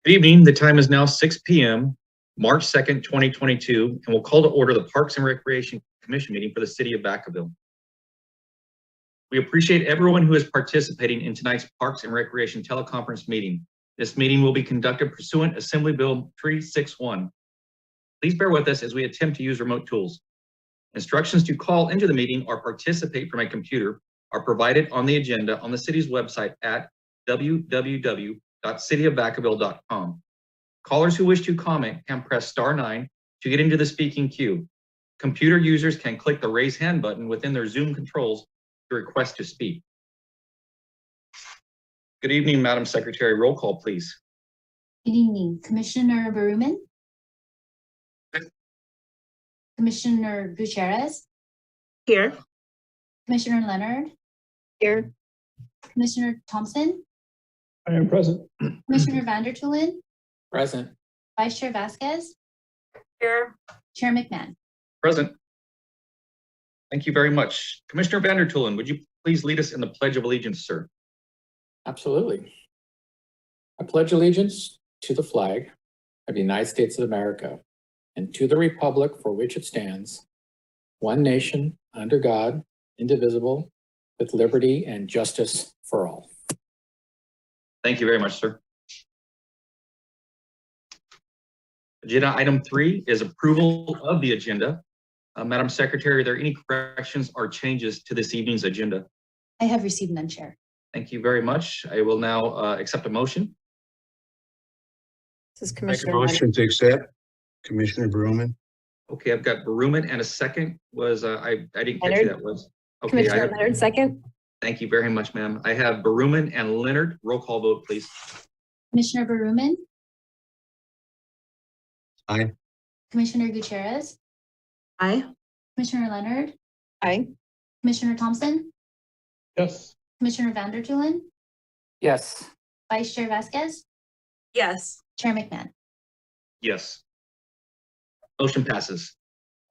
Good evening. The time is now 6 p.m., March 2nd, 2022, and we'll call to order the Parks and Recreation Commission meeting for the city of Vacaville. We appreciate everyone who is participating in tonight's Parks and Recreation teleconference meeting. This meeting will be conducted pursuant Assembly Bill 361. Please bear with us as we attempt to use remote tools. Instructions to call into the meeting or participate from a computer are provided on the agenda on the city's website at www.cityofvacaville.com. Callers who wish to comment can press *9 to get into the speaking queue. Computer users can click the raise hand button within their Zoom controls to request to speak. Good evening, Madam Secretary. Roll call, please. Good evening. Commissioner Baruman? Commissioner Gutierrez? Here. Commissioner Leonard? Here. Commissioner Thompson? I am present. Commissioner Vandertulen? Present. Vice Chair Vasquez? Here. Chair McMahon? Present. Thank you very much. Commissioner Vandertulen, would you please lead us in the Pledge of Allegiance, sir? Absolutely. I pledge allegiance to the flag of the United States of America and to the republic for which it stands, one nation, under God, indivisible, with liberty and justice for all. Thank you very much, sir. Agenda item 3 is approval of the agenda. Madam Secretary, are there any corrections or changes to this evening's agenda? I have received none, Chair. Thank you very much. I will now accept a motion. This is Make a Commissioner motion to accept. Commissioner Baruman. Okay, I've got Baruman and a second was, I didn't catch who Leonard. that was. Okay, Commissioner Leonard, second. thank you very much, ma'am. I have Baruman and Leonard. Roll call vote, please. Commissioner Baruman? Aye. Commissioner Gutierrez? Aye. Commissioner Leonard? Aye. Commissioner Thompson? Yes. Commissioner Vandertulen? Yes. Vice Chair Vasquez? Yes. Chair McMahon? Yes. Motion passes.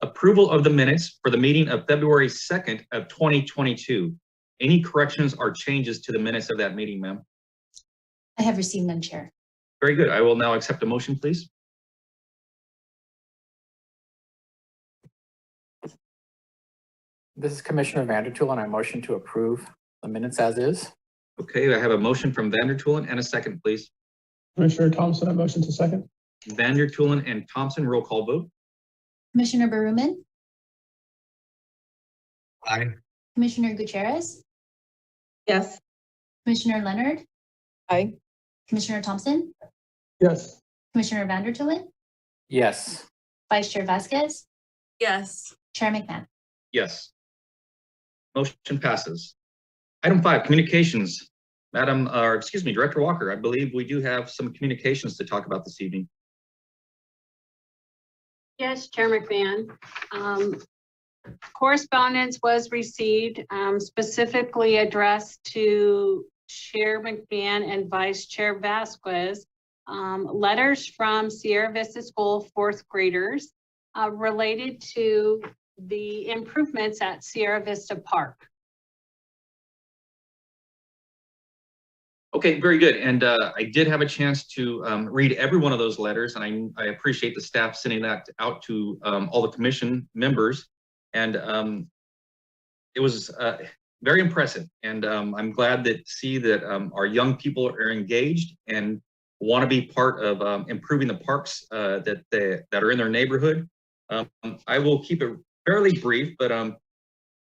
Approval of the minutes for the meeting of February 2nd of 2022. Any corrections or changes to the minutes of that meeting, ma'am? I have received none, Chair. Very good. I will now accept a motion, please. This is Commissioner Vandertulen. I motion to approve the minutes as is. Okay, I have a motion from Vandertulen and a second, please. Commissioner Thompson, I motion to second. Vandertulen and Thompson, roll call vote. Commissioner Baruman? Aye. Commissioner Gutierrez? Yes. Commissioner Leonard? Aye. Commissioner Thompson? Yes. Commissioner Vandertulen? Yes. Vice Chair Vasquez? Yes. Chair McMahon? Yes. Motion passes. Item 5, communications. Director Walker, I believe we do have some communications to talk about this evening. Yes, Chair McMahon. Correspondence was received specifically addressed to Chair McMahon and Vice Chair Vasquez. Letters from Sierra Vista School 4th graders related to the improvements at Sierra Vista Park. Okay, very good. And I did have a chance to read every one of those letters, and I appreciate the staff sending that out to all the commission members. And it was very impressive. And I'm glad to see that our young people are engaged and want to be part of improving the parks that are in their neighborhood. I will keep it fairly brief, but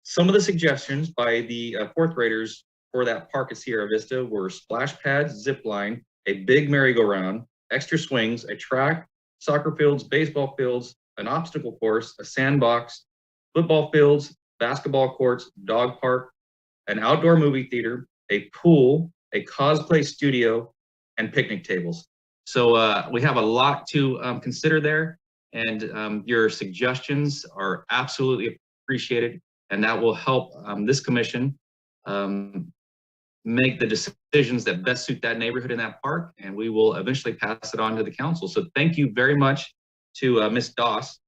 some of the suggestions by the 4th graders for that park at Sierra Vista were splash pads, zip line, a big merry-go-round, extra swings, a track, soccer fields, baseball fields, an obstacle course, a sandbox, football fields, basketball courts, dog park, an outdoor movie theater, a pool, a cosplay studio, and picnic tables. So we have a lot to consider there, and your suggestions are absolutely appreciated, and that will help this commission make the decisions that best suit that neighborhood in that park, and we will eventually pass it on to the council. So thank you very much to Ms. Doss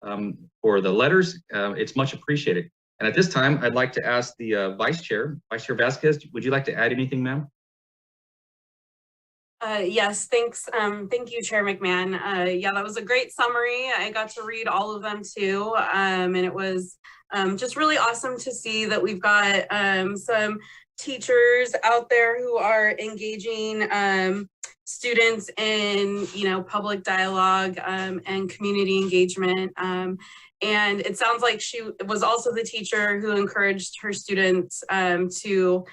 for the letters. It's much appreciated. And at this time, I'd like to ask the Vice Chair Vasquez, would you like to add anything, ma'am? Yes, thanks. Thank you, Chair McMahon. Yeah, that was a great summary. I got to read all of them too. And it was just really awesome to see that we've got some teachers out there who are engaging students in, public dialogue and community engagement. And it sounds like she was also the teacher who encouraged her students to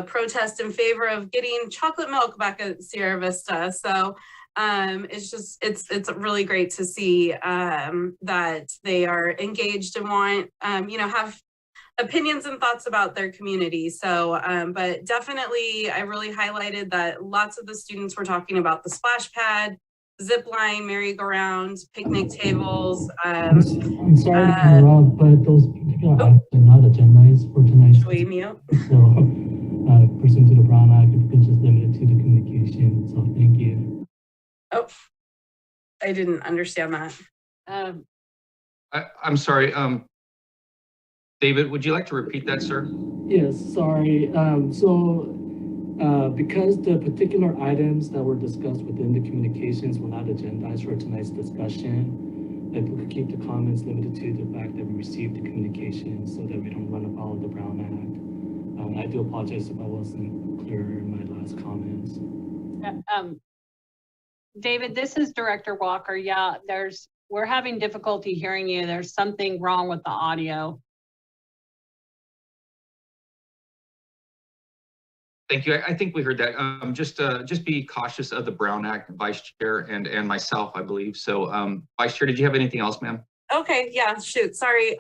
protest in favor of getting chocolate milk back at Sierra Vista. So it's really great to see that they are engaged and want, have opinions and thoughts about their community. So, but definitely I really highlighted that lots of the students were talking about the splash pad, zip line, merry-go-round, picnic tables. I'm sorry to interrupt, but those particular items are not agendized for tonight's. Should we mute? So, pursuant to the Brown Act, if you could just limit it to the communication. So, thank you. Oh, I didn't understand that. I'm sorry. David, would you like to repeat that, sir? Yes, sorry. Because the particular items that were discussed within the communications were not agendized for tonight's discussion, if we could keep the comments limited to the fact that we received the communications so that we don't run afoul of the Brown Act. I do apologize if I wasn't clear in my last comments. David, this is Director Walker. Yeah, we're having difficulty hearing you. There's something wrong with the audio. Thank you. I think we heard that. Just be cautious of the Brown Act, Vice Chair and myself, I believe. So, Vice Chair, did you have anything else, ma'am? Okay, yeah, shoot, sorry.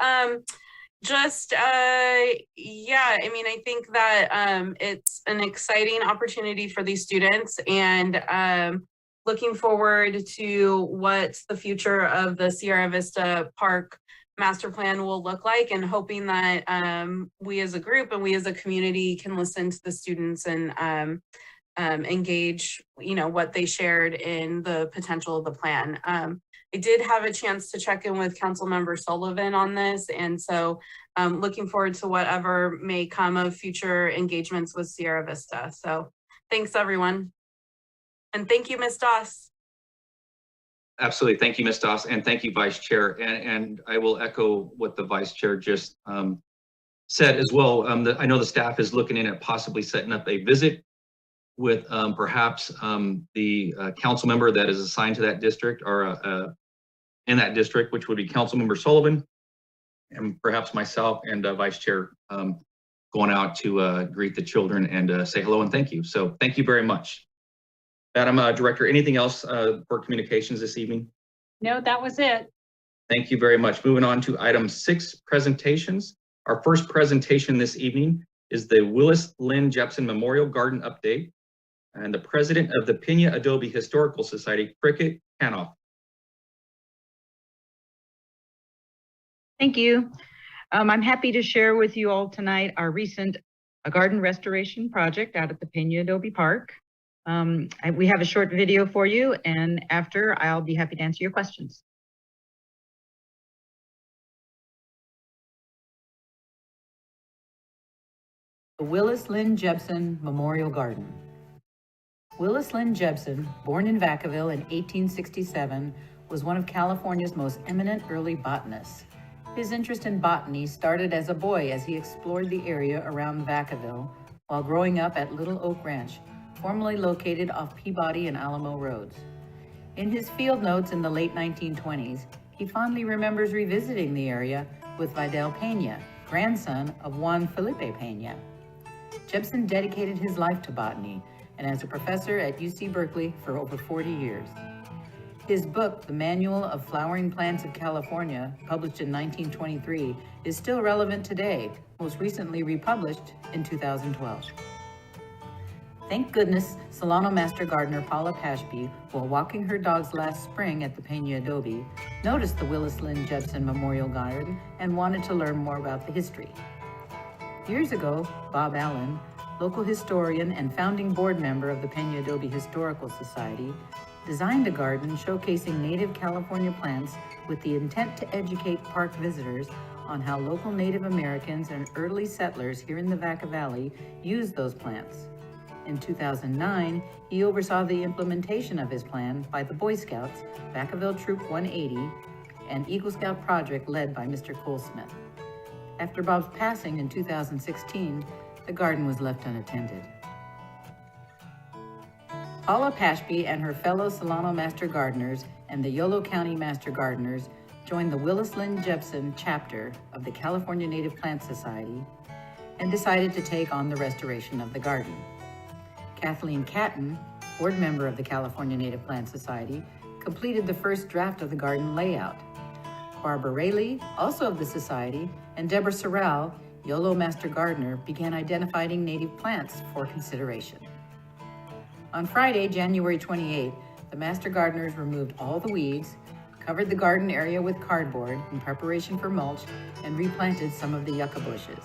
Yeah, I mean, I think that it's an exciting opportunity for these students, and looking forward to what the future of the Sierra Vista Park master plan will look like, and hoping that we as a group and we as a community can listen to the students and engage, what they shared in the potential of the plan. I did have a chance to check in with Councilmember Sullivan on this, and so looking forward to whatever may come of future engagements with Sierra Vista. So thanks, everyone. And thank you, Ms. Doss. Absolutely. Thank you, Ms. Doss, and thank you, Vice Chair. And I will echo what the Vice Chair just said as well. I know the staff is looking in at possibly setting up a visit with perhaps the council member that is assigned to that district, or in that district, which would be Councilmember Sullivan, and perhaps myself and Vice Chair going out to greet the children and say hello and thank you. So thank you very much. Madam Director, anything else for communications this evening? No, that was it. Thank you very much. Moving on to item 6, presentations. Our first presentation this evening is the Willis Lynn Jepson Memorial Garden Update, and the president of the Pena Adobe Historical Society, Cricket Hanoff. Thank you. I'm happy to share with you all tonight our recent garden restoration project out at the Pena Adobe Park. We have a short video for you, and after I'll be happy to answer your questions. The Willis Lynn Jepson Memorial Garden. Willis Lynn Jepson, born in Vacaville in 1867, was one of California's most eminent early botanists. His interest in botany started as a boy as he explored the area around Vacaville while growing up at Little Oak Ranch, formerly located off Peabody and Alamo Roads. In his field notes in the late 1920s, he fondly remembers revisiting the area with Vidal Pena, grandson of Juan Felipe Pena. Jepson dedicated his life to botany, and as a professor at UC Berkeley for over 40 years. His book, The Manual of Flowering Plants of California, published in 1923, is still relevant today, most recently republished in 2012. Thank goodness, Solano Master Gardener Paula Pashby, while walking her dogs last spring at the Pena Adobe, noticed the Willis Lynn Jepson Memorial Garden and wanted to learn more about the history. Years ago, Bob Allen, local historian and founding board member of the Pena Adobe Historical Society, designed a garden showcasing native California plants with the intent to educate park visitors on how local Native Americans and early settlers here in the Vaca Valley used those plants. In 2009, he oversaw the implementation of his plan by the Boy Scouts, Vacaville Troop 180, and Eagle Scout project led by Mr. Cole Smith. After Bob's passing in 2016, the garden was left unattended. Paula Pashby and her fellow Solano Master Gardeners and the Yolo County Master Gardeners joined the Willis Lynn Jepson chapter of the California Native Plant Society and decided to take on the restoration of the garden. Kathleen Catton, board member of the California Native Plant Society, completed the first draft of the garden layout. Barbara Rayleigh, also of the Society, and Deborah Sorrell, Yolo Master Gardener, began identifying native plants for consideration. On Friday, January 28th, the Master Gardeners removed all the weeds, covered the garden area with cardboard in preparation for mulch, and replanted some of the yucca bushes.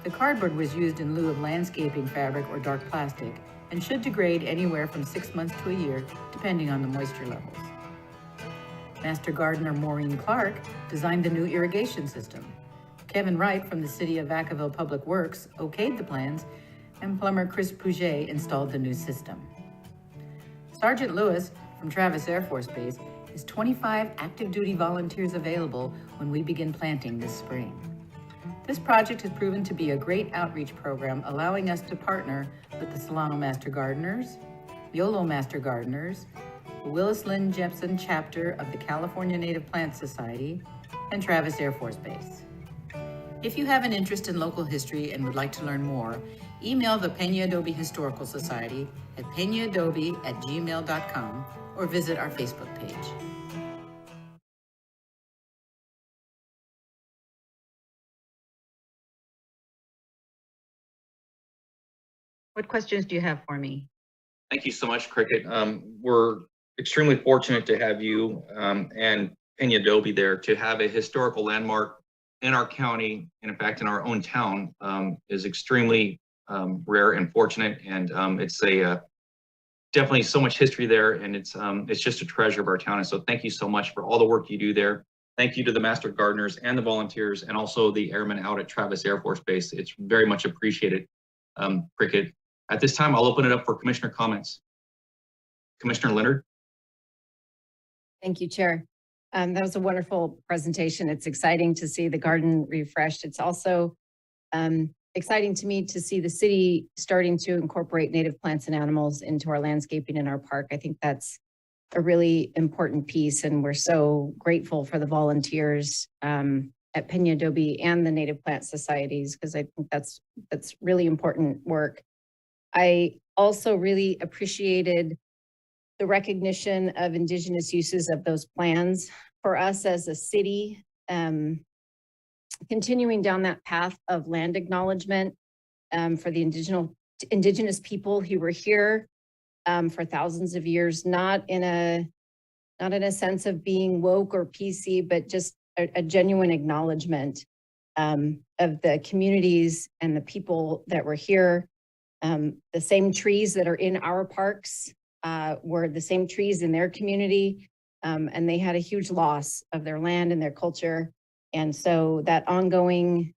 The cardboard was used in lieu of landscaping fabric or dark plastic and should degrade anywhere from 6 months to a year, depending on the moisture levels. Master Gardener Maureen Clark designed the new irrigation system. Kevin Wright from the City of Vacaville Public Works okayed the plans, and plumber Chris Pouget installed the new system. Sergeant Lewis from Travis Air Force Base has 25 active duty volunteers available when we begin planting this spring. This project has proven to be a great outreach program, allowing us to partner with the Solano Master Gardeners, Yolo Master Gardeners, the Willis Lynn Jepson chapter of the California Native Plant Society, and Travis Air Force Base. If you have an interest in local history and would like to learn more, email the Pena Adobe Historical Society at penaadobe@gmail.com or visit our Facebook page. What questions do you have for me? Thank you so much, Cricket. We're extremely fortunate to have you and Pena Adobe there. To have a historical landmark in our county, and in fact in our own town, is extremely rare and fortunate. And it's a definitely so much history there, and it's just a treasure of our town. And so thank you so much for all the work you do there. Thank you to the Master Gardeners and the volunteers, and also the airmen out at Travis Air Force Base. It's very much appreciated, Cricket. At this time, I'll open it up for commissioner comments. Commissioner Leonard. Thank you, Chair. That was a wonderful presentation. It's exciting to see the garden refreshed. It's also exciting to me to see the city starting to incorporate native plants and animals into our landscaping in our park. I think that's a really important piece, and we're so grateful for the volunteers at Pena Adobe and the Native Plant Societies, because I think that's really important work. I also really appreciated the recognition of Indigenous uses of those plans for us as a city, continuing down that path of land acknowledgement for the indigenous people who were here for thousands of years, not in a sense of being woke or PC, but just a genuine acknowledgement of the communities and the people that were here. The same trees that are in our parks were the same trees in their community, and they had a huge loss of their land and their culture. And so that ongoing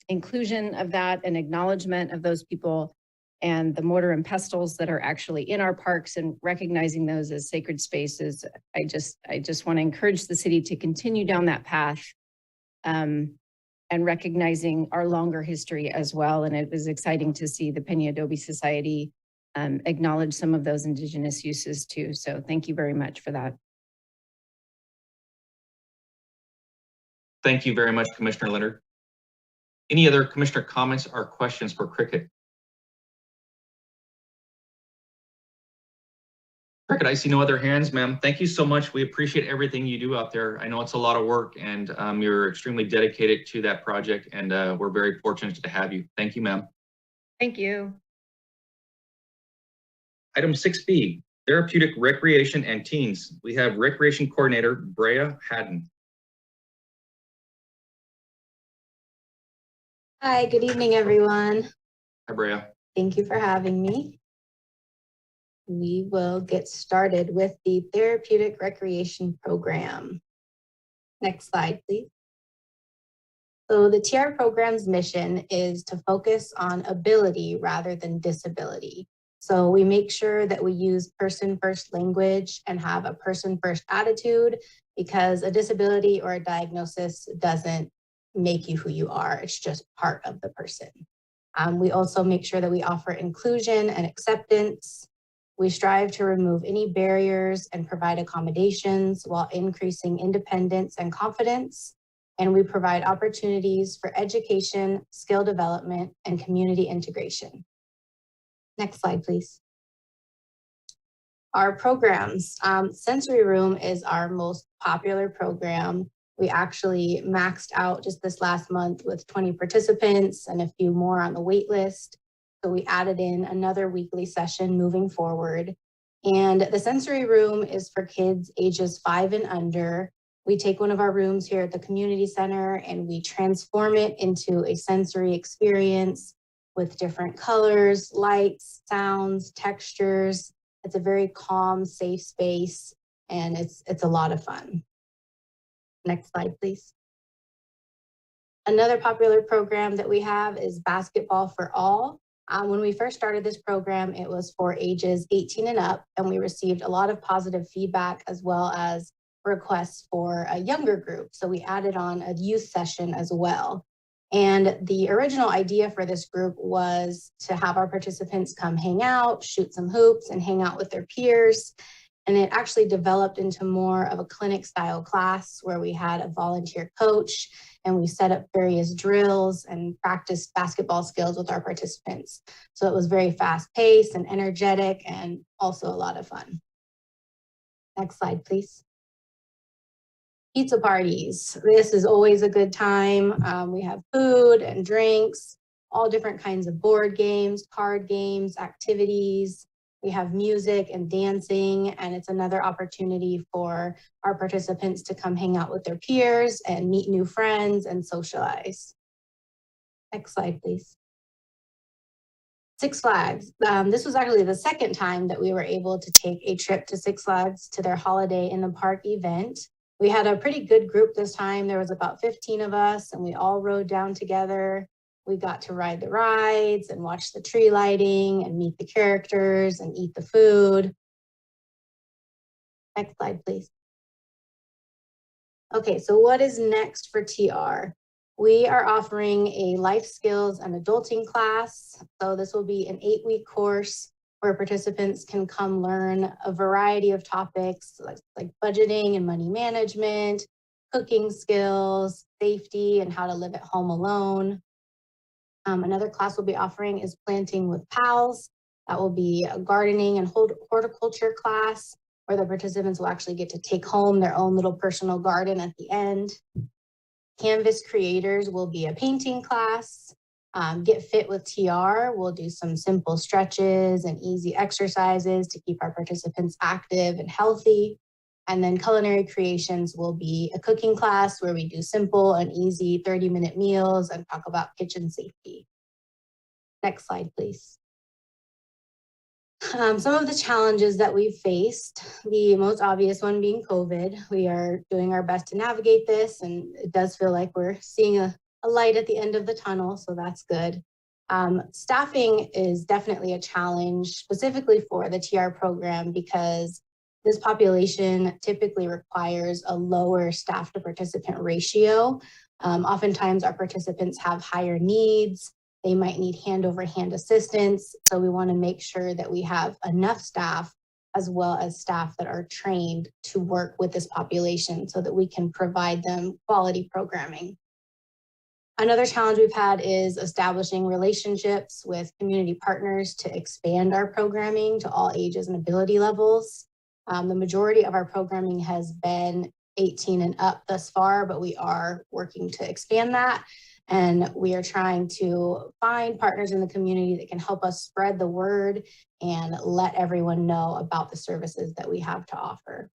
inclusion of that and acknowledgement of those people and the mortar and pestles that are actually in our parks and recognizing those as sacred spaces, I just want to encourage the city to continue down that path and recognizing our longer history as well. And it was exciting to see the Pena Adobe Society acknowledge some of those Indigenous uses too. So thank you very much for that. Thank you very much, Commissioner Leonard. Any other commissioner comments or questions for Cricket? Cricket, I see no other hands, ma'am. Thank you so much. We appreciate everything you do out there. I know it's a lot of work, and you're extremely dedicated to that project, and we're very fortunate to have you. Thank you, ma'am. Thank you. Item 6B, Therapeutic Recreation and Teens. We have Recreation Coordinator Brea Haddon. Hi, good evening, everyone. Hi, Brea. Thank you for having me. We will get started with the Therapeutic Recreation Program. Next slide, please. So the TR program's mission is to focus on ability rather than disability. So we make sure that we use person-first language and have a person-first attitude, because a disability or a diagnosis doesn't make you who you are. It's just part of the person. We also make sure that we offer inclusion and acceptance. We strive to remove any barriers and provide accommodations while increasing independence and confidence. And we provide opportunities for education, skill development, and community integration. Next slide, please. Our programs. Sensory Room is our most popular program. We actually maxed out just this last month with 20 participants and a few more on the wait list. So we added in another weekly session moving forward. And the Sensory Room is for kids ages 5 and under. We take one of our rooms here at the community center and we transform it into a sensory experience with different colors, lights, sounds, textures. It's a very calm, safe space, and it's a lot of fun. Next slide, please. Another popular program that we have is Basketball for All. When we first started this program, it was for ages 18 and up, and we received a lot of positive feedback as well as requests for a younger group. So we added on a youth session as well. And the original idea for this group was to have our participants come hang out, shoot some hoops, and hang out with their peers. And it actually developed into more of a clinic style class where we had a volunteer coach and we set up various drills and practiced basketball skills with our participants. So it was very fast paced and energetic and also a lot of fun. Next slide, please. Pizza parties. This is always a good time. We have food and drinks, all different kinds of board games, card games, activities. We have music and dancing, and it's another opportunity for our participants to come hang out with their peers and meet new friends and socialize. Next slide, please. Six Flags. This was actually the second time that we were able to take a trip to Six Flags to their Holiday in the Park event. We had a pretty good group this time. There was about 15 of us, and we all rode down together. We got to ride the rides and watch the tree lighting and meet the characters and eat the food. Next slide, please. Okay, so what is next for TR? We are offering a life skills and adulting class. So this will be an 8-week course where participants can come learn a variety of topics like budgeting and money management, cooking skills, safety, and how to live at home alone. Another class we'll be offering is Planting with Pals. That will be a gardening and horticulture class where the participants will actually get to take home their own little personal garden at the end. Canvas Creators will be a painting class. Get Fit with TR, we'll do some simple stretches and easy exercises to keep our participants active and healthy. And then Culinary Creations will be a cooking class where we do simple and easy 30-minute meals and talk about kitchen safety. Next slide, please. Some of the challenges that we've faced, the most obvious one being COVID. We are doing our best to navigate this, and it does feel like we're seeing a light at the end of the tunnel, so that's good. Staffing is definitely a challenge, specifically for the TR program, because this population typically requires a lower staff to participant ratio. Oftentimes our participants have higher needs. They might need hand-over-hand assistance. So we want to make sure that we have enough staff as well as staff that are trained to work with this population so that we can provide them quality programming. Another challenge we've had is establishing relationships with community partners to expand our programming to all ages and ability levels. The majority of our programming has been 18 and up thus far, but we are working to expand that. And we are trying to find partners in the community that can help us spread the word and let everyone know about the services that we have to offer.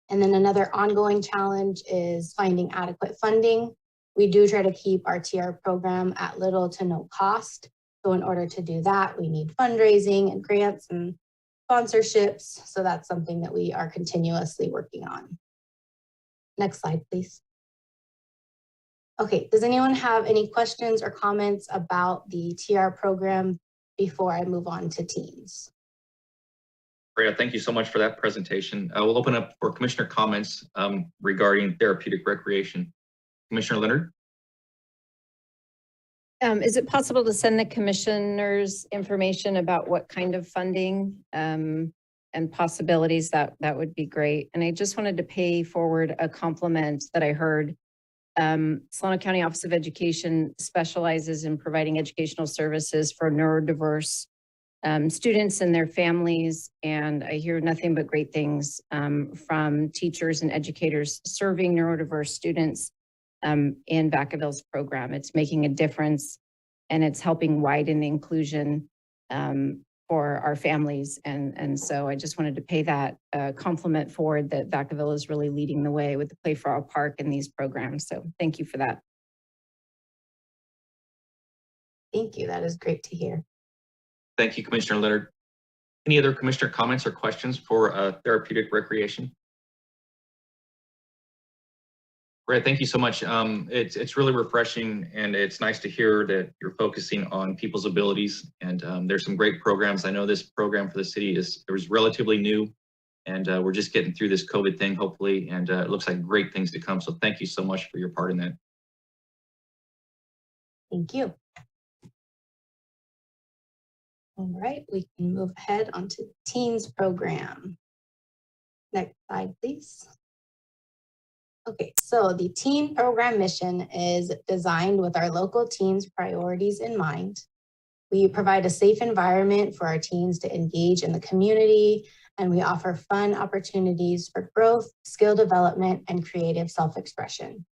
And then another ongoing challenge is finding adequate funding. We do try to keep our TR program at little to no cost. So in order to do that, we need fundraising and grants and sponsorships. So that's something that we are continuously working on. Next slide, please. Okay, does anyone have any questions or comments about the TR program before I move on to teens? Brea, thank you so much for that presentation. We'll open up for commissioner comments regarding therapeutic recreation. Commissioner Leonard? Is it possible to send the commissioners information about what kind of funding and possibilities? That would be great. And I just wanted to pay forward a compliment that I heard. Solano County Office of Education specializes in providing educational services for neurodiverse students and their families. And I hear nothing but great things from teachers and educators serving neurodiverse students in Vacaville's program. It's making a difference and it's helping widen inclusion for our families. And so I just wanted to pay that compliment forward that Vacaville is really leading the way with the Play for All Park and these programs. So thank you for that. Thank you. That is great to hear. Thank you, Commissioner Leonard. Any other commissioner comments or questions for therapeutic recreation? Great, thank you so much. It's really refreshing, and it's nice to hear that you're focusing on people's abilities. And there's some great programs. I know this program for the city was relatively new, and we're just getting through this COVID thing, hopefully, and it looks like great things to come. So thank you so much for your part in that. Thank you. All right, we can move ahead onto the teens program. Next slide, please. Okay, so the teen program mission is designed with our local teens' priorities in mind. We provide a safe environment for our teens to engage in the community, and we offer fun opportunities for growth, skill development, and creative self-expression.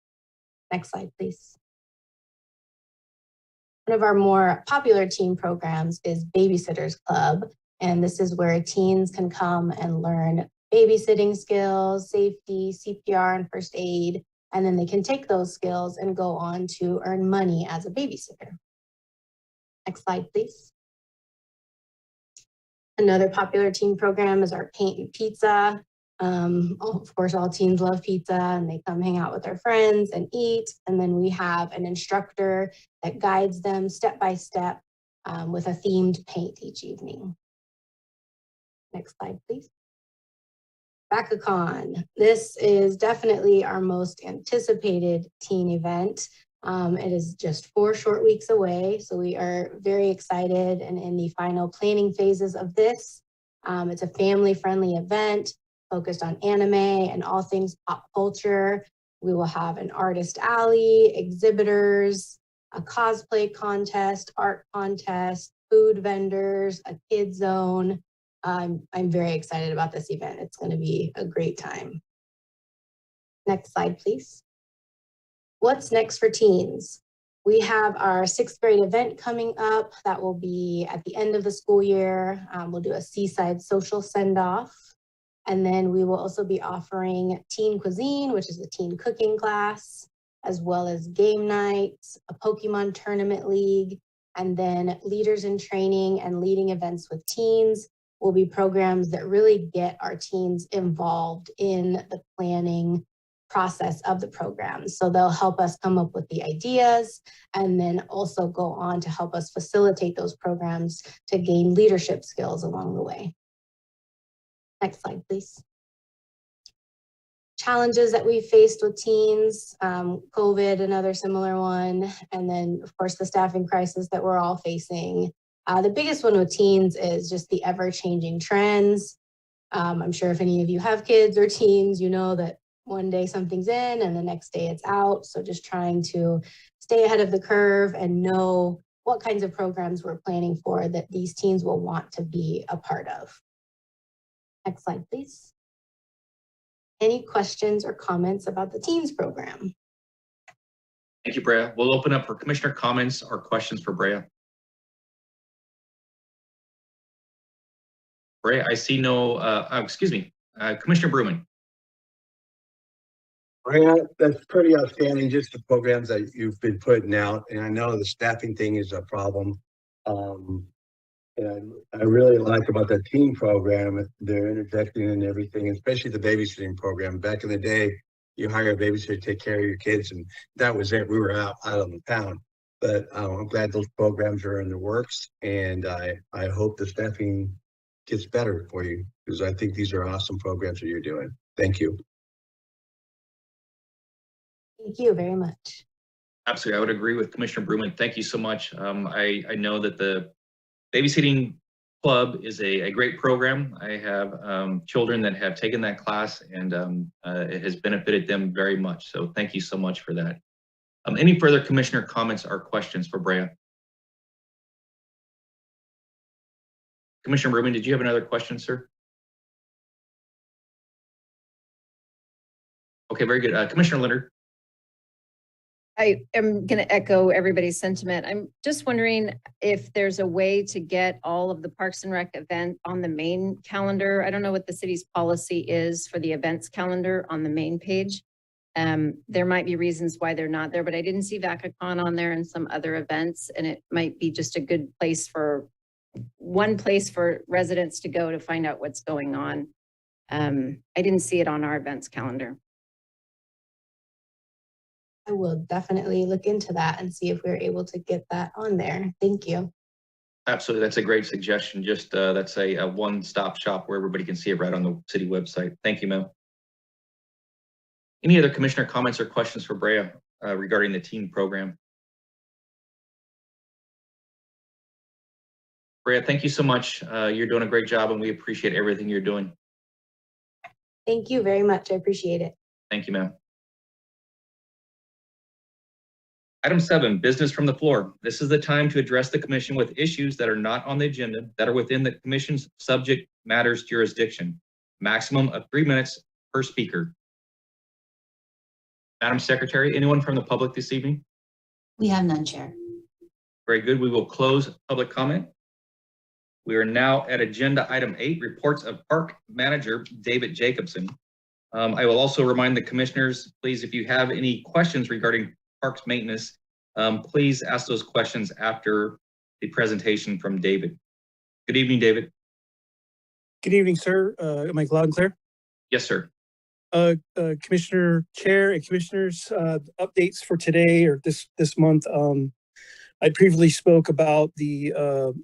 Next slide, please. One of our more popular teen programs is Babysitters Club, and this is where teens can come and learn babysitting skills, safety, CPR, and first aid, and then they can take those skills and go on to earn money as a babysitter. Next slide, please. Another popular teen program is our Paint and Pizza. Of course, all teens love pizza, and they come hang out with their friends and eat. And then we have an instructor that guides them step by step with a themed paint each evening. Next slide, please. Baccacon. This is definitely our most anticipated teen event. It is just 4 short weeks away, so we are very excited and in the final planning phases of this. It's a family-friendly event focused on anime and all things pop culture. We will have an artist alley, exhibitors, a cosplay contest, art contest, food vendors, a kid zone. I'm very excited about this event. It's going to be a great time. Next slide, please. What's next for teens? We have our 6th grade event coming up that will be at the end of the school year. We'll do a seaside social send-off. And then we will also be offering teen cuisine, which is a teen cooking class, as well as game nights, a Pokemon tournament league, and then leaders in training and leading events with teens will be programs that really get our teens involved in the planning process of the program. So they'll help us come up with the ideas and then also go on to help us facilitate those programs to gain leadership skills along the way. Next slide, please. Challenges that we faced with teens, COVID, another similar one, and then of course the staffing crisis that we're all facing. The biggest one with teens is just the ever-changing trends. I'm sure if any of you have kids or teens, you know that one day something's in and the next day it's out. So just trying to stay ahead of the curve and know what kinds of programs we're planning for that these teens will want to be a part of. Next slide, please. Any questions or comments about the teens program? Thank you, Brea. We'll open up for commissioner comments or questions for Brea. Brea, I see no, excuse me, Commissioner Bruman. Brea, that's pretty outstanding, just the programs that you've been putting out. And I know the staffing thing is a problem. And I really like about the teen program, they're interjecting in everything, especially the babysitting program. Back in the day, you hire a babysitter to take care of your kids, and that was it. We were out on the town. But I'm glad those programs are in the works, and I hope the staffing gets better for you, because I think these are awesome programs that you're doing. Thank you. Thank you very much. Absolutely, I would agree with Commissioner Bruman. Thank you so much. I know that the Babysitting Club is a great program. I have children that have taken that class, and it has benefited them very much. So thank you so much for that. Any further commissioner comments or questions for Brea? Commissioner Bruman, did you have another question, sir? Okay, very good. Commissioner Leonard. I am going to echo everybody's sentiment. I'm just wondering if there's a way to get all of the Parks and Rec event on the main calendar. I don't know what the city's policy is for the events calendar on the main page. There might be reasons why they're not there, but I didn't see Baccacon on there and some other events, and it might be just a good place for one place for residents to go to find out what's going on. I didn't see it on our events calendar. I will definitely look into that and see if we're able to get that on there. Thank you. Absolutely, that's a great suggestion. Just that's a one-stop shop where everybody can see it right on the city website. Thank you, ma'am. Any other commissioner comments or questions for Brea regarding the teen program? Brea, thank you so much. You're doing a great job, and we appreciate everything you're doing. Thank you very much. I appreciate it. Thank you, ma'am. Item 7, business from the floor. This is the time to address the commission with issues that are not on the agenda that are within the commission's subject matters jurisdiction. Maximum of 3 minutes per speaker. Madam Secretary, anyone from the public this evening? We have none, Chair. Very good. We will close public comment. We are now at agenda item 8, reports of Park Manager David Jacobson. I will also remind the commissioners, please, if you have any questions regarding parks maintenance, please ask those questions after the presentation from David. Good evening, David. Good evening, sir. Am I loud and clear? Yes, sir. Commissioner Chair and Commissioners, updates for today or this month. I previously spoke about the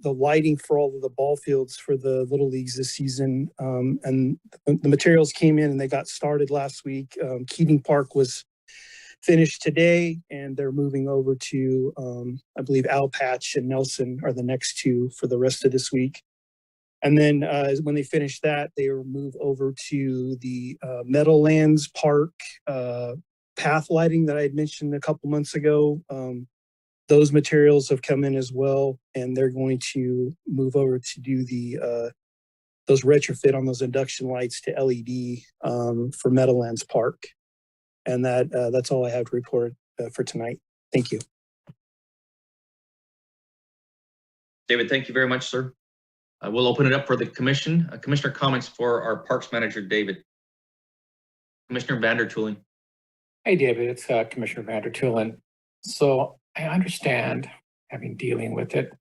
lighting for all of the ball fields for the Little Leagues this season, and the materials came in and they got started last week. Keating Park was finished today, and they're moving over to, I believe, Owl Patch and Nelson are the next two for the rest of this week. And then when they finish that, they will move over to the Meadowlands Park path lighting that I had mentioned a couple months ago. Those materials have come in as well, and they're going to move over to do the those retrofit on those induction lights to LED for Meadowlands Park. And that's all I have to report for tonight. Thank you. David, thank you very much, sir. We'll open it up for the commission. Commissioner comments for our Parks Manager, David. Commissioner Vandertoolen. Hey, David, it's Commissioner Vandertoolen. So I understand, having dealing with it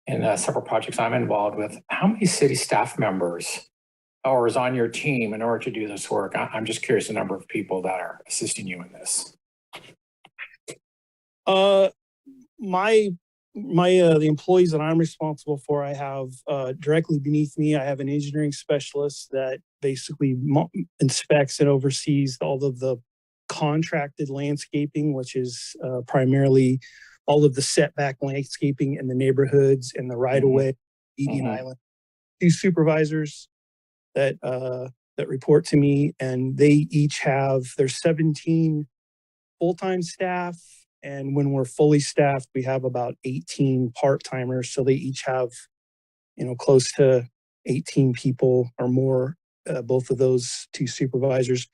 in several projects I'm involved with, how many city staff members or is on your team in order to do this work? I'm just curious the number of people that are assisting you in this. The employees that I'm responsible for, I have directly beneath me, I have an engineering specialist that basically inspects and oversees all of the contracted landscaping, which is primarily all of the setback landscaping in the neighborhoods and the right-of-way, median island. 2 supervisors that report to me, and they each have, there's 17 full-time staff, and when we're fully staffed, we have about 18 part-timers. So they each have, close to 18 people or more, both of those 2 supervisors.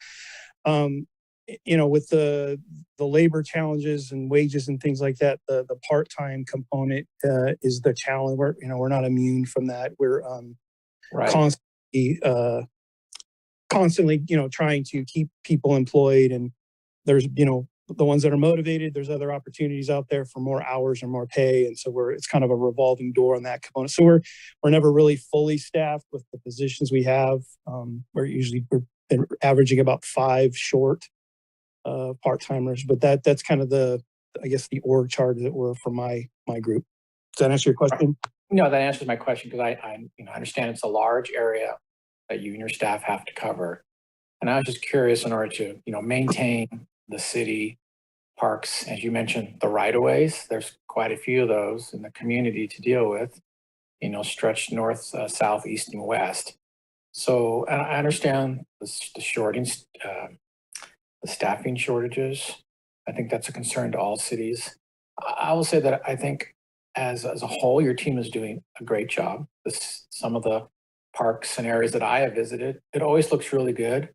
With the labor challenges and wages and things like that, the part-time component is the challenge. We're not immune from that. We're constantly, trying to keep people employed, and there's, the ones that are motivated, there's other opportunities out there for more hours or more pay. And so it's kind of a revolving door on that component. So we're never really fully staffed with the positions we have. We're been averaging about 5 short part-timers, but that's kind of I guess the org chart that were for my group. Does that answer your question? No, that answers my question, because I understand it's a large area that you and your staff have to cover. And I was just curious, in order to, maintain the city parks, as you mentioned, the right-of-ways, there's quite a few of those in the community to deal with, stretched north, south, east, and west. So, and I understand the staffing shortages. I think that's a concern to all cities. I will say that I think as a whole, your team is doing a great job. Some of the parks and areas that I have visited, it always looks really good.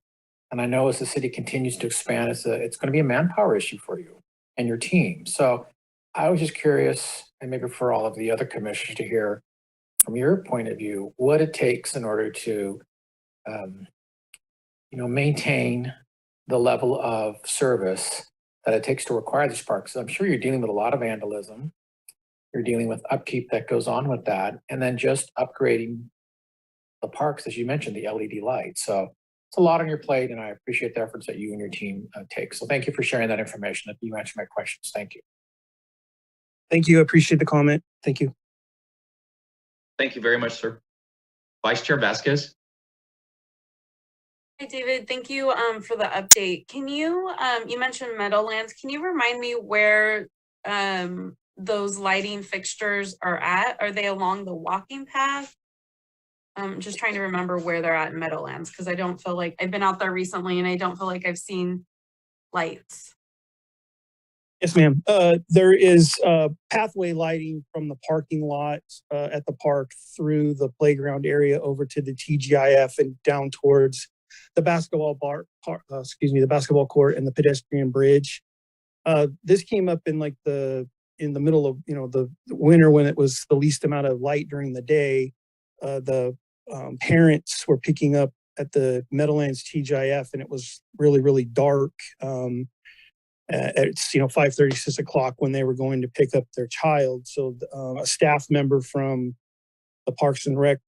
And I know as the city continues to expand, it's going to be a manpower issue for you and your team. So I was just curious, and maybe for all of the other commissioners, to hear from your point of view, what it takes in order to, maintain the level of service that it takes to acquire these parks. I'm sure you're dealing with a lot of vandalism. You're dealing with upkeep that goes on with that, and then just upgrading the parks, as you mentioned, the LED lights. So it's a lot on your plate, and I appreciate the efforts that you and your team take. So thank you for sharing that information. If you answered my questions, thank you. Thank you. I appreciate the comment. Thank you. Thank you very much, sir. Vice Chair Vasquez. Hi, David. Thank you for the update. Can you, you mentioned Meadowlands. Can you remind me where those lighting fixtures are at? Are they along the walking path? I'm just trying to remember where they're at in Meadowlands, because I don't feel like I've been out there recently and I don't feel like I've seen lights. Yes, ma'am. There is pathway lighting from the parking lot at the park through the playground area over to the TGIF and down towards the basketball the basketball court and the pedestrian bridge. This came up in in the middle of the winter, when it was the least amount of light during the day. The parents were picking up at the Meadowlands TGIF, and it was really, really dark. It's 5:30, 6 o'clock when they were going to pick up their child. So a staff member from the Parks and Rec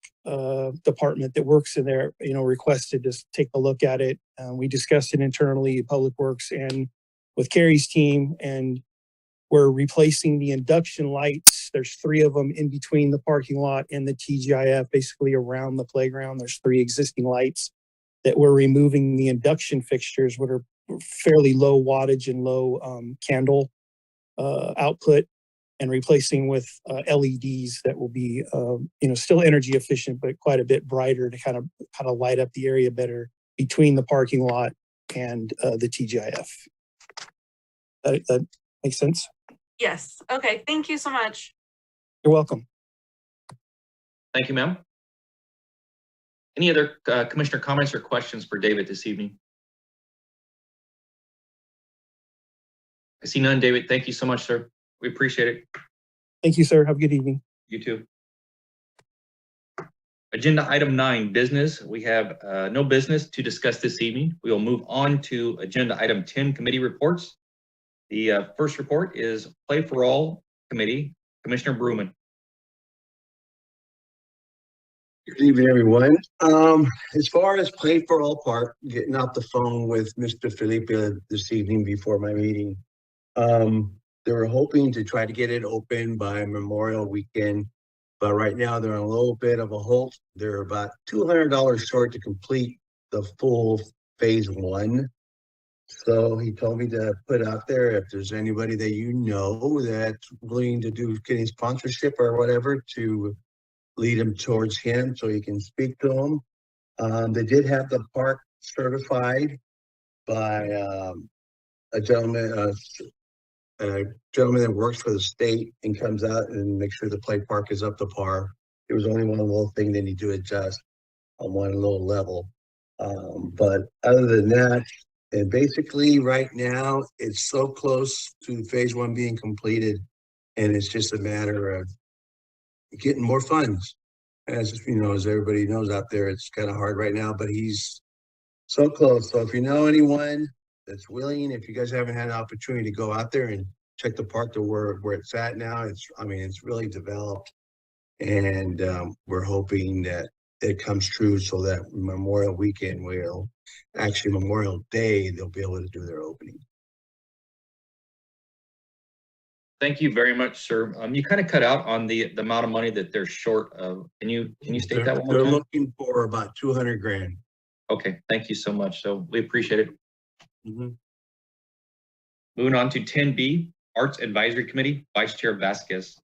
department that works in there, requested to take a look at it. We discussed it internally, Public Works, and with Kerry's team, and we're replacing the induction lights. There's 3 of them in between the parking lot and the TGIF, basically around the playground. There's 3 existing lights that we're removing the induction fixtures, which are fairly low wattage and low candle output, and replacing with LEDs that will be, still energy efficient, but quite a bit brighter to kind of light up the area better between the parking lot and the TGIF. That makes sense? Yes. Okay. Thank you so much. You're welcome. Thank you, ma'am. Any other commissioner comments or questions for David this evening? I see none, David. Thank you so much, sir. We appreciate it. Thank you, sir. Have a good evening. You too. Agenda item 9, business. We have no business to discuss this evening. We will move on to agenda item 10, committee reports. The first report is Play for All Committee, Commissioner Bruman. Good evening, everyone. As far as Play for All Park, getting off the phone with Mr. Felipe this evening before my meeting, they were hoping to try to get it open by Memorial Weekend, but right now they're on a little bit of a halt. They're about $200 short to complete the full phase 1. So he told me to put out there, if there's anybody that that's willing to do getting sponsorship or whatever, to lead him towards him so he can speak to him. They did have the park certified by a gentleman that works for the state and comes out and makes sure the play park is up to par. There was only one little thing they need to adjust on one little level. But other than that, and basically right now it's so close to phase 1 being completed, and it's just a matter of getting more funds. As everybody knows out there, it's kind of hard right now, but he's so close. So if you know anyone that's willing, if you guys haven't had an opportunity to go out there and check the park to where it's at now, it's really developed, and we're hoping that it comes true so that Memorial Weekend will, actually Memorial Day, they'll be able to do their opening. Thank you very much, sir. You kind of cut out on the amount of money that they're short of. Can you state that one more They're time? looking for about 200 grand. Okay, thank you so much. So we appreciate it. Mm-hmm. Moving on to 10B, Arts Advisory Committee, Vice Chair Vasquez.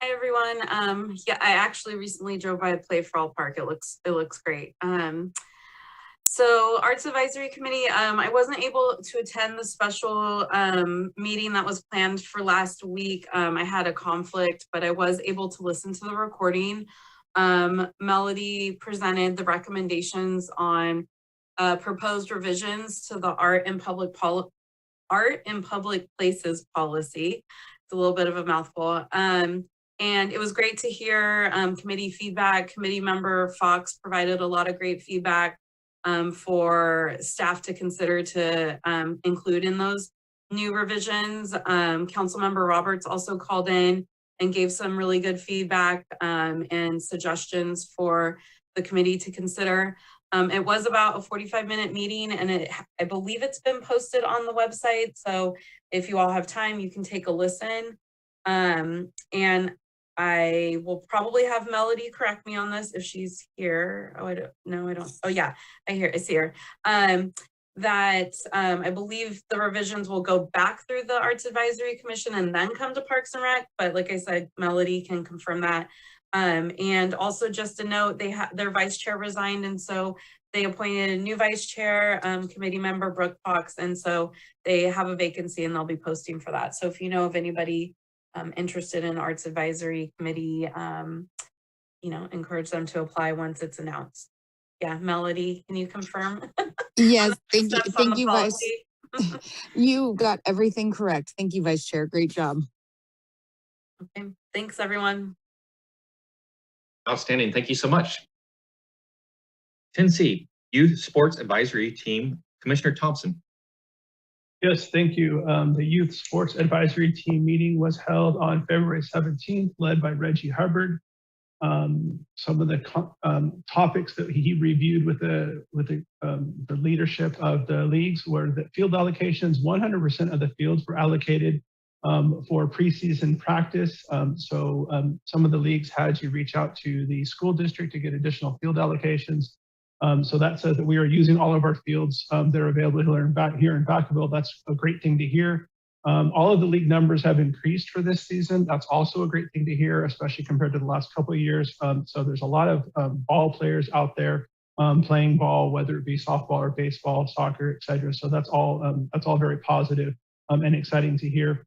Hi everyone. Yeah, I actually recently drove by Play for All Park. It looks great. So Arts Advisory Committee, I wasn't able to attend the special meeting that was planned for last week. I had a conflict, but I was able to listen to the recording. Melody presented the recommendations on proposed revisions to the Art in Public Places policy. It's a little bit of a mouthful. And it was great to hear committee feedback. Committee member Fox provided a lot of great feedback for staff to consider to include in those new revisions. Councilmember Roberts also called in and gave some really good feedback and suggestions for the committee to consider. It was about a 45-minute meeting, and I believe it's been posted on the website. So if you all have time, you can take a listen. And I will probably have Melody correct me on this if she's here. Oh, I don't. Oh yeah, I see her. That I believe the revisions will go back through the Arts Advisory Commission and then come to Parks and Rec. But like I said, Melody can confirm that. And also just a note, their vice chair resigned, and so they appointed a new vice chair, committee member Brooke Fox, and so they have a vacancy and they'll be posting for that. So if you know of anybody interested in Arts Advisory Committee, encourage them to apply once it's announced. Yeah, Melody, can you confirm? Yes, thank you, Vice. You got everything correct. Thank you, Vice Chair. Great job. Okay, thanks everyone. Outstanding, thank you so much. 10C, Youth Sports Advisory Team, Commissioner Thompson. Yes, thank you. The Youth Sports Advisory Team meeting was held on February 17th, led by Reggie Hubbard. Some of the topics that he reviewed with the leadership of the leagues were that field allocations, 100% of the fields were allocated for preseason practice. Some of the leagues had to reach out to the school district to get additional field allocations. So that says that we are using all of our fields that are available here in Vacaville. That's a great thing to hear. All of the league numbers have increased for this season. That's also a great thing to hear, especially compared to the last couple of years. So there's a lot of ball players out there playing ball, whether it be softball or baseball, soccer, et cetera. So that's all very positive and exciting to hear.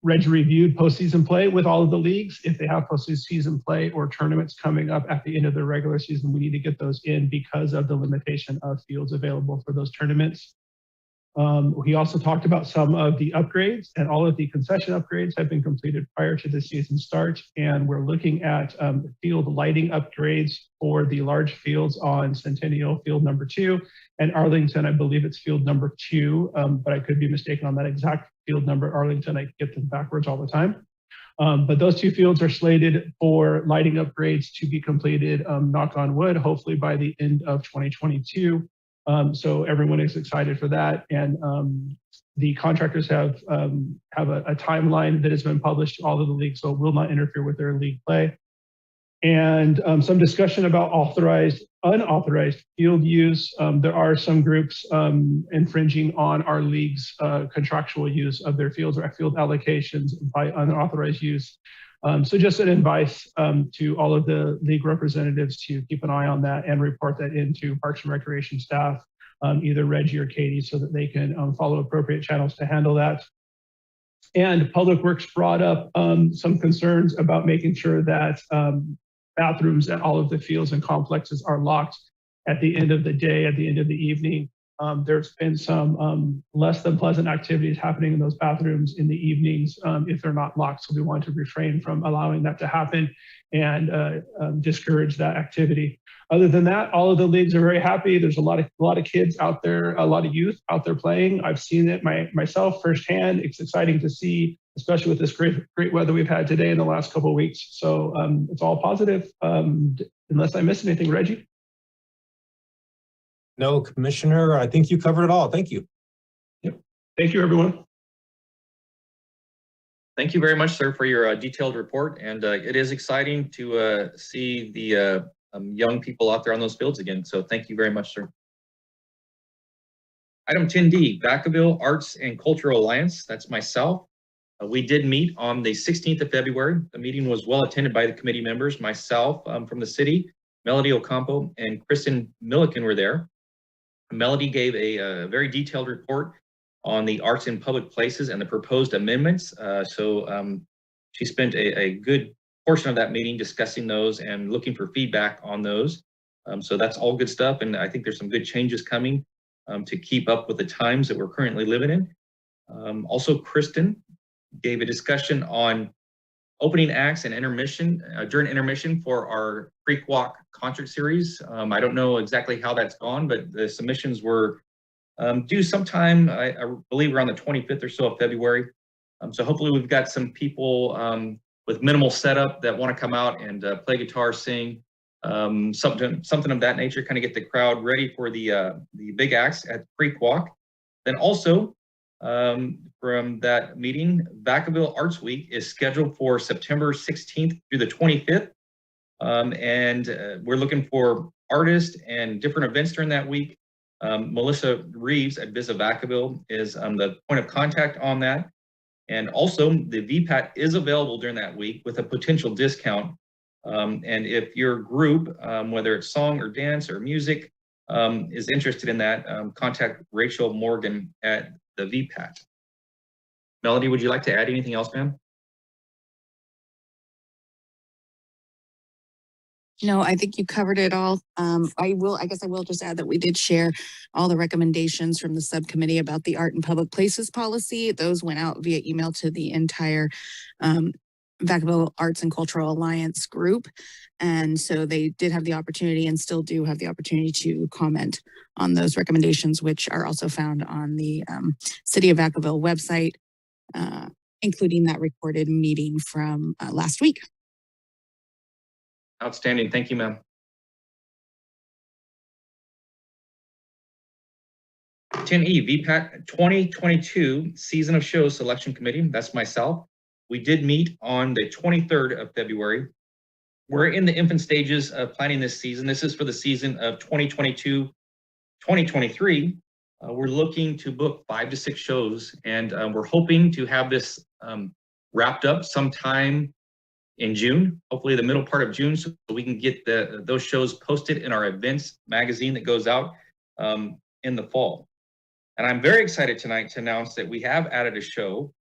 Reggie reviewed postseason play with all of the leagues. If they have postseason play or tournaments coming up at the end of the regular season, we need to get those in because of the limitation of fields available for those tournaments. He also talked about some of the upgrades, and all of the concession upgrades have been completed prior to the season start. And we're looking at field lighting upgrades for the large fields on Centennial field number 2 and Arlington, I believe it's field number 2, but I could be mistaken on that exact field number. Arlington, I get them backwards all the time. But those two fields are slated for lighting upgrades to be completed, knock on wood, hopefully by the end of 2022. So everyone is excited for that. And the contractors have a timeline that has been published to all of the leagues, so it will not interfere with their league play. And some discussion about authorized, unauthorized field use. There are some groups infringing on our league's contractual use of their fields or field allocations by unauthorized use. So just an advice to all of the league representatives to keep an eye on that and report that into Parks and Recreation staff, either Reggie or Katie, so that they can follow appropriate channels to handle that. And Public Works brought up some concerns about making sure that bathrooms at all of the fields and complexes are locked at the end of the day, at the end of the evening. There's been some less than pleasant activities happening in those bathrooms in the evenings if they're not locked. So we want to refrain from allowing that to happen and discourage that activity. Other than that, all of the leagues are very happy. There's a lot of kids out there, a lot of youth out there playing. I've seen it myself firsthand. It's exciting to see especially with this great weather we've had today in the last couple of weeks. So it's all positive. Unless I missed anything, Reggie? No, Commissioner, I think you covered it all. Thank you. Yep. Thank you, everyone. Thank you very much, sir, for your detailed report. And it is exciting to see the young people out there on those fields again. So thank you very much, sir. Item 10D, Vacaville Arts and Cultural Alliance. That's myself. We did meet on the 16th of February. The meeting was well attended by the committee members. Myself from the city, Melody Ocampo, and Kristen Milliken were there. Melody gave a very detailed report on the arts in public places and the proposed amendments. She spent a good portion of that meeting discussing those and looking for feedback on those. So that's all good stuff. And I think there's some good changes coming to keep up with the times that we're currently living in. Also, Kristen gave a discussion on opening acts and intermission, during intermission for our Creek Walk concert series. I don't know exactly how that's gone, but the submissions were due sometime, I believe around the 25th or so of February. So hopefully we've got some people with minimal setup that want to come out and play guitar, sing, something of that nature, kind of get the crowd ready for the big acts at Creek Walk. Then also from that meeting, Vacaville Arts Week is scheduled for September 16th through the 25th. We're looking for artists and different events during that week. Melissa Reeves at Visit Vacaville is the point of contact on that. And also the VPAT is available during that week with a potential discount. And if your group, whether it's song or dance or music, is interested in that, contact Rachel Morgan at the VPAT. Melody, would you like to add anything else, ma'am? No, I think you covered it all. I guess I will just add that we did share all the recommendations from the subcommittee about the art and public places policy. Those went out via email to the entire Vacaville Arts and Cultural Alliance group. And so they did have the opportunity and still do have the opportunity to comment on those recommendations, which are also found on the City of Vacaville website, including that recorded meeting from last week. Outstanding. Thank you, ma'am. 10E, VPAT 2022 Season of Shows Selection Committee. That's myself. We did meet on the 23rd of February. We're in the infant stages of planning this season. This is for the season of 2022-2023. We're looking to book 5 to 6 shows, and we're hoping to have this wrapped up sometime in June, hopefully the middle part of June, so we can get those shows posted in our events magazine that goes out in the fall. And I'm very excited tonight to announce that we have added a show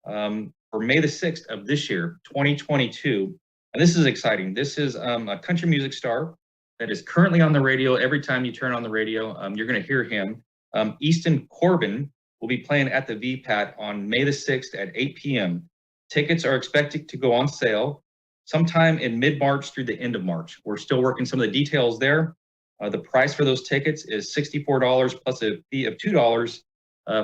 for May the 6th of this year, 2022. And this is exciting. This is a country music star that is currently on the radio. Every time you turn on the radio, you're going to hear him. Easton Corbin will be playing at the VPAT on May the 6th at 8 p.m. Tickets are expected to go on sale sometime in mid-March through the end of March. We're still working some of the details there. The price for those tickets is $64 plus a fee of $2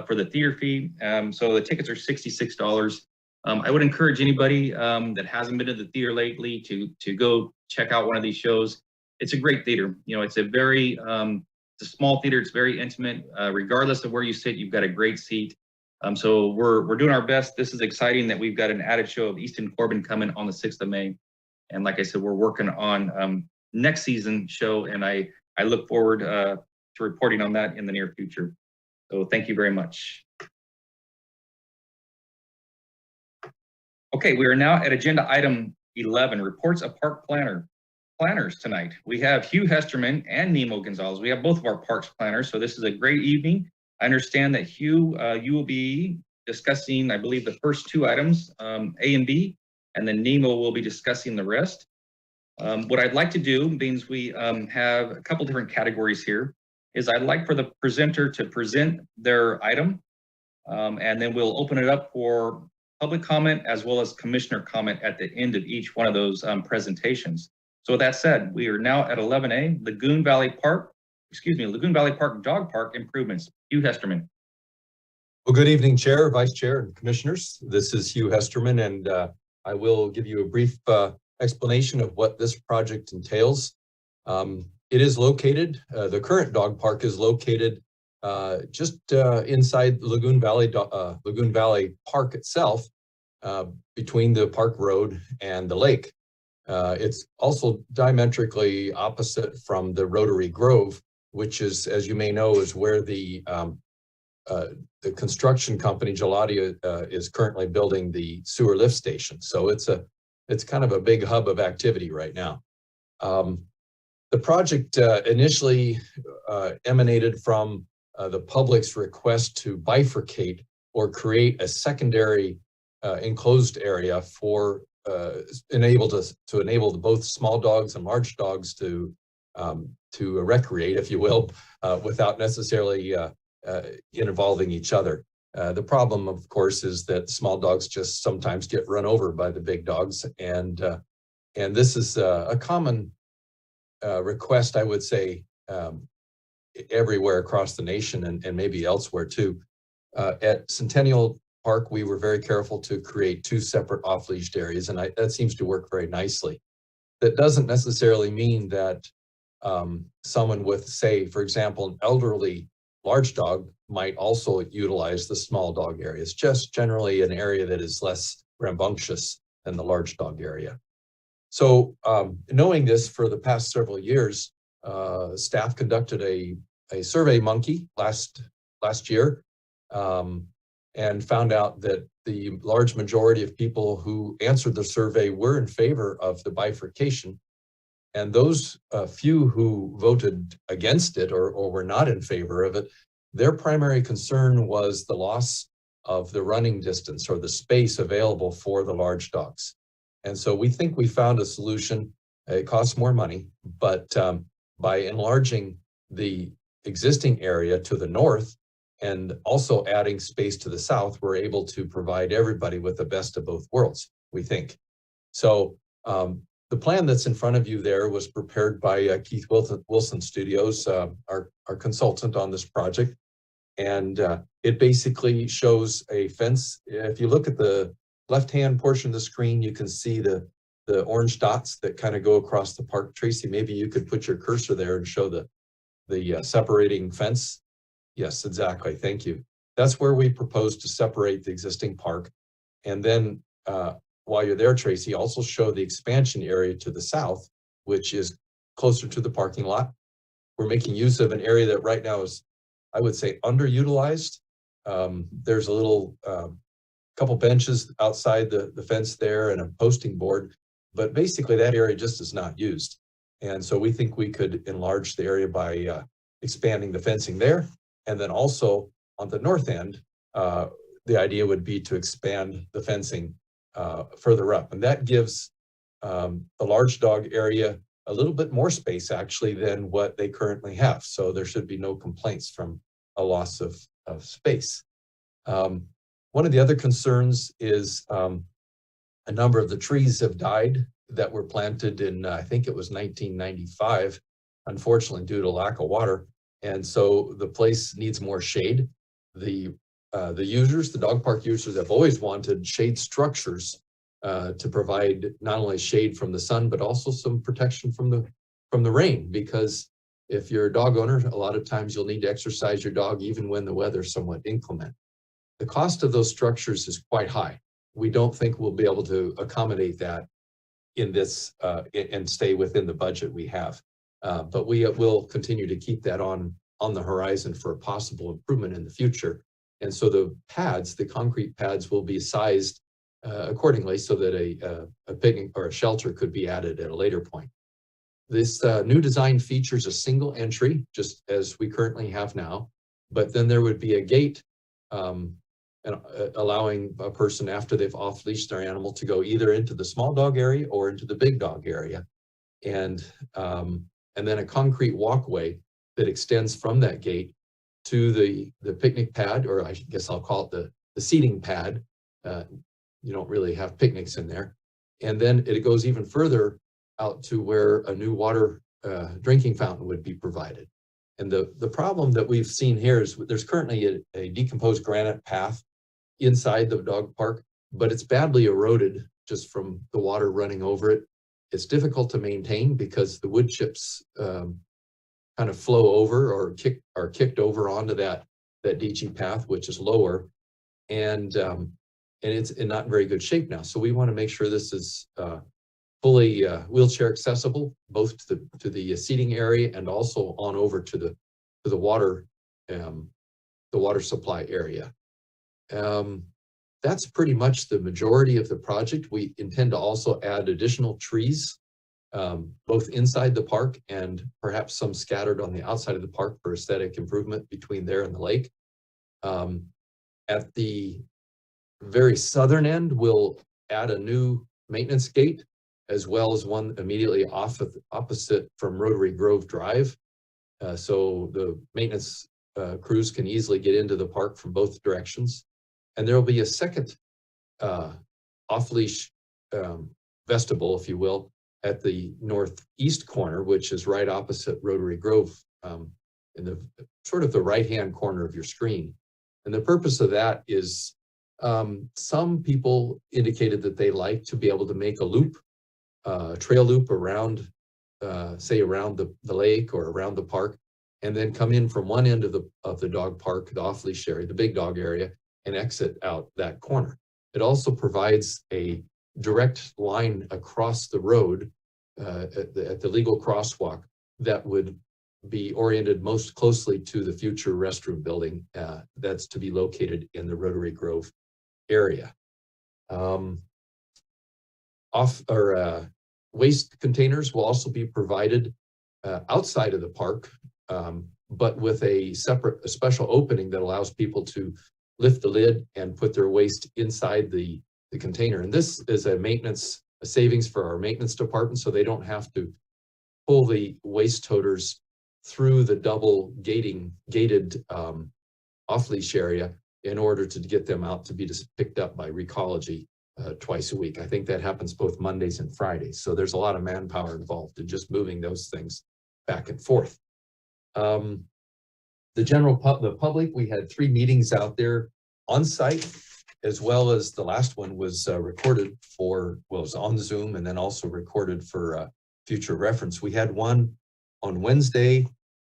for the theater fee. So the tickets are $66. I would encourage anybody that hasn't been to the theater lately to go check out one of these shows. It's a great theater. You know, it's a very, it's a small theater. It's very intimate. Regardless of where you sit, you've got a great seat. So we're doing our best. This is exciting that we've got an added show of Easton Corbin coming on the 6th of May. And like I said, we're working on next season show, and I look forward to reporting on that in the near future. So thank you very much. Okay, we are now at agenda item 11, reports of park planners tonight. We have Hugh Hesterman and Nemo Gonzalez. We have both of our parks planners, so this is a great evening. I understand that Hugh, you will be discussing, I believe, the first 2 items, A and B, and then Nemo will be discussing the rest. What I'd like to do, means we have a couple different categories here, is I'd like for the presenter to present their item, and then we'll open it up for public comment as well as commissioner comment at the end of each one of those presentations. So with that said, we are now at 11A, Lagoon Valley Park Dog Park improvements. Hugh Hesterman. Well, good evening, Chair, Vice Chair, and Commissioners. This is Hugh Hesterman, and I will give you a brief explanation of what this project entails. It is located, the current dog park is located just inside Lagoon Valley Park itself, between the park road and the lake. It's also diametrically opposite from the Rotary Grove, which is, as you may know, is where the construction company Gelati is currently building the sewer lift station. So it's kind of a big hub of activity right now. The project initially emanated from the public's request to bifurcate or create a secondary enclosed area for enable both small dogs and large dogs to recreate, if you will, without necessarily involving each other. The problem, of course, is that small dogs just sometimes get run over by the big dogs, and this is a common request, I would say, everywhere across the nation and maybe elsewhere too. At Centennial Park, we were very careful to create two separate off-leashed areas, and that seems to work very nicely. That doesn't necessarily mean that someone with, say, for example, an elderly large dog might also utilize the small dog area. It's just generally an area that is less rambunctious than the large dog area. So knowing this, for the past several years, staff conducted a survey monkey last year, and found out that the large majority of people who answered the survey were in favor of the bifurcation. And those few who voted against it or were not in favor of it, their primary concern was the loss of the running distance or the space available for the large dogs. And so we think we found a solution. It costs more money, but by enlarging the existing area to the north and also adding space to the south, we're able to provide everybody with the best of both worlds, we think. So the plan that's in front of you there was prepared by Keith Wilson Studios, our consultant on this project. And it basically shows a fence. If you look at the left-hand portion of the screen, you can see the orange dots that kind of go across the park. Tracy, maybe you could put your cursor there and show the separating fence. Yes, exactly. Thank you. That's where we propose to separate the existing park. And then while you're there, Tracy, also show the expansion area to the south, which is closer to the parking lot. We're making use of an area that right now is, I would say, underutilized. There's a little couple benches outside the fence there and a posting board, but basically that area just is not used. And so we think we could enlarge the area by expanding the fencing there. And then also on the north end, the idea would be to expand the fencing further up. And that gives the large dog area a little bit more space actually than what they currently have. So there should be no complaints from a loss of space. One of the other concerns is a number of the trees have died that were planted in, I think it was 1995, unfortunately due to lack of water. And so the place needs more shade. The users, the dog park users, have always wanted shade structures to provide not only shade from the sun, but also some protection from the rain. Because if you're a dog owner, a lot of times you'll need to exercise your dog even when the weather's somewhat inclement. The cost of those structures is quite high. We don't think we'll be able to accommodate that in this and stay within the budget we have. But we will continue to keep that on the horizon for a possible improvement in the future. And so the pads, the concrete pads, will be sized accordingly so that a picnic or a shelter could be added at a later point. This new design features a single entry, just as we currently have now, but then there would be a gate allowing a person, after they've off-leashed their animal, to go either into the small dog area or into the big dog area. And then a concrete walkway that extends from that gate to the picnic pad, or I guess I'll call it the seating pad. You don't really have picnics in there. And then it goes even further out to where a new water drinking fountain would be provided. And the problem that we've seen here is there's currently a decomposed granite path inside the dog park, but it's badly eroded just from the water running over it. It's difficult to maintain because the wood chips kind of flow over or are kicked over onto that DG path, which is lower, and it's in not very good shape now. So we want to make sure this is fully wheelchair accessible, both to the seating area and also on over to the water supply area. That's pretty much the majority of the project. We intend to also add additional trees, both inside the park and perhaps some scattered on the outside of the park for aesthetic improvement between there and the lake. At the very southern end, we'll add a new maintenance gate, as well as one immediately opposite from Rotary Grove Drive. So the maintenance crews can easily get into the park from both directions. And there will be a second off-leash vestibule, if you will, at the northeast corner, which is right opposite Rotary Grove, in the sort of the right-hand corner of your screen. And the purpose of that is some people indicated that they like to be able to make a loop, trail loop around, say around the lake or around the park, and then come in from one end of the dog park, the off-leash area, the big dog area, and exit out that corner. It also provides a direct line across the road at the legal crosswalk that would be oriented most closely to the future restroom building that's to be located in the Rotary Grove area. Waste containers will also be provided outside of the park, but with a special opening that allows people to lift the lid and put their waste inside the container. And this is a savings for our maintenance department, so they don't have to pull the waste toters through the double gated off-leash area in order to get them out to be just picked up by Recology twice a week. I think that happens both Mondays and Fridays. So there's a lot of manpower involved in just moving those things back and forth. The public, we had 3 meetings out there on site, as well as the last one was recorded it was on Zoom and then also recorded for future reference. We had one on Wednesday,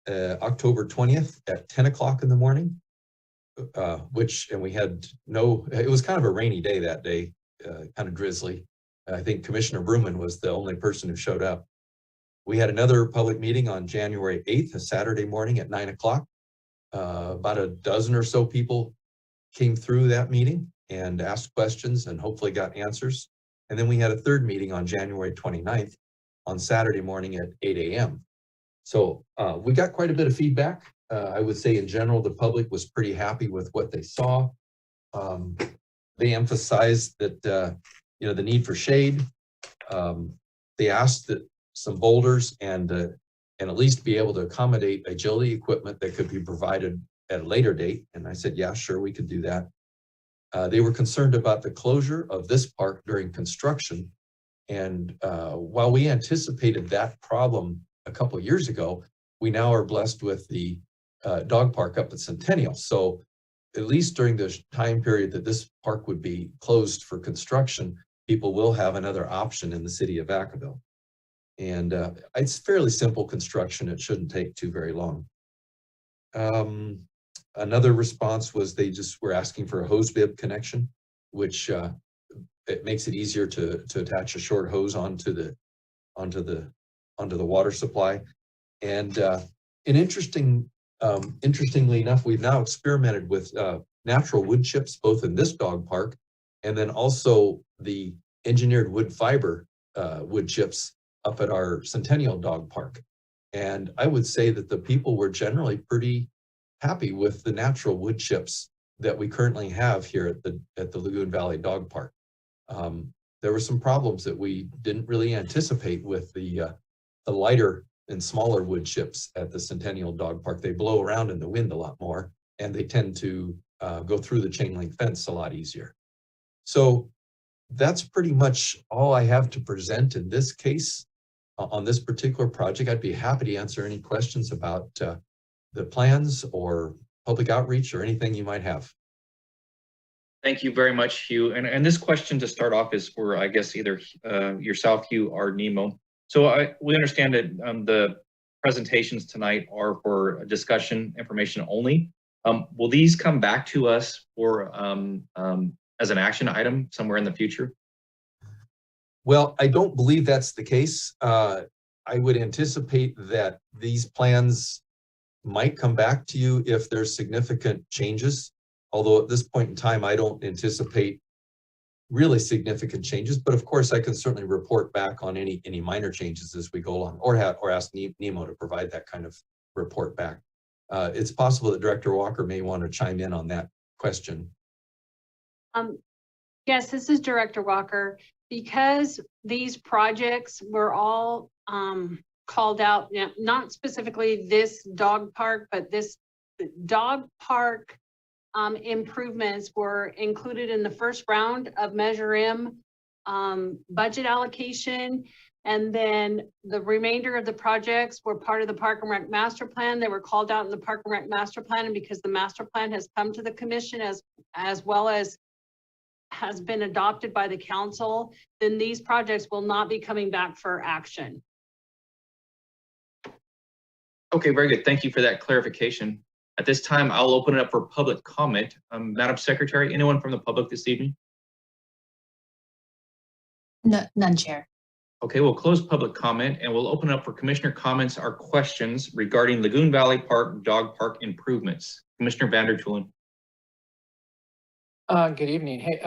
October 20th at 10 o'clock in the morning, and we had it was kind of a rainy day that day, kind of drizzly. I think Commissioner Bruman was the only person who showed up. We had another public meeting on January 8th, a Saturday morning at 9 o'clock. About a dozen or so people came through that meeting and asked questions and hopefully got answers. And then we had a third meeting on January 29th on Saturday morning at 8 a.m. So we got quite a bit of feedback. I would say in general, the public was pretty happy with what they saw. They emphasized that, the need for shade. They asked that some boulders and at least be able to accommodate agility equipment that could be provided at a later date. And I said, yeah, sure, we could do that. They were concerned about the closure of this park during construction. And while we anticipated that problem a couple of years ago, we now are blessed with the dog park up at Centennial. So at least during the time period that this park would be closed for construction, people will have another option in the city of Vacaville. And it's fairly simple construction. It shouldn't take too very long. Another response was they just were asking for a hose bib connection, which it makes it easier to attach a short hose onto the water supply. And interestingly enough, we've now experimented with natural wood chips, both in this dog park and then also the engineered wood fiber wood chips up at our Centennial dog park. And I would say that the people were generally pretty happy with the natural wood chips that we currently have here at the Lagoon Valley Dog Park. There were some problems that we didn't really anticipate with the lighter and smaller wood chips at the Centennial Dog Park. They blow around in the wind a lot more, and they tend to go through the chain link fence a lot easier. So that's pretty much all I have to present in this case on this particular project. I'd be happy to answer any questions about the plans or public outreach or anything you might have. Thank you very much, Hugh. And this question to start off is for, I guess, either yourself, Hugh, or Nemo. So we understand that the presentations tonight are for discussion information only. Will these come back to us for as an action item somewhere in the future? Well, I don't believe that's the case. I would anticipate that these plans might come back to you if there's significant changes. Although at this point in time, I don't anticipate really significant changes, but of course I can certainly report back on any minor changes as we go along, or ask Nemo to provide that kind of report back. It's possible that Director Walker may want to chime in on that question. Yes, this is Director Walker. Because these projects were all called out, not specifically this dog park, but this dog park improvements were included in the first round of Measure M budget allocation. And then the remainder of the projects were part of the Park and Rec Master Plan. They were called out in the Park and Rec Master Plan. And because the Master Plan has come to the commission as well as has been adopted by the council, then these projects will not be coming back for action. Okay, very good. Thank you for that clarification. At this time, I'll open it up for public comment. Madam Secretary, anyone from the public this evening? No, none, Chair. Okay, we'll close public comment and we'll open up for commissioner comments or questions regarding Lagoon Valley Park Dog Park improvements. Commissioner Vandertulen. Good evening. Hey,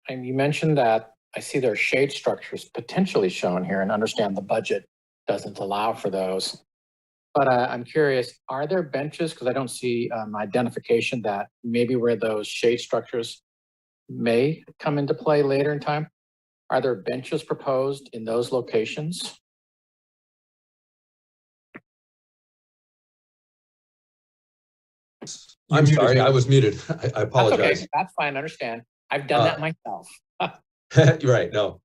and you mentioned that I see there are shade structures potentially shown here, and understand the budget doesn't allow for those. But I'm curious, are there benches, because I don't see identification that maybe where those shade structures may come into play later in time? Are there benches proposed in those locations? I'm sorry, I was muted. I apologize. That's okay. That's fine. I understand. I've done that myself. You're right. No.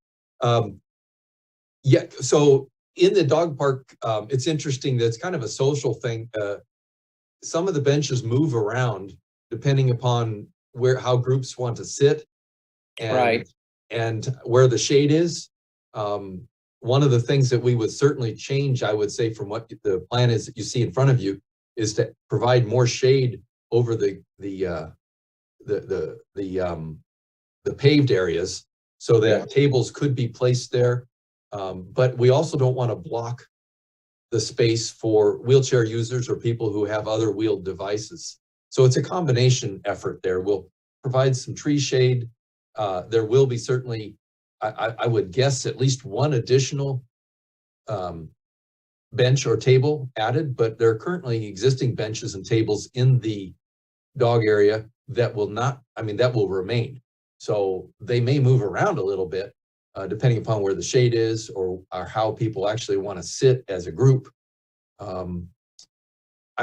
Yeah. So in the dog park, it's interesting that it's kind of a social thing. Some of the benches move around depending upon how groups want to sit, and where the shade is. One of the things that we would certainly change, I would say, from what the plan is that you see in front of you, is to provide more shade over the paved areas, so that tables could be placed there. But we also don't want to block the space for wheelchair users or people who have other wheeled devices. So it's a combination effort there. We'll provide some tree shade. There will be certainly, I would guess, at least one additional bench or table added, but there are currently existing benches and tables in the dog area that will not, that will remain. So they may move around a little bit, depending upon where the shade is or how people actually want to sit as a group. I'm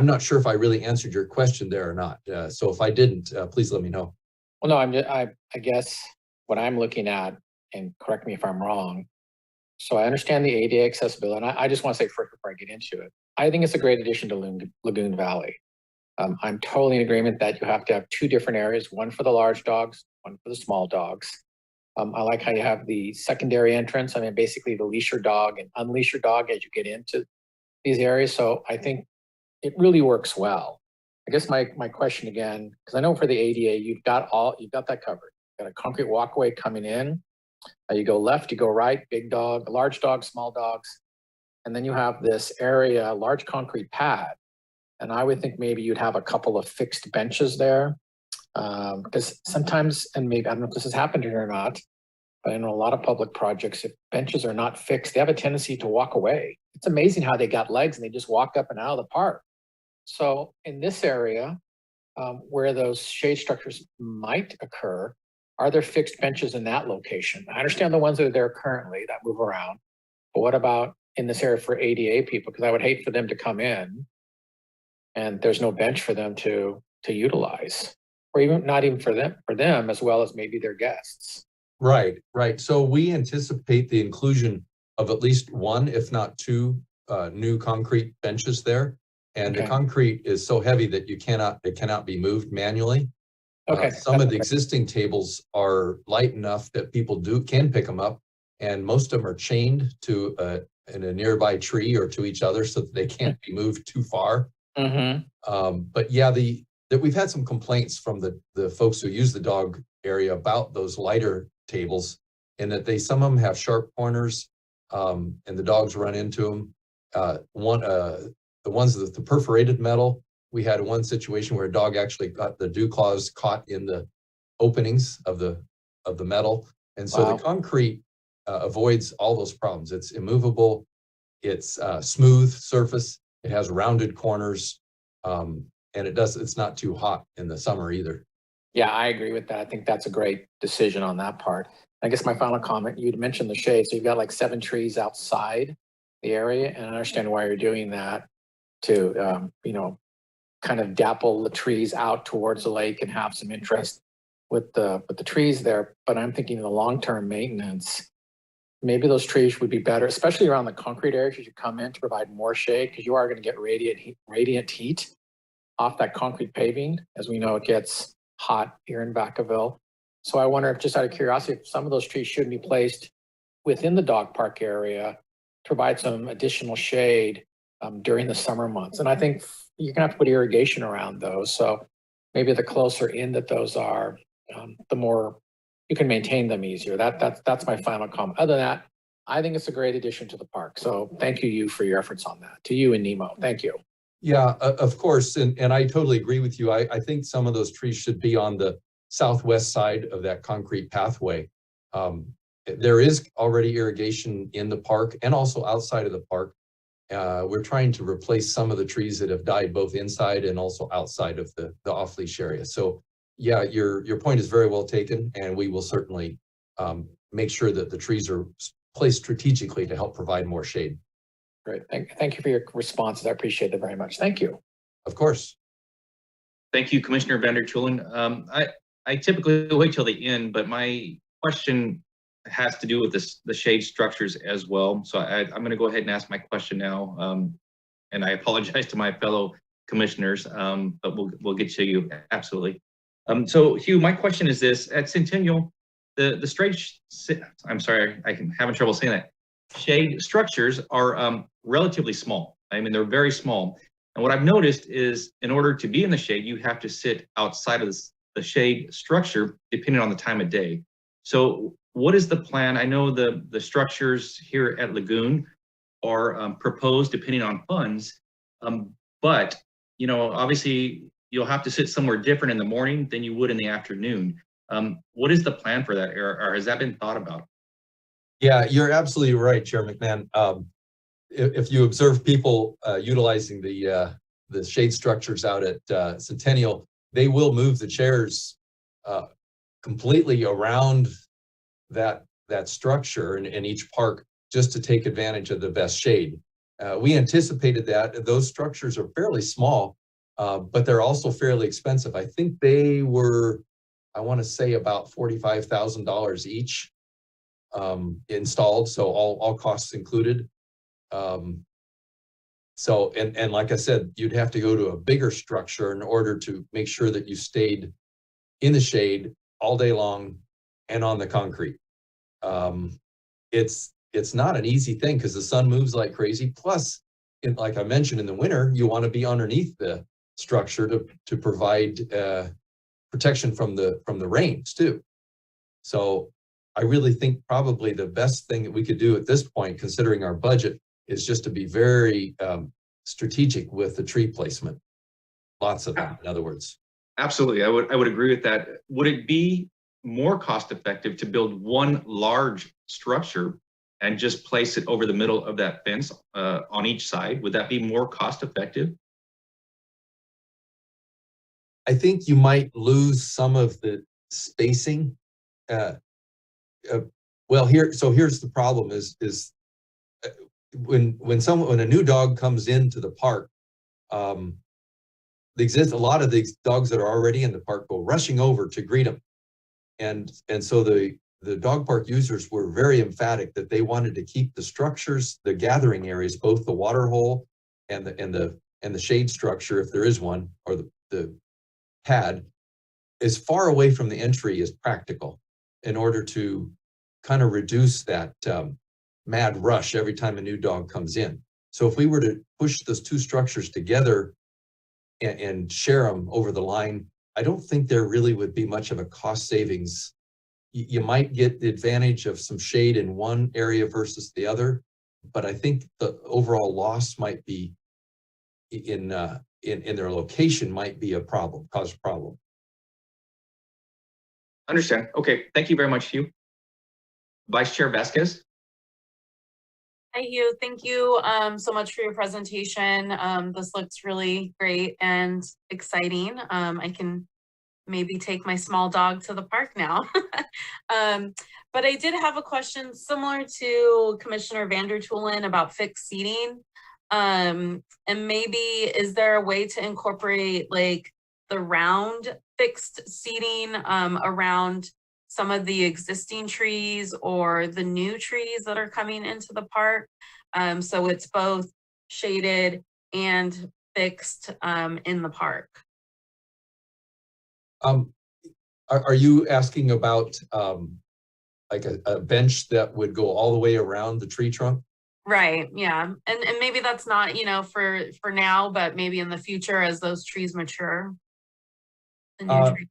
not sure if I really answered your question there or not. So if I didn't, please let me know. Well, no, I guess what I'm looking at, and correct me if I'm wrong. So I understand the ADA accessibility, and I just want to say first before I get into it, I think it's a great addition to Lagoon Valley. I'm totally in agreement that you have to have two different areas, one for the large dogs, one for the small dogs. I like how you have the secondary entrance. Basically to leash your dog and unleash your dog as you get into these areas. So I think it really works well. I guess my question again, because I know for the ADA, you've got that covered. You've got a concrete walkway coming in. You go left, you go right, big dog, large dogs, small dogs. And then you have this area, large concrete pad. And I would think maybe you'd have a couple of fixed benches there. Because sometimes, and maybe, I don't know if this has happened here or not, but I know a lot of public projects, if benches are not fixed, they have a tendency to walk away. It's amazing how they got legs and they just walk up and out of the park. So in this area, where those shade structures might occur, are there fixed benches in that location? I understand the ones that are there currently that move around, but what about in this area for ADA people? Because I would hate for them to come in and there's no bench for them to utilize, or even not even for them as well as maybe their guests. Right. So we anticipate the inclusion of at least one, if not two, new concrete benches there. And the Okay. concrete is so heavy that it cannot be moved manually. Okay. Some of the existing tables are light enough that people can pick them up, and most of them are chained to in a nearby tree or to each other so that they can't be moved too far. But yeah, that we've had some complaints from the folks who use the dog area about those lighter tables, and that some of them have sharp corners, and the dogs run into them. The ones with the perforated metal, we had one situation where a dog actually got the dew claws caught in the openings of the metal, and so Wow. the concrete avoids all those problems. It's immovable, it's smooth surface, it has rounded corners, and it's not too hot in the summer either. Yeah, I agree with that. I think that's a great decision on that part. I guess my final comment, you'd mentioned the shade. So you've got like 7 trees outside the area, and I understand why you're doing that to, kind of dapple the trees out towards the lake and have some interest with the trees there. But I'm thinking of the long-term maintenance. Maybe those trees would be better, especially around the concrete areas as you come in, to provide more shade, because you are going to get radiant heat off that concrete paving. As we know, it gets hot here in Vacaville. So I wonder if, just out of curiosity, if some of those trees should be placed within the dog park area to provide some additional shade during the summer months. And I think you're gonna have to put irrigation around those. So maybe the closer in that those are, the more you can maintain them easier. That's my final comment. Other than that, I think it's a great addition to the park. So thank you for your efforts on that. To you and Nemo, thank you. Yeah, of course, and I totally agree with you. I think some of those trees should be on the southwest side of that concrete pathway. There is already irrigation in the park and also outside of the park. We're trying to replace some of the trees that have died both inside and also outside of the off-leash area. So yeah, your point is very well taken, and we will certainly make sure that the trees are placed strategically to help provide more shade. Great. Thank you for your responses. I appreciate it very much. Thank you. Of course. Thank you, Commissioner Vander Tulen. I typically wait till the end, but my question has to do with the shade structures as well. So I'm going to go ahead and ask my question now. And I apologize to my fellow commissioners, but we'll get to you, absolutely. So Hugh, my question is this: at Centennial, I'm sorry, I'm having trouble saying that. Shade structures are relatively small. I mean, they're very small. And what I've noticed is, in order to be in the shade, you have to sit outside of the shade structure, depending on the time of day. So what is the plan? I know the structures here at Lagoon are proposed depending on funds, but obviously you'll have to sit somewhere different in the morning than you would in the afternoon. What is the plan for that, or has that been thought about? Yeah, you're absolutely right, Chair McMahon. If you observe people utilizing the shade structures out at Centennial, they will move the chairs completely around that structure in each park just to take advantage of the best shade. We anticipated that. Those structures are fairly small, but they're also fairly expensive. I think they were, I want to say, about $45,000 each installed, so all costs included. So like I said, you'd have to go to a bigger structure in order to make sure that you stayed in the shade all day long and on the concrete. It's not an easy thing because the sun moves like crazy. Plus, like I mentioned, in the winter, you want to be underneath the structure to provide protection from the rains too. So I really think probably the best thing that we could do at this point, considering our budget, is just to be very strategic with the tree placement. Lots of them, in other words. Absolutely, I would agree with that. Would it be more cost effective to build one large structure and just place it over the middle of that fence on each side? Would that be more cost effective? I think you might lose some of the spacing. Well, here's the problem: is when a new dog comes into the park, a lot of these dogs that are already in the park go rushing over to greet them, and so the dog park users were very emphatic that they wanted to keep the structures, the gathering areas, both the water hole and the and the shade structure, if there is one, or the pad, as far away from the entry as practical in order to kind of reduce that mad rush every time a new dog comes in. So if we were to push those two structures together and share them over the line, I don't think there really would be much of a cost savings. You might get the advantage of some shade in one area versus the other, but I think the overall loss might be in their location might be a problem, cause a problem. Understand. Okay, thank you very much, Hugh. Vice Chair Vasquez. Hi, Hugh. Thank you so much for your presentation. This looks really great and exciting. I can maybe take my small dog to the park now. But I did have a question similar to Commissioner Vandertulen about fixed seating. And maybe is there a way to incorporate like the round fixed seating around some of the existing trees or the new trees that are coming into the park? So it's both shaded and fixed in the park. Are you asking about like a bench that would go all the way around the tree trunk? Right, yeah. And maybe that's not, you know, for now, but maybe in the future as those trees mature.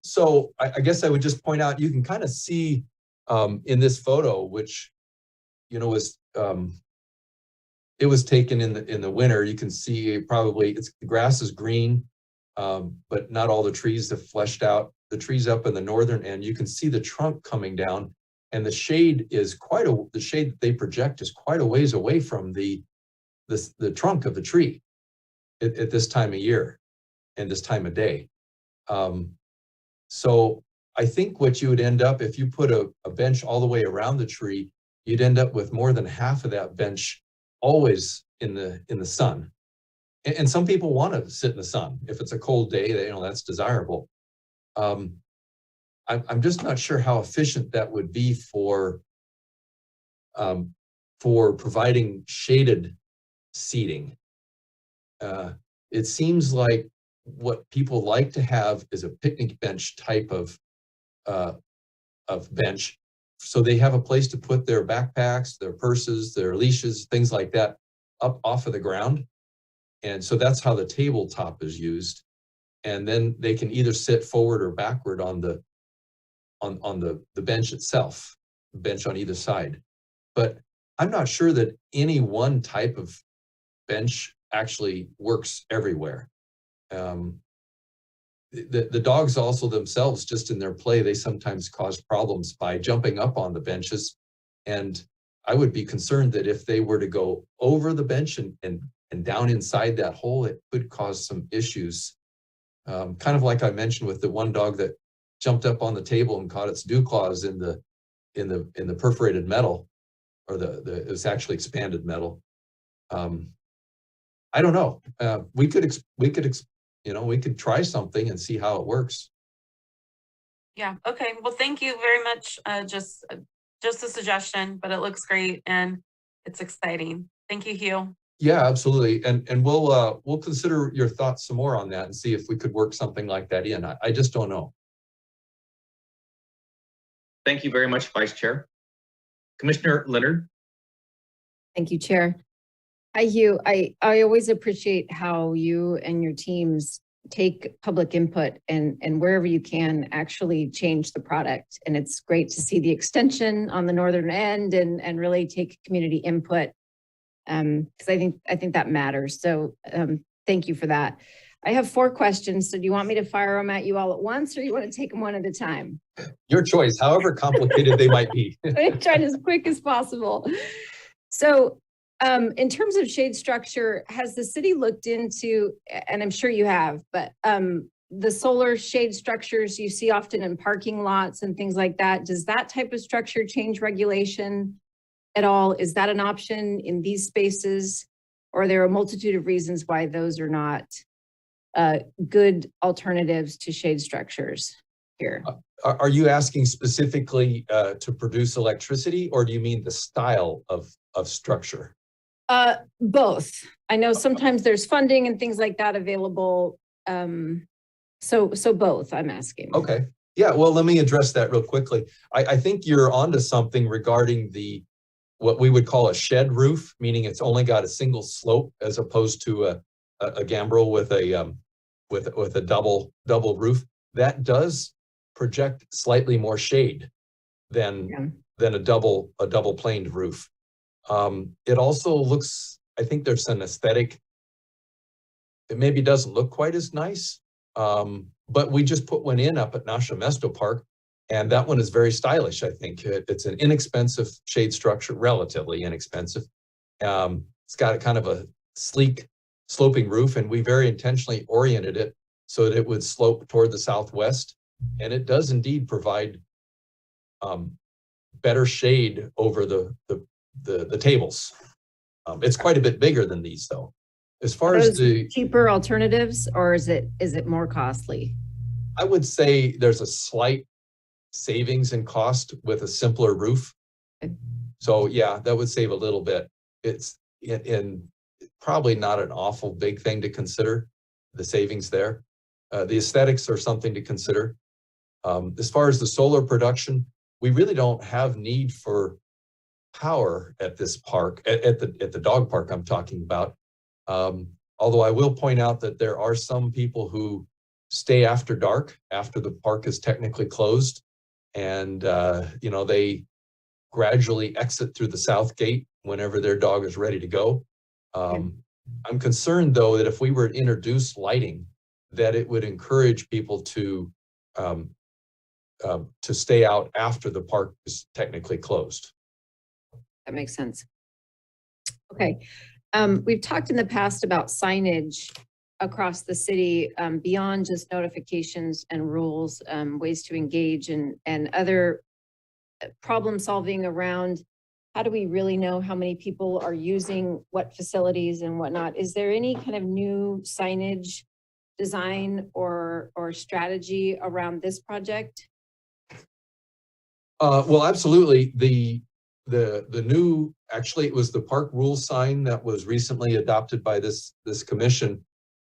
So I guess I would just point out, you can kind of see in this photo, which, you know, was it was taken in the winter. You can see probably the grass is green, but not all the trees have fleshed out. The trees up in the northern end, you can see the trunk coming down, and the shade is the shade that they project is quite a ways away from the trunk of the tree at this time of year and this time of day. So I think what you would end up, if you put a bench all the way around the tree, you'd end up with more than half of that bench always in the sun. And some people want to sit in the sun. If it's a cold day, you know, that's desirable. I'm just not sure how efficient that would be for providing shaded seating. It seems like what people like to have is a picnic bench type of bench, so they have a place to put their backpacks, their purses, their leashes, things like that up off of the ground. And so that's how the tabletop is used. And then they can either sit forward or backward on the bench itself, bench on either side. But I'm not sure that any one type of bench actually works everywhere. The dogs also themselves, just in their play, they sometimes cause problems by jumping up on the benches. And I would be concerned that if they were to go over the bench and down inside that hole, it could cause some issues. Kind of like I mentioned with the one dog that jumped up on the table and caught its dew claws in the perforated metal, or it was actually expanded metal. I don't know. We could try something and see how it works. Yeah, okay. Well, thank you very much. Just a suggestion, but it looks great and it's exciting. Thank you, Hugh. Yeah, absolutely. And we'll consider your thoughts some more on that and see if we could work something like that in. I just don't know. Thank you very much, Vice Chair. Commissioner Leonard. Thank you, Chair. Hi, Hugh. I always appreciate how you and your teams take public input and wherever you can actually change the product. And it's great to see the extension on the northern end and really take community input, because I think that matters. So thank you for that. I have 4 questions. So do you want me to fire them at you all at once, or you want to take them one at a time? Your choice, however complicated they might be. I'm trying as quick as possible. So in terms of shade structure, has the city looked into, and I'm sure you have, but the solar shade structures you see often in parking lots and things like that, does that type of structure change regulation at all? Is that an option in these spaces? Or are there a multitude of reasons why those are not good alternatives to shade structures here? Are you asking specifically to produce electricity, or do you mean the style of structure? Both. I know sometimes there's funding and things like that available. So both, I'm asking. Okay. Yeah, well, let me address that real quickly. I think you're onto something regarding what we would call a shed roof, meaning it's only got a single slope as opposed to a gambrel with a double roof. That does project slightly more shade than a double planed roof. It also looks, I think there's an aesthetic. It maybe doesn't look quite as nice, but we just put one in up at Nascimesto Park, and that one is very stylish. I think it's an inexpensive shade structure, relatively inexpensive. It's got a kind of a sleek sloping roof, and we very intentionally oriented it so that it would slope toward the southwest, and it does indeed provide better shade over the tables. It's quite a bit bigger than these, though. As far as the cheaper alternatives, or is it more costly? I would say there's a slight savings in cost with a simpler roof. So yeah, that would save a little bit. It's in probably not an awful big thing to consider, the savings there. The aesthetics are something to consider. As far as the solar production, we really don't have need for power at this park, at the dog park I'm talking about. Although I will point out that there are some people who stay after dark, after the park is technically closed, and they gradually exit through the south gate whenever their dog is ready to go. I'm concerned, though, that if we were to introduce lighting, that it would encourage people to stay out after the park is technically closed. That makes sense. Okay. We've talked in the past about signage across the city, beyond just notifications and rules, ways to engage and other problem solving around how do we really know how many people are using what facilities and whatnot. Is there any kind of new signage design or strategy around this project? Well, absolutely. The new, actually, it was the park rule sign that was recently adopted by this commission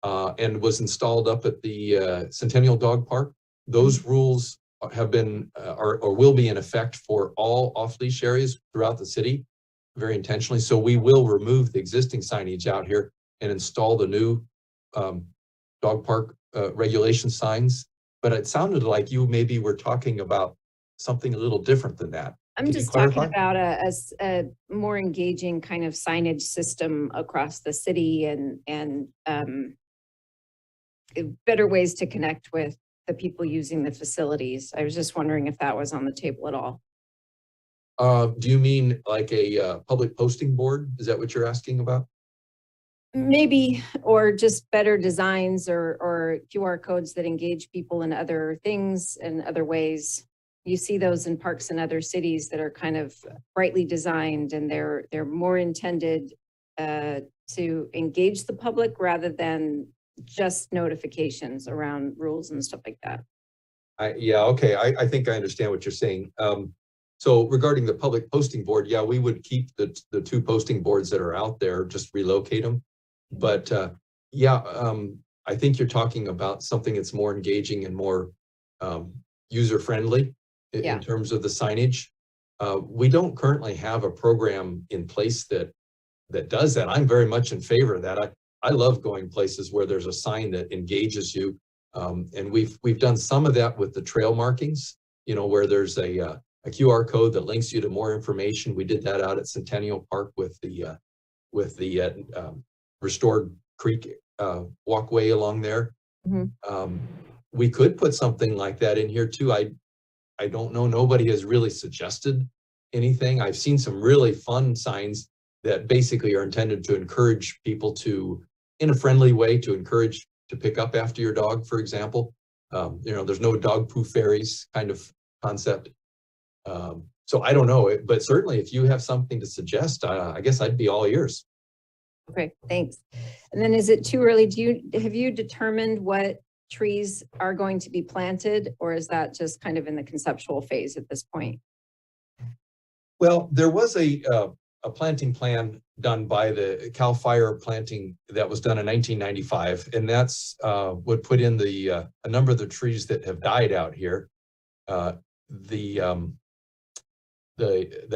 and was installed up at the Centennial Dog Park. Those rules have been or will be in effect for all off-leash areas throughout the city, very intentionally. So we will remove the existing signage out here and install the new dog park regulation signs. But it sounded like you maybe were talking about something a little different than that. I'm just talking about a more engaging kind of signage system across the city and better ways to connect with the people using the facilities. I was just wondering if that was on the table at all. Do you mean like a public posting board? Is that what you're asking about? Maybe, or just better designs or QR codes that engage people in other things and other ways. You see those in parks in other cities that are kind of brightly designed, and they're more intended to engage the public rather than just notifications around rules and stuff like that. Yeah, okay. I think I understand what you're saying. So regarding the public posting board, yeah, we would keep the two posting boards that are out there, just relocate them. But yeah, I think you're talking about something that's more engaging and more user-friendly in terms of the signage. We don't currently have a program in place that does that. I'm very much in favor of that. I love going places where there's a sign that engages you. And we've done some of that with the trail markings, where there's a QR code that links you to more information. We did that out at Centennial Park with the restored creek walkway along there. Mm-hmm. We could put something like that in here too. I don't know. Nobody has really suggested anything. I've seen some really fun signs that basically are intended to encourage people to, in a friendly way, to encourage to pick up after your dog, for example. There's no dog poo fairies kind of concept. So I don't know, but certainly if you have something to suggest, I guess I'd be all ears. Okay, thanks. And then is it too early? Have you determined what trees are going to be planted, or is that just kind of in the conceptual phase at this point? Well, there was a planting plan done by the Cal Fire planting that was done in 1995, and that's would put in the a number of the trees that have died out here. The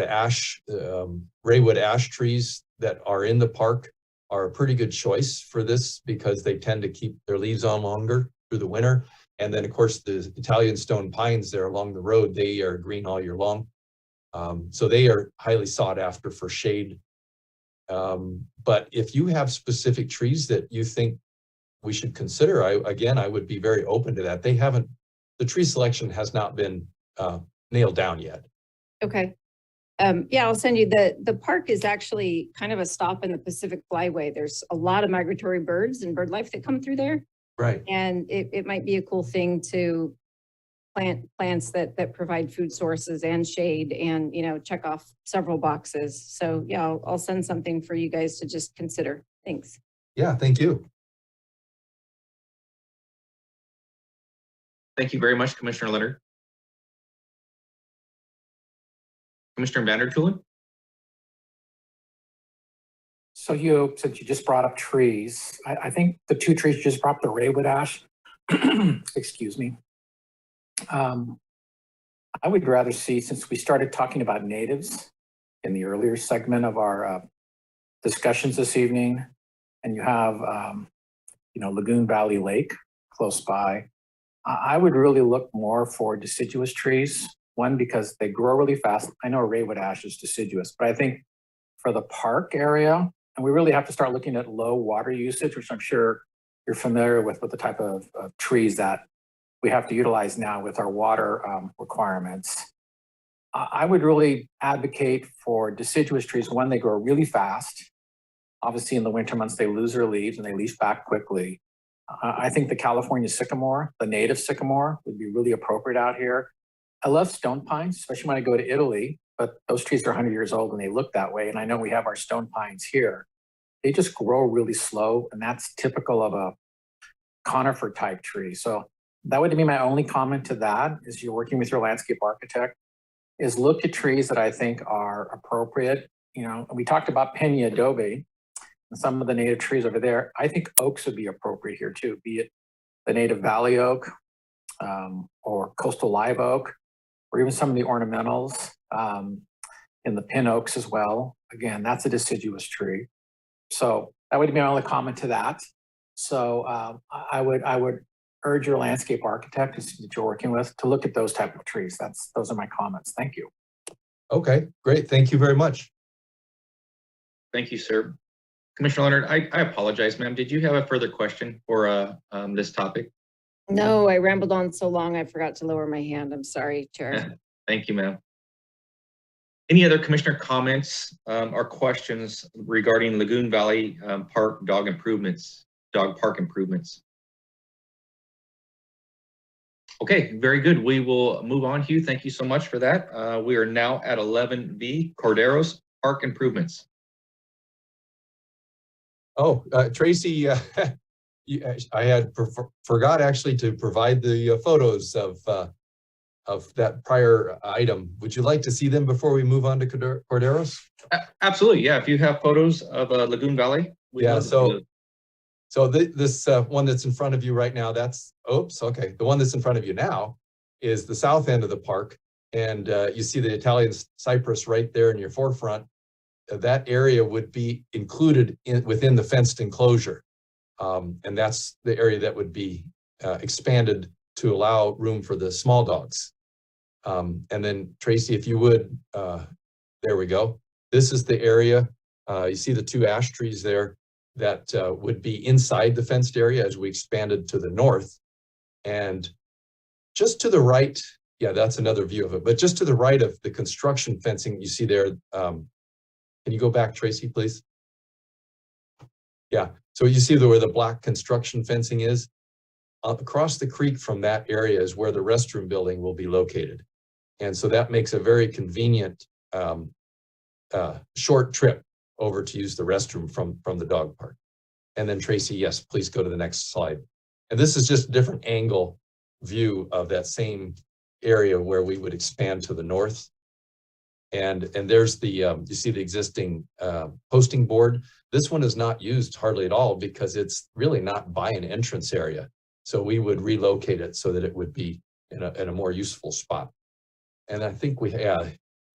ash, Raywood ash trees that are in the park are a pretty good choice for this because they tend to keep their leaves on longer through the winter. And then of course the Italian stone pines there along the road, they are green all year long. So they are highly sought after for shade. But if you have specific trees that you think we should consider, I would be very open to that. The tree selection has not been nailed down yet. Okay. Yeah, I'll send you the park is actually kind of a stop in the Pacific Flyway. There's a lot of migratory birds and bird life that come through there. Right. And it might be a cool thing to plant plants that provide food sources and shade and, you know, check off several boxes. So yeah, I'll send something for you guys to just consider. Thanks. Yeah, thank you. Thank you very much, Commissioner Leonard. Commissioner Vandertulen? So since you just brought up trees, I think the two trees you just brought up, the Raywood ash, excuse me. I would rather see, since we started talking about natives in the earlier segment of our discussions this evening, and you have, Lagoon Valley Lake close by, I would really look more for deciduous trees. One, because they grow really fast. I know Raywood ash is deciduous, but I think for the park area, and we really have to start looking at low water usage, which I'm sure you're familiar with the type of trees that we have to utilize now with our water requirements. I would really advocate for deciduous trees. One, they grow really fast. Obviously in the winter months, they lose their leaves and they leaf back quickly. I think the California sycamore, the native sycamore, would be really appropriate out here. I love stone pines, especially when I go to Italy, but those trees are 100 years old and they look that way. And I know we have our stone pines here. They just grow really slow, and that's typical of a conifer type tree. So that would be my only comment to that, as you're working with your landscape architect, is look at trees that I think are appropriate. You know, we talked about Pena, Adobe, and some of the native trees over there. I think oaks would be appropriate here too, be it the native valley oak or coastal live oak, or even some of the ornamentals in the pin oaks as well. Again, that's a deciduous tree. So that would be my only comment to that. So I would urge your landscape architect that you're working with to look at those type of trees. Those are my comments. Thank you. Okay, great. Thank you very much. Thank you, sir. Commissioner Leonard, I apologize, ma'am. Did you have a further question for this topic? No, I rambled on so long, I forgot to lower my hand. I'm sorry, Chair. Thank you, ma'am. Any other commissioner comments or questions regarding Lagoon Valley Park dog park improvements? Okay, very good. We will move on, Hugh. Thank you so much for that. We are now at 11B, Corderos Park Improvements. Oh, Tracy, I had forgot actually to provide the photos of that prior item. Would you like to see them before we move on to Corderos? Absolutely, yeah. If you have photos of Lagoon Valley. Yeah, so this one that's in front of you right now, the one that's in front of you now is the south end of the park. And you see the Italian cypress right there in your forefront. That area would be included within the fenced enclosure. And that's the area that would be expanded to allow room for the small dogs. And then Tracy, if you would, there we go. This is the area, you see the two ash trees there that would be inside the fenced area as we expanded to the north. And just to the right, yeah, that's another view of it, but just to the right of the construction fencing you see there, can you go back, Tracy, please? Yeah, so you see where the black construction fencing is? Across the creek from that area is where the restroom building will be located. And so that makes a very convenient short trip over to use the restroom from the dog park. And then Tracy, yes, please go to the next slide. And this is just a different angle view of that same area where we would expand to the north. And there's the, you see the existing posting board. This one is not used hardly at all because it's really not by an entrance area. So we would relocate it so that it would be in a more useful spot. And I think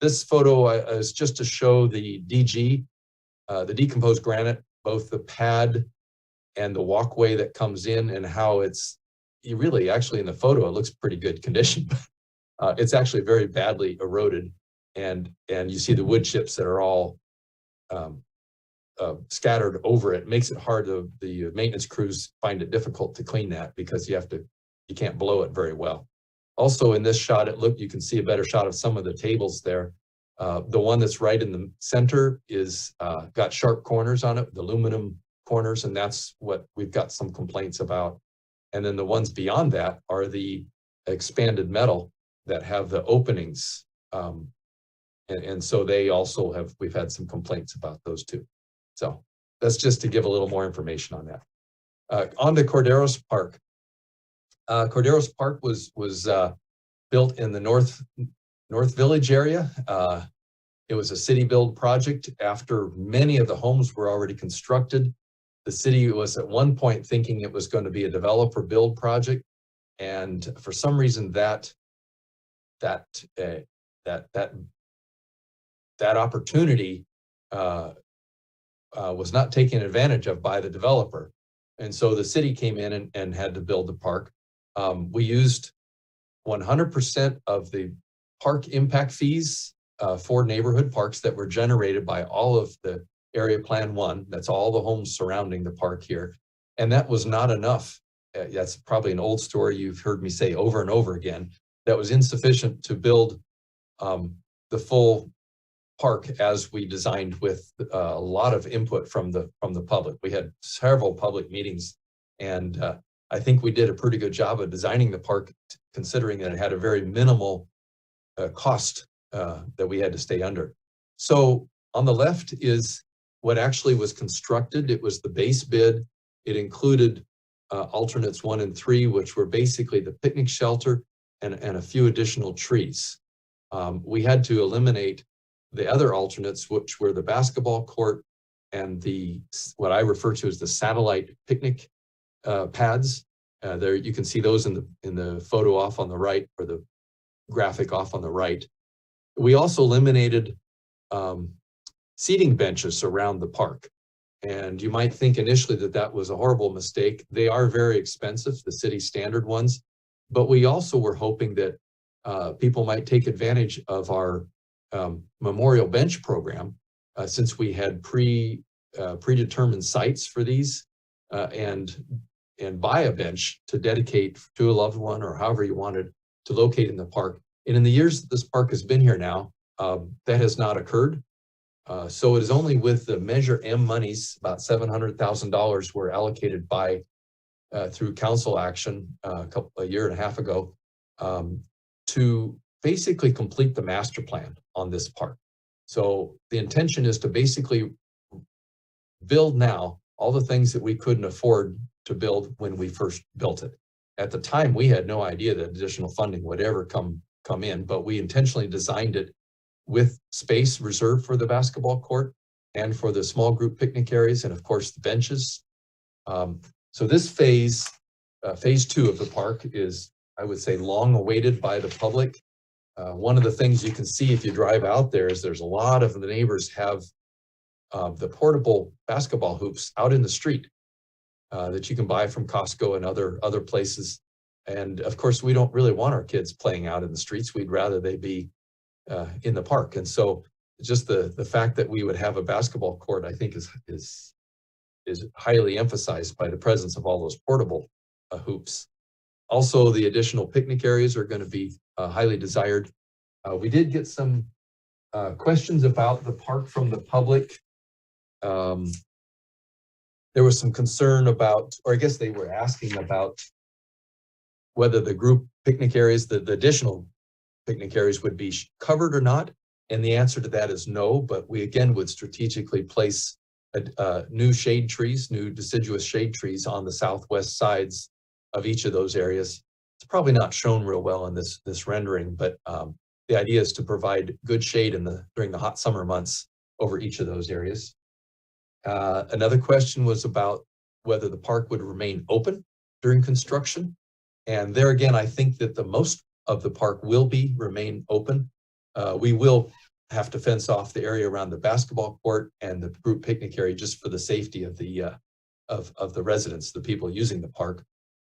this photo is just to show the DG, the decomposed granite, both the pad and the walkway that comes in, and how you really actually in the photo, it looks pretty good condition. It's actually very badly eroded. And you see the wood chips that are all scattered over it. Makes it hard. The maintenance crews find it difficult to clean that because you can't blow it very well. Also in this shot, you can see a better shot of some of the tables there. The one that's right in the center is got sharp corners on it, the aluminum corners, and that's what we've got some complaints about. And then the ones beyond that are the expanded metal that have the openings. And so they also we've had some complaints about those too. So that's just to give a little more information on that. On to Corderos Park. Corderos Park was built in the North Village area. It was a city build project after many of the homes were already constructed. The city was at one point thinking it was going to be a developer build project. And for some reason that opportunity was not taken advantage of by the developer. And so the city came in and had to build the park. We used 100% of the park impact fees for neighborhood parks that were generated by all of the Area Plan 1. That's all the homes surrounding the park here. And that was not enough. That's probably an old story you've heard me say over and over again. That was insufficient to build the full park as we designed, with a lot of input from the public. We had several public meetings, and I think we did a pretty good job of designing the park, considering that it had a very minimal cost that we had to stay under. So on the left is what actually was constructed. It was the base bid. It included alternates 1 and 3, which were basically the picnic shelter and a few additional trees. We had to eliminate the other alternates, which were the basketball court and what I refer to as the satellite picnic pads. There you can see those in the photo off on the right, or the graphic off on the right. We also eliminated seating benches around the park. And you might think initially that was a horrible mistake. They are very expensive, the city standard ones, but we also were hoping that people might take advantage of our memorial bench program, since we had predetermined sites for these, and buy a bench to dedicate to a loved one, or however you wanted to locate in the park. And in the years that this park has been here now, that has not occurred. So it is only with the Measure M monies, about $700,000 were allocated through council action a year and a half ago, to basically complete the master plan on this park. So the intention is to basically build now all the things that we couldn't afford to build when we first built it. At the time, we had no idea that additional funding would ever come in, but we intentionally designed it with space reserved for the basketball court and for the small group picnic areas, and of course the benches. So this phase 2 of the park is, I would say, long awaited by the public. One of the things you can see if you drive out there is there's a lot of the neighbors have the portable basketball hoops out in the street that you can buy from Costco and other places. And of course, we don't really want our kids playing out in the streets. We'd rather they be in the park. And so just the fact that we would have a basketball court, I think is highly emphasized by the presence of all those portable hoops. Also, the additional picnic areas are going to be highly desired. We did get some questions about the park from the public. There was some concern about, or I guess they were asking about, whether the group picnic areas, the additional picnic areas, would be covered or not. And the answer to that is no, but we again would strategically place new shade trees, new deciduous shade trees on the southwest sides of each of those areas. It's probably not shown real well in this rendering, but the idea is to provide good shade during the hot summer months over each of those areas. Another question was about whether the park would remain open during construction. And there again, I think that the most of the park will remain open. We will have to fence off the area around the basketball court and the group picnic area just for the safety of the residents, the people using the park.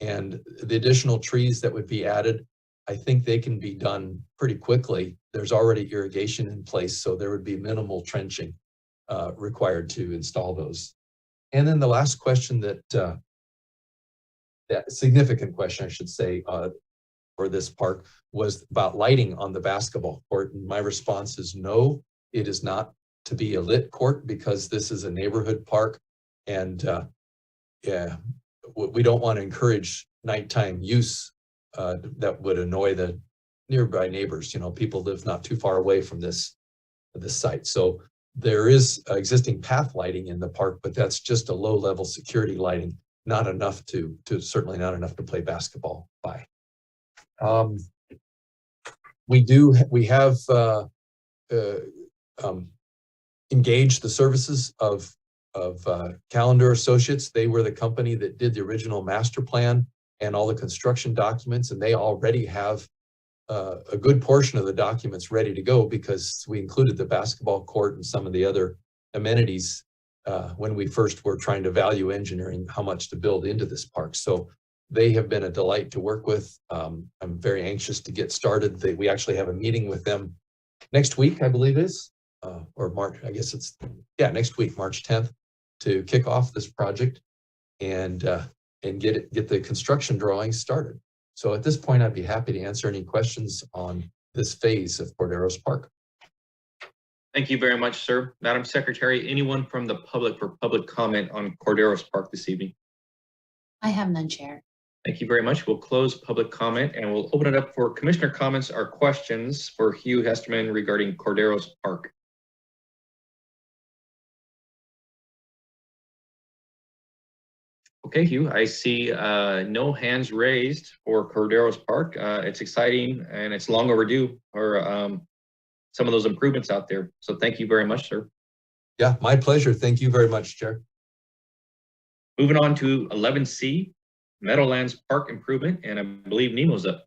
And the additional trees that would be added, I think they can be done pretty quickly. There's already irrigation in place, so there would be minimal trenching required to install those. And then the last question that significant question, I should say, for this park was about lighting on the basketball court. And my response is no, it is not to be a lit court because this is a neighborhood park. And yeah, we don't want to encourage nighttime use that would annoy the nearby neighbors. You know, people live not too far away from this site. So there is existing path lighting in the park, but that's just a low level security lighting, not enough certainly not enough to play basketball by. We have engaged the services of Calendar Associates. They were the company that did the original master plan and all the construction documents, and they already have a good portion of the documents ready to go because we included the basketball court and some of the other amenities when we first were trying to value engineering how much to build into this park. So they have been a delight to work with. I'm very anxious to get started. We actually have a meeting with them next week, I believe it is, or March, I guess it's, yeah, next week, March 10th, to kick off this project and get the construction drawings started. So at this point, I'd be happy to answer any questions on this phase of Corderos Park. Thank you very much, sir. Madam Secretary, anyone from the public for public comment on Corderos Park this evening? I have none, Chair. Thank you very much. We'll close public comment and we'll open it up for commissioner comments or questions for Hugh Hesterman regarding Corderos Park. Okay, Hugh, I see no hands raised for Corderos Park. It's exciting and it's long overdue for some of those improvements out there. So thank you very much, sir. Yeah, my pleasure. Thank you very much, Chair. Moving on to 11C, Meadowlands Park Improvement, and I believe Nemo's up.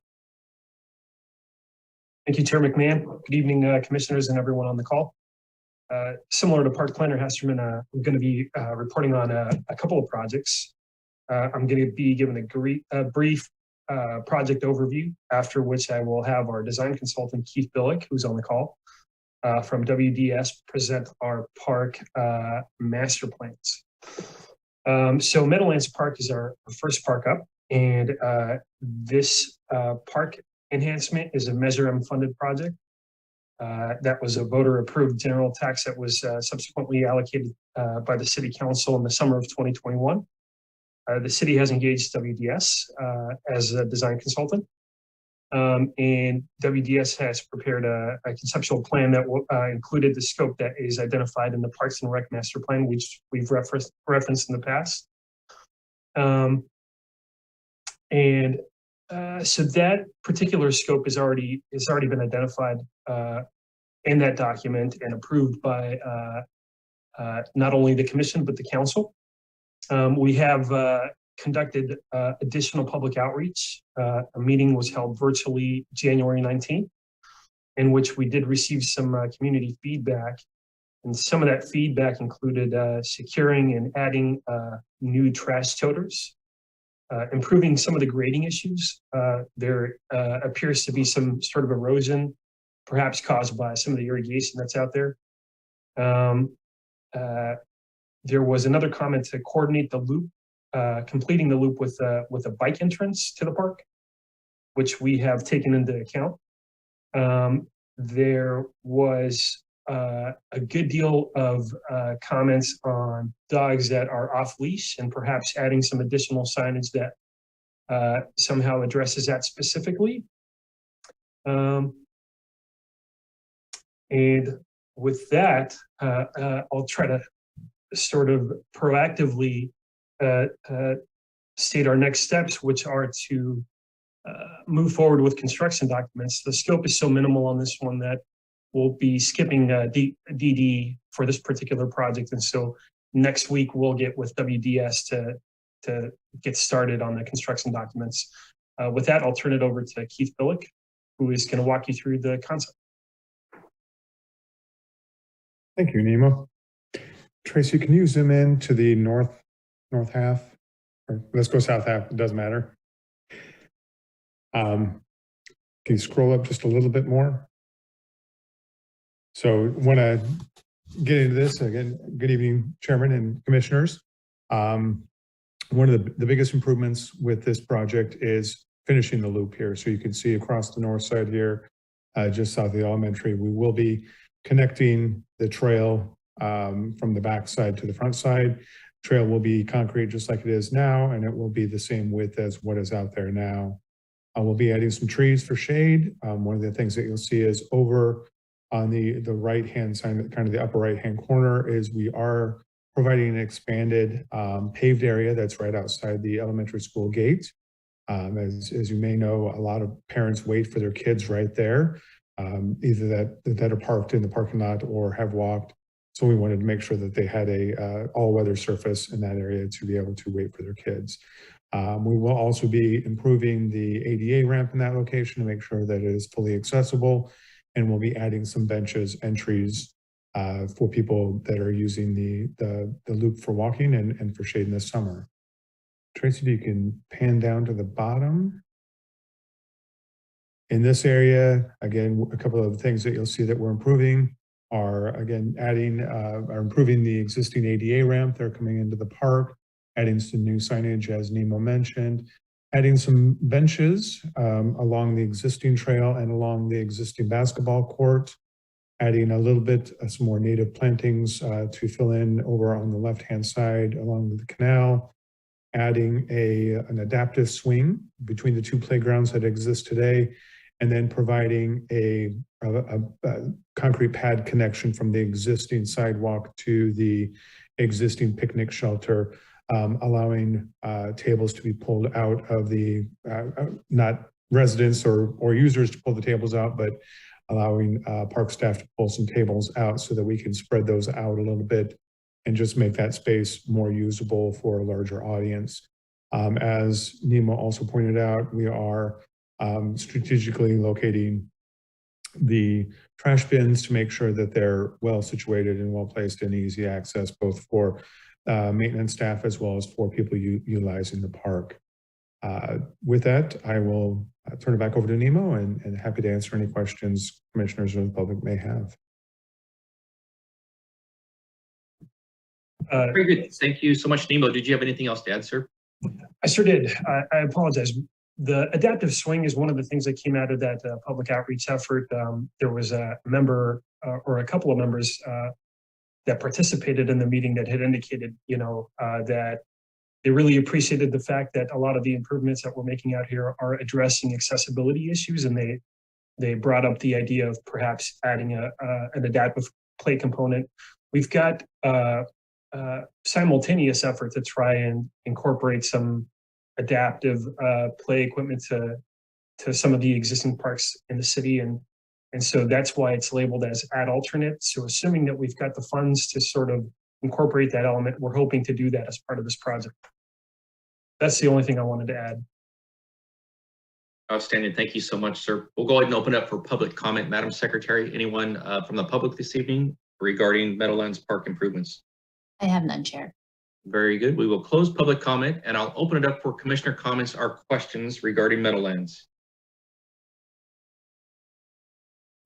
Thank you, Chair McMahon. Good evening, commissioners and everyone on the call. Similar to Park Planner Hesterman, I'm going to be reporting on a couple of projects. I'm going to be giving a brief project overview, after which I will have our design consultant, Keith Billick, who's on the call, from WDS, present our park master plans. So Meadowlands Park is our first park up, and this park enhancement is a Measure M funded project. That was a voter approved general tax that was subsequently allocated by the City Council in the summer of 2021. The city has engaged WDS as a design consultant, and WDS has prepared a conceptual plan that included the scope that is identified in the Parks and Rec Master Plan, which we've referenced in the past. So that particular scope has already been identified in that document and approved by not only the commission but the council. We have conducted additional public outreach. A meeting was held virtually January 19th, in which we did receive some community feedback. And some of that feedback included securing and adding new trash toters, improving some of the grading issues. There appears to be some sort of erosion, perhaps caused by some of the irrigation that's out there. There was another comment to coordinate the loop, completing the loop with a bike entrance to the park, which we have taken into account. There was a good deal of comments on dogs that are off leash and perhaps adding some additional signage that somehow addresses that specifically. And with that, I'll try to sort of proactively state our next steps, which are to move forward with construction documents. The scope is so minimal on this one that we'll be skipping DD for this particular project. And so next week we'll get with WDS to get started on the construction documents. With that, I'll turn it over to Keith Billick, who is going to walk you through the concept. Thank you, Nemo. Tracy, can you zoom in to the north half? Or let's go south half, it doesn't matter. Can you scroll up just a little bit more? So want to get into this again. Good evening, Chairman and Commissioners. One of the biggest improvements with this project is finishing the loop here. So you can see across the north side here, just south of the elementary, we will be connecting the trail from the back side to the front side. Trail will be concrete just like it is now, and it will be the same width as what is out there now. We'll be adding some trees for shade. One of the things that you'll see is over on the right-hand side, kind of the upper right-hand corner, is we are providing an expanded paved area that's right outside the elementary school gate. As you may know, a lot of parents wait for their kids right there, either that are parked in the parking lot or have walked. So we wanted to make sure that they had a all-weather surface in that area to be able to wait for their kids. We will also be improving the ADA ramp in that location to make sure that it is fully accessible, and we'll be adding some benches, entries for people that are using the loop for walking and for shade in the summer. Tracy, you can pan down to the bottom. In this area, again, a couple of things that you'll see that we're improving are, again, improving the existing ADA ramp. They're coming into the park, adding some new signage, as Nemo mentioned, adding some benches along the existing trail and along the existing basketball court, adding a little bit some more native plantings to fill in over on the left-hand side along the canal, adding an adaptive swing between the two playgrounds that exist today, and then providing a concrete pad connection from the existing sidewalk to the existing picnic shelter, allowing tables to be pulled out of the, not residents or users to pull the tables out, but allowing park staff to pull some tables out so that we can spread those out a little bit and just make that space more usable for a larger audience. As Nemo also pointed out, we are strategically locating the trash bins to make sure that they're well situated and well placed and easy access, both for maintenance staff as well as for people utilizing the park. With that, I will turn it back over to Nemo and happy to answer any questions commissioners or the public may have. Very good. Thank you so much, Nemo. Did you have anything else to add, sir? I sure did. I apologize. The adaptive swing is one of the things that came out of that public outreach effort. There was a member or a couple of members that participated in the meeting that had indicated, that they really appreciated the fact that a lot of the improvements that we're making out here are addressing accessibility issues, and they brought up the idea of perhaps adding an adaptive play component. We've got simultaneous effort to try and incorporate some adaptive play equipment to some of the existing parks in the city, and so that's why it's labeled as add alternate. So assuming that we've got the funds to sort of incorporate that element, we're hoping to do that as part of this project. That's the only thing I wanted to add. Outstanding. Thank you so much, sir. We'll go ahead and open up for public comment. Madam Secretary, anyone from the public this evening regarding Meadowlands Park improvements? I have none, Chair. Very good. We will close public comment and I'll open it up for commissioner comments or questions regarding Meadowlands.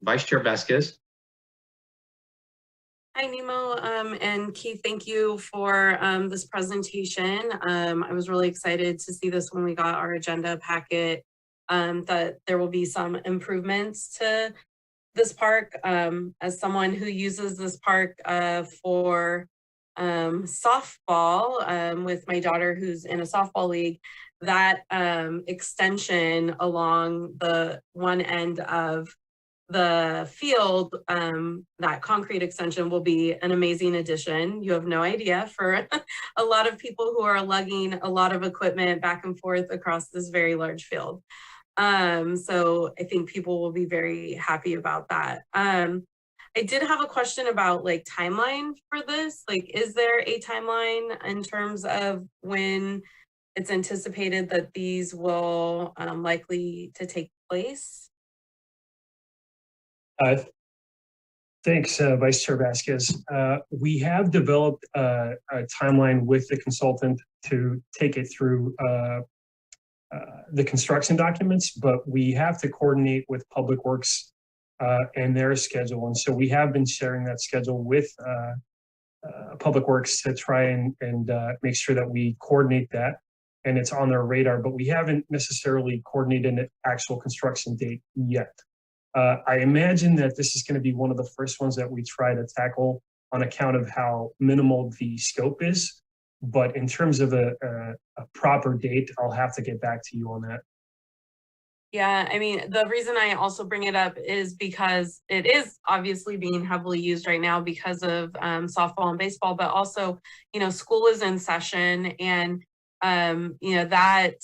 Vice Chair Vasquez. Hi, Nemo and Keith, thank you for this presentation. I was really excited to see this when we got our agenda packet, that there will be some improvements to this park. As someone who uses this park for softball with my daughter who's in a softball league, that extension along the one end of the field, that concrete extension will be an amazing addition. You have no idea, for a lot of people who are lugging a lot of equipment back and forth across this very large field. So I think people will be very happy about that. I did have a question about like timeline for this. Like, is there a timeline in terms of when it's anticipated that these will likely to take place? Thanks, Vice Chair Vasquez. We have developed a timeline with the consultant to take it through the construction documents, but we have to coordinate with Public Works and their schedule. And so we have been sharing that schedule with Public Works to try and make sure that we coordinate that and it's on their radar, but we haven't necessarily coordinated an actual construction date yet. I imagine that this is going to be one of the first ones that we try to tackle on account of how minimal the scope is. But in terms of a proper date, I'll have to get back to you on that. Yeah, I mean, the reason I also bring it up is because it is obviously being heavily used right now because of softball and baseball, but also, you know, school is in session and, you know, that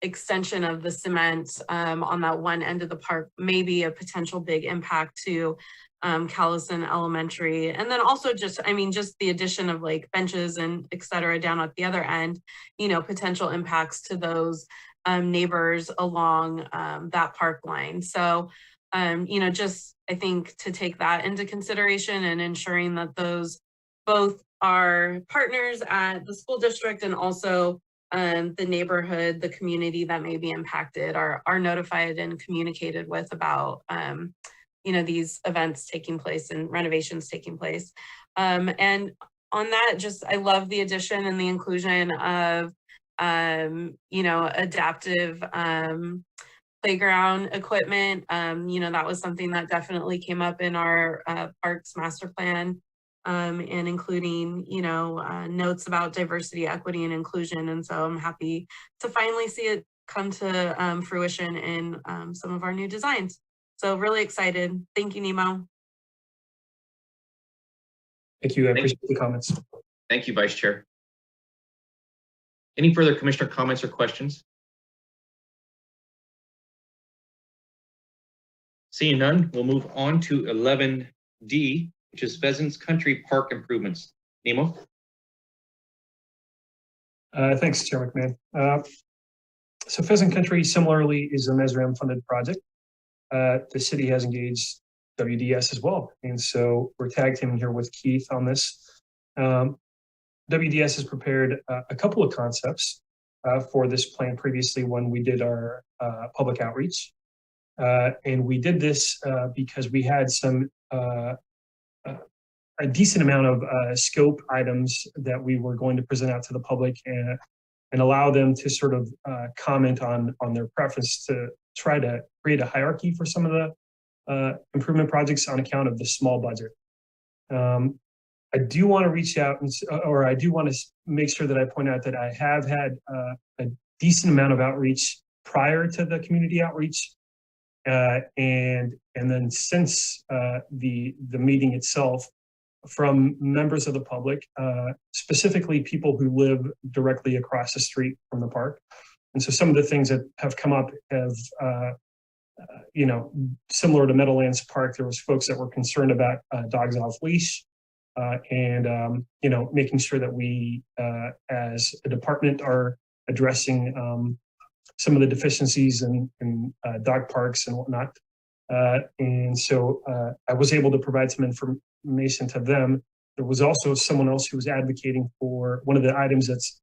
extension of the cement on that one end of the park may be a potential big impact to Callison Elementary. And then also just, I mean, just the addition of like benches and et cetera down at the other end, you know, potential impacts to those neighbors along that park line. So, you know, just I think to take that into consideration and ensuring that those both are partners at the school district and also the neighborhood, the community that may be impacted are notified and communicated with about, you know, these events taking place and renovations taking place. And on that, just I love the addition and the inclusion of, you know, adaptive playground equipment. You know, that was something that definitely came up in our parks master plan. And including, you know, notes about diversity, equity, and inclusion. And so I'm happy to finally see it come to fruition in some of our new designs. So really excited. Thank you, Nemo. Thank you. I appreciate the comments. Thank you, Vice Chair. Any further commissioner comments or questions? Seeing none, we'll move on to 11D, which is Pheasants Country Park improvements. Nemo? Thanks, Chair McMahon. So Pheasant Country similarly is a Mesram funded project. The city has engaged WDS as well. And so we're tag teaming here with Keith on this. WDS has prepared a couple of concepts for this plan previously when we did our public outreach. And we did this because we had some a decent amount of scope items that we were going to present out to the public and allow them to sort of comment on their preference to try to create a hierarchy for some of the improvement projects on account of the small budget. I do want to reach out or I do want to make sure that I point out that I have had a decent amount of outreach prior to the community outreach. And then since the meeting itself, from members of the public, specifically people who live directly across the street from the park. And so some of the things that have come up have, you know, similar to Meadowlands Park, there was folks that were concerned about dogs off leash and, you know, making sure that we, as a department, are addressing some of the deficiencies in dog parks and whatnot. And so I was able to provide some information to them. There was also someone else who was advocating for one of the items that's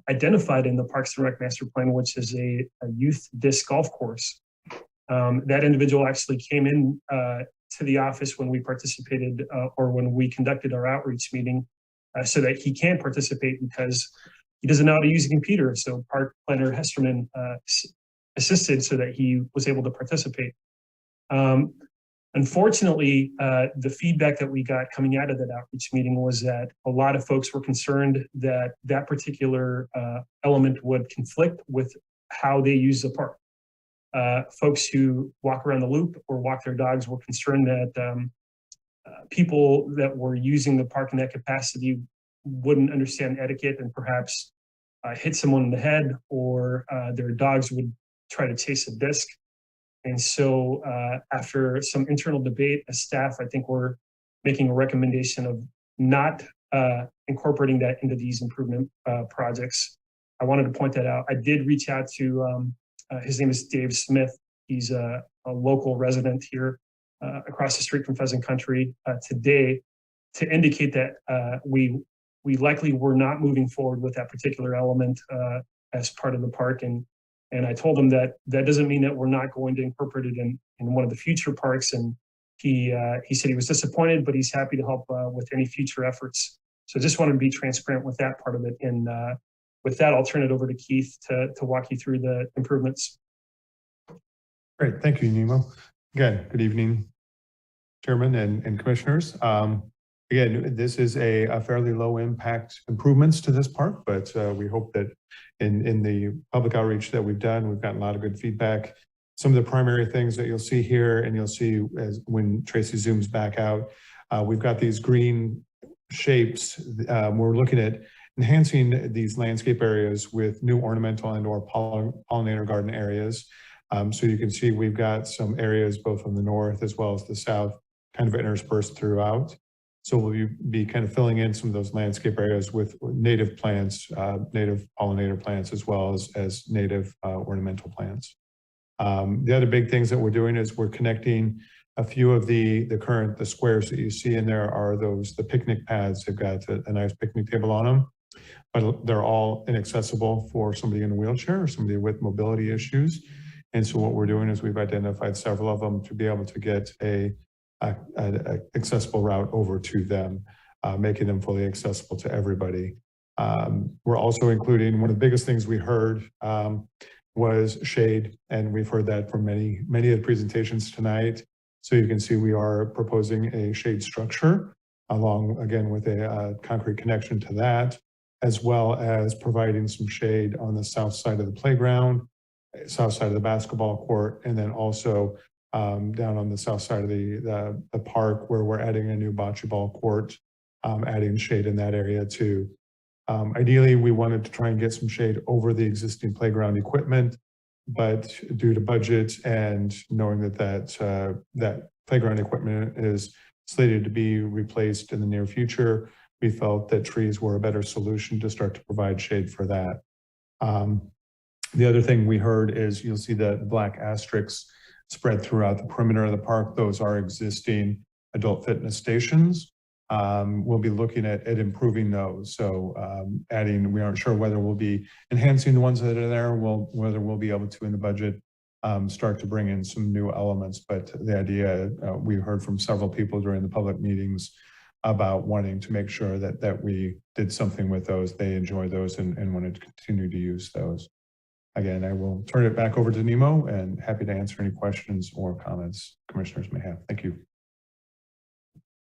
identified in the Parks and Rec Master Plan, which is a youth disc golf course. That individual actually came in to the office when we participated or when we conducted our outreach meeting so that he can participate because he doesn't know how to use a computer. So Park Planner Hesterman assisted so that he was able to participate. Unfortunately, the feedback that we got coming out of that outreach meeting was that a lot of folks were concerned that that particular element would conflict with how they use the park. Folks who walk around the loop or walk their dogs were concerned that people that were using the park in that capacity wouldn't understand etiquette and perhaps hit someone in the head, or their dogs would try to chase a disc. And so after some internal debate as staff, I think we're making a recommendation of not incorporating that into these improvement projects. I wanted to point that out. I did reach out to, his name is Dave Smith. He's a local resident here across the street from Pheasant Country today, to indicate that we likely were not moving forward with that particular element as part of the park. And I told him that that doesn't mean that we're not going to incorporate it in one of the future parks. And he said he was disappointed, but he's happy to help with any future efforts. So just wanted to be transparent with that part of it. And with that, I'll turn it over to Keith to walk you through the improvements. Great, thank you, Nemo. Again, good evening, Chairman and Commissioners. Again, this is a fairly low impact improvements to this park, but we hope that in the public outreach that we've done, we've gotten a lot of good feedback. Some of the primary things that you'll see here, and you'll see as when Tracy zooms back out, we've got these green shapes. We're looking at enhancing these landscape areas with new ornamental and or pollinator garden areas. So you can see we've got some areas both on the north as well as the south kind of interspersed throughout. So we'll be kind of filling in some of those landscape areas with native plants, native pollinator plants, as well as native ornamental plants. The other big things that we're doing is we're connecting a few of the squares that you see in there are the picnic paths. They've got a nice picnic table on them, but they're all inaccessible for somebody in a wheelchair or somebody with mobility issues. And so what we're doing is we've identified several of them to be able to get an accessible route over to them, making them fully accessible to everybody. We're also including, one of the biggest things we heard was shade, and we've heard that from many of the presentations tonight. So you can see we are proposing a shade structure along, again, with a concrete connection to that, as well as providing some shade on the south side of the playground, south side of the basketball court, and then also down on the south side of the park, where we're adding a new bocce ball court, adding shade in that area too. Ideally, we wanted to try and get some shade over the existing playground equipment, but due to budget and knowing that playground equipment is slated to be replaced in the near future, we felt that trees were a better solution to start to provide shade for that. The other thing we heard is you'll see the black asterisks spread throughout the perimeter of the park. Those are existing adult fitness stations. We'll be looking at improving those. So we aren't sure whether we'll be enhancing the ones that are there, whether we'll be able to in the budget start to bring in some new elements. But the idea, we heard from several people during the public meetings about wanting to make sure that we did something with those. They enjoy those and wanted to continue to use those. Again, I will turn it back over to Nemo and happy to answer any questions or comments commissioners may have. Thank you.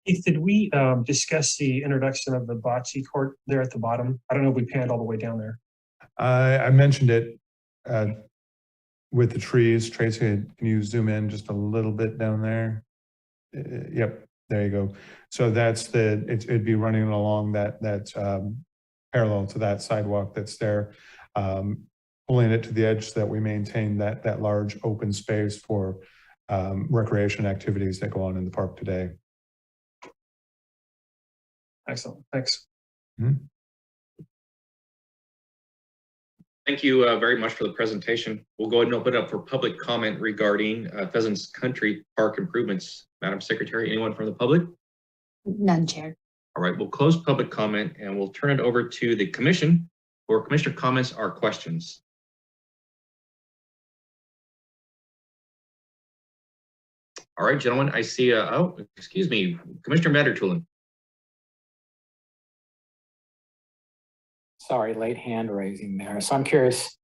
Keith, did we discuss the introduction of the bocce court there at the bottom? I don't know if we panned all the way down there. I mentioned it with the trees. Tracy, can you zoom in just a little bit down there? Yep, there you go. So that's it'd be running along that parallel to that sidewalk that's there. Pulling it to the edge so that we maintain that large open space for recreation activities that go on in the park today. Excellent, thanks. Mm-hmm. Thank you very much for the presentation. We'll go ahead and open it up for public comment regarding Pheasants Country Park improvements. Madam Secretary, anyone from the public? None, Chair. All right, we'll close public comment and we'll turn it over to the commission for commissioner comments or questions. All right, gentlemen, I see, oh, excuse me, Commissioner Vandertulen. Sorry, late hand raising there. So I'm curious,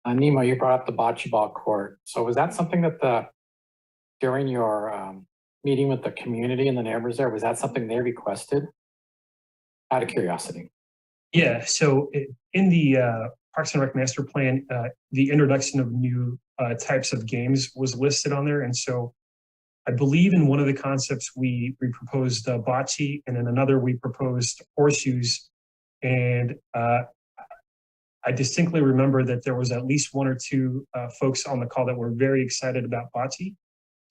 Nemo, you brought up the bocce ball court. So was that something that during your meeting with the community and the neighbors there, was that something they requested? Out of curiosity. Yeah, so in the Parks and Rec Master Plan, the introduction of new types of games was listed on there. And so I believe in one of the concepts we proposed bocce, and in another we proposed horseshoes. And I I distinctly remember that there was at least one or two folks on the call that were very excited about Bocce.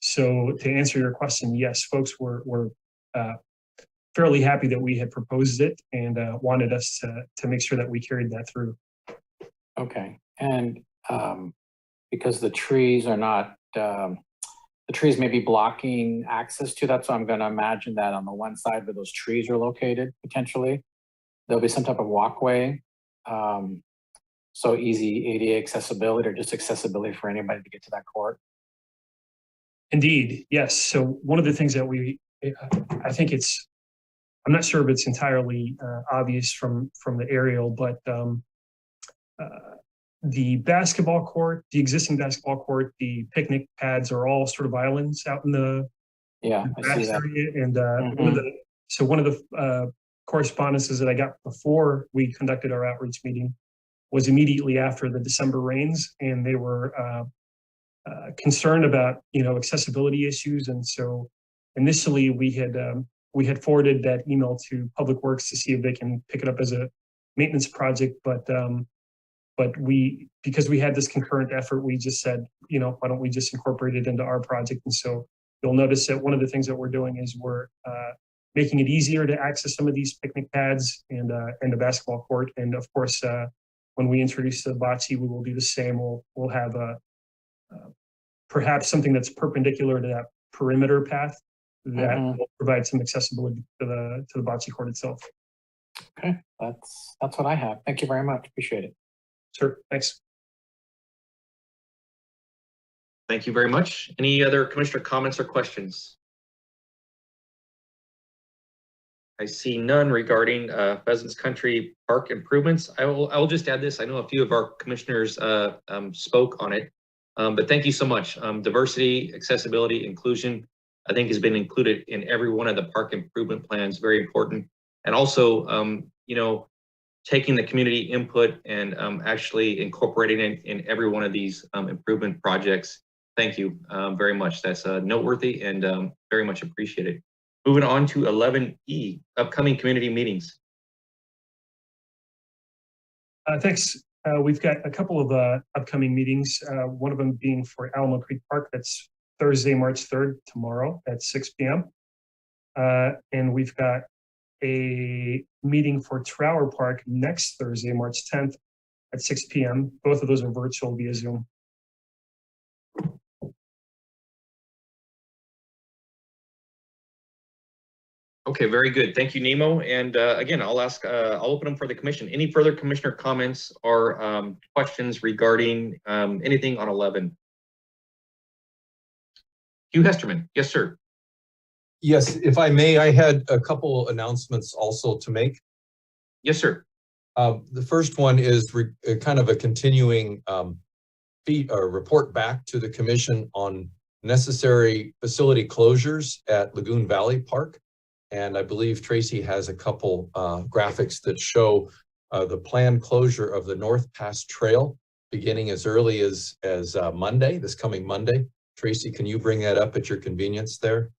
So to answer your question, yes, folks were fairly happy that we had proposed it and wanted us to make sure that we carried that through. Okay, and because the trees are not, the trees may be blocking access to that, so I'm going to imagine that on the one side where those trees are located, potentially, there'll be some type of walkway. So easy ADA accessibility or just accessibility for anybody to get to that court. Indeed, yes. So one of the things that I think I'm not sure if it's entirely obvious from the aerial, but the basketball court, the existing basketball court, the picnic pads are all sort of islands out in the grass area. And one of the correspondences that I got before we conducted our outreach meeting was immediately after the December rains, and they were concerned about accessibility issues. And so initially we had forwarded that email to Public Works to see if they can pick it up as a maintenance project, but because we had this concurrent effort, we just said, why don't we just incorporate it into our project? And so you'll notice that one of the things that we're doing is we're making it easier to access some of these picnic pads and the basketball court. And of course, when we introduce the Bocce, we will do the same. We'll have perhaps something that's perpendicular to that perimeter path that will provide some accessibility to the Bocce court itself. Okay, that's what I have. Thank you very much. Appreciate it. Sure, thanks. Thank you very much. Any other commissioner comments or questions? I see none regarding Pheasants Country Park improvements. I will just add this. I know a few of our commissioners spoke on it, but thank you so much. Diversity, accessibility, inclusion, I think has been included in every one of the park improvement plans. Very important. And also, taking the community input and actually incorporating it in every one of these improvement projects. Thank you very much. That's noteworthy and very much appreciated. Moving on to 11E, upcoming community meetings. Thanks. We've got a couple of upcoming meetings, one of them being for Alamo Creek Park. That's Thursday, March 3rd, tomorrow at 6 p.m. And we've got a meeting for Trower Park next Thursday, March 10th at 6 p.m. Both of those are virtual via Zoom. Okay, very good. Thank you, Nemo. And again, I'll open them for the commission. Any further commissioner comments or questions regarding anything on 11? Hugh Hesterman. Yes, sir. Yes, if I may, I had a couple announcements also to make. Yes, sir. The first one is kind of a continuing report back to the commission on necessary facility closures at Lagoon Valley Park. And I believe Tracy has a couple graphics that show the planned closure of the North Pass Trail beginning as early as Monday, this coming Monday. Tracy, can you bring that up at your convenience there?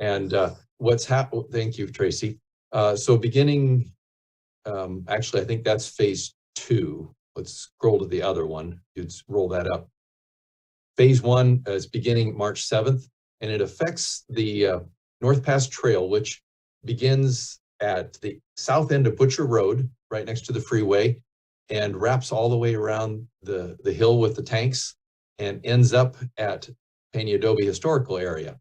And what's happened? Thank you, Tracy. So beginning, actually, I think that's phase 2. Let's scroll to the other one. You'd roll that up. Phase 1 is beginning March 7th, and it affects the North Pass Trail, which begins at the south end of Butcher Road, right next to the freeway, and wraps all the way around the hill with the tanks and ends up at Pena Adobe Historical Area.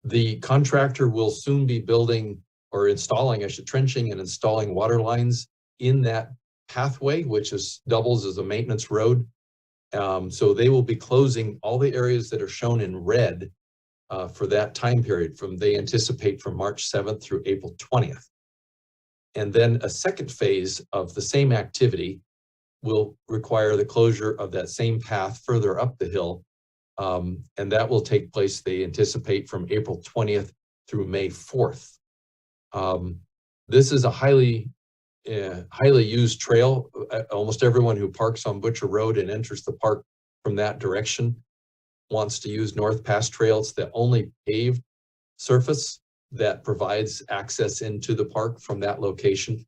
The contractor will soon be building or installing, trenching and installing water lines in that pathway, which doubles as a maintenance road. So they will be closing all the areas that are shown in red for that time period they anticipate from March 7th through April 20th. And then a second phase of the same activity will require the closure of that same path further up the hill. And that will take place, they anticipate, from April 20th through May 4th. This is a highly used trail. Almost everyone who parks on Butcher Road and enters the park from that direction wants to use North Pass Trail. It's the only paved surface that provides access into the park from that location.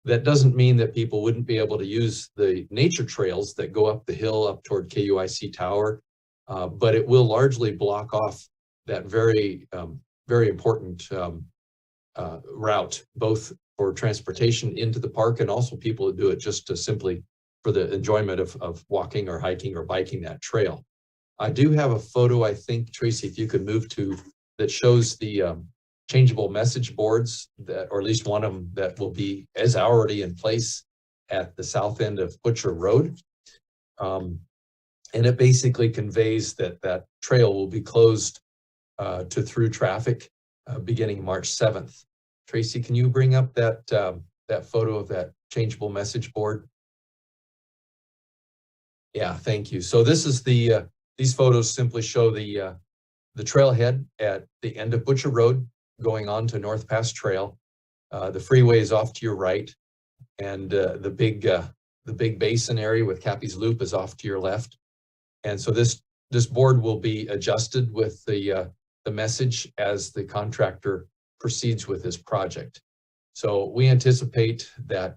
That doesn't mean that people wouldn't be able to use the nature trails that go up the hill up toward KUIC Tower, but it will largely block off that very, very important route, both for transportation into the park and also people who do it just to simply for the enjoyment of walking or hiking or biking that trail. I do have a photo, I think, Tracy, if you could move to, that shows the changeable message boards that, or at least one of them that will be, is already in place at the south end of Butcher Road. And it basically conveys that that trail will be closed to through traffic beginning March 7th. Tracy, can you bring up that that photo of that changeable message board? Yeah, thank you. So this is the these photos simply show the trailhead at the end of Butcher Road going on to North Pass Trail. The freeway is off to your right, and the big basin area with Cappy's Loop is off to your left. And so this board will be adjusted with the message as the contractor proceeds with this project. So we anticipate that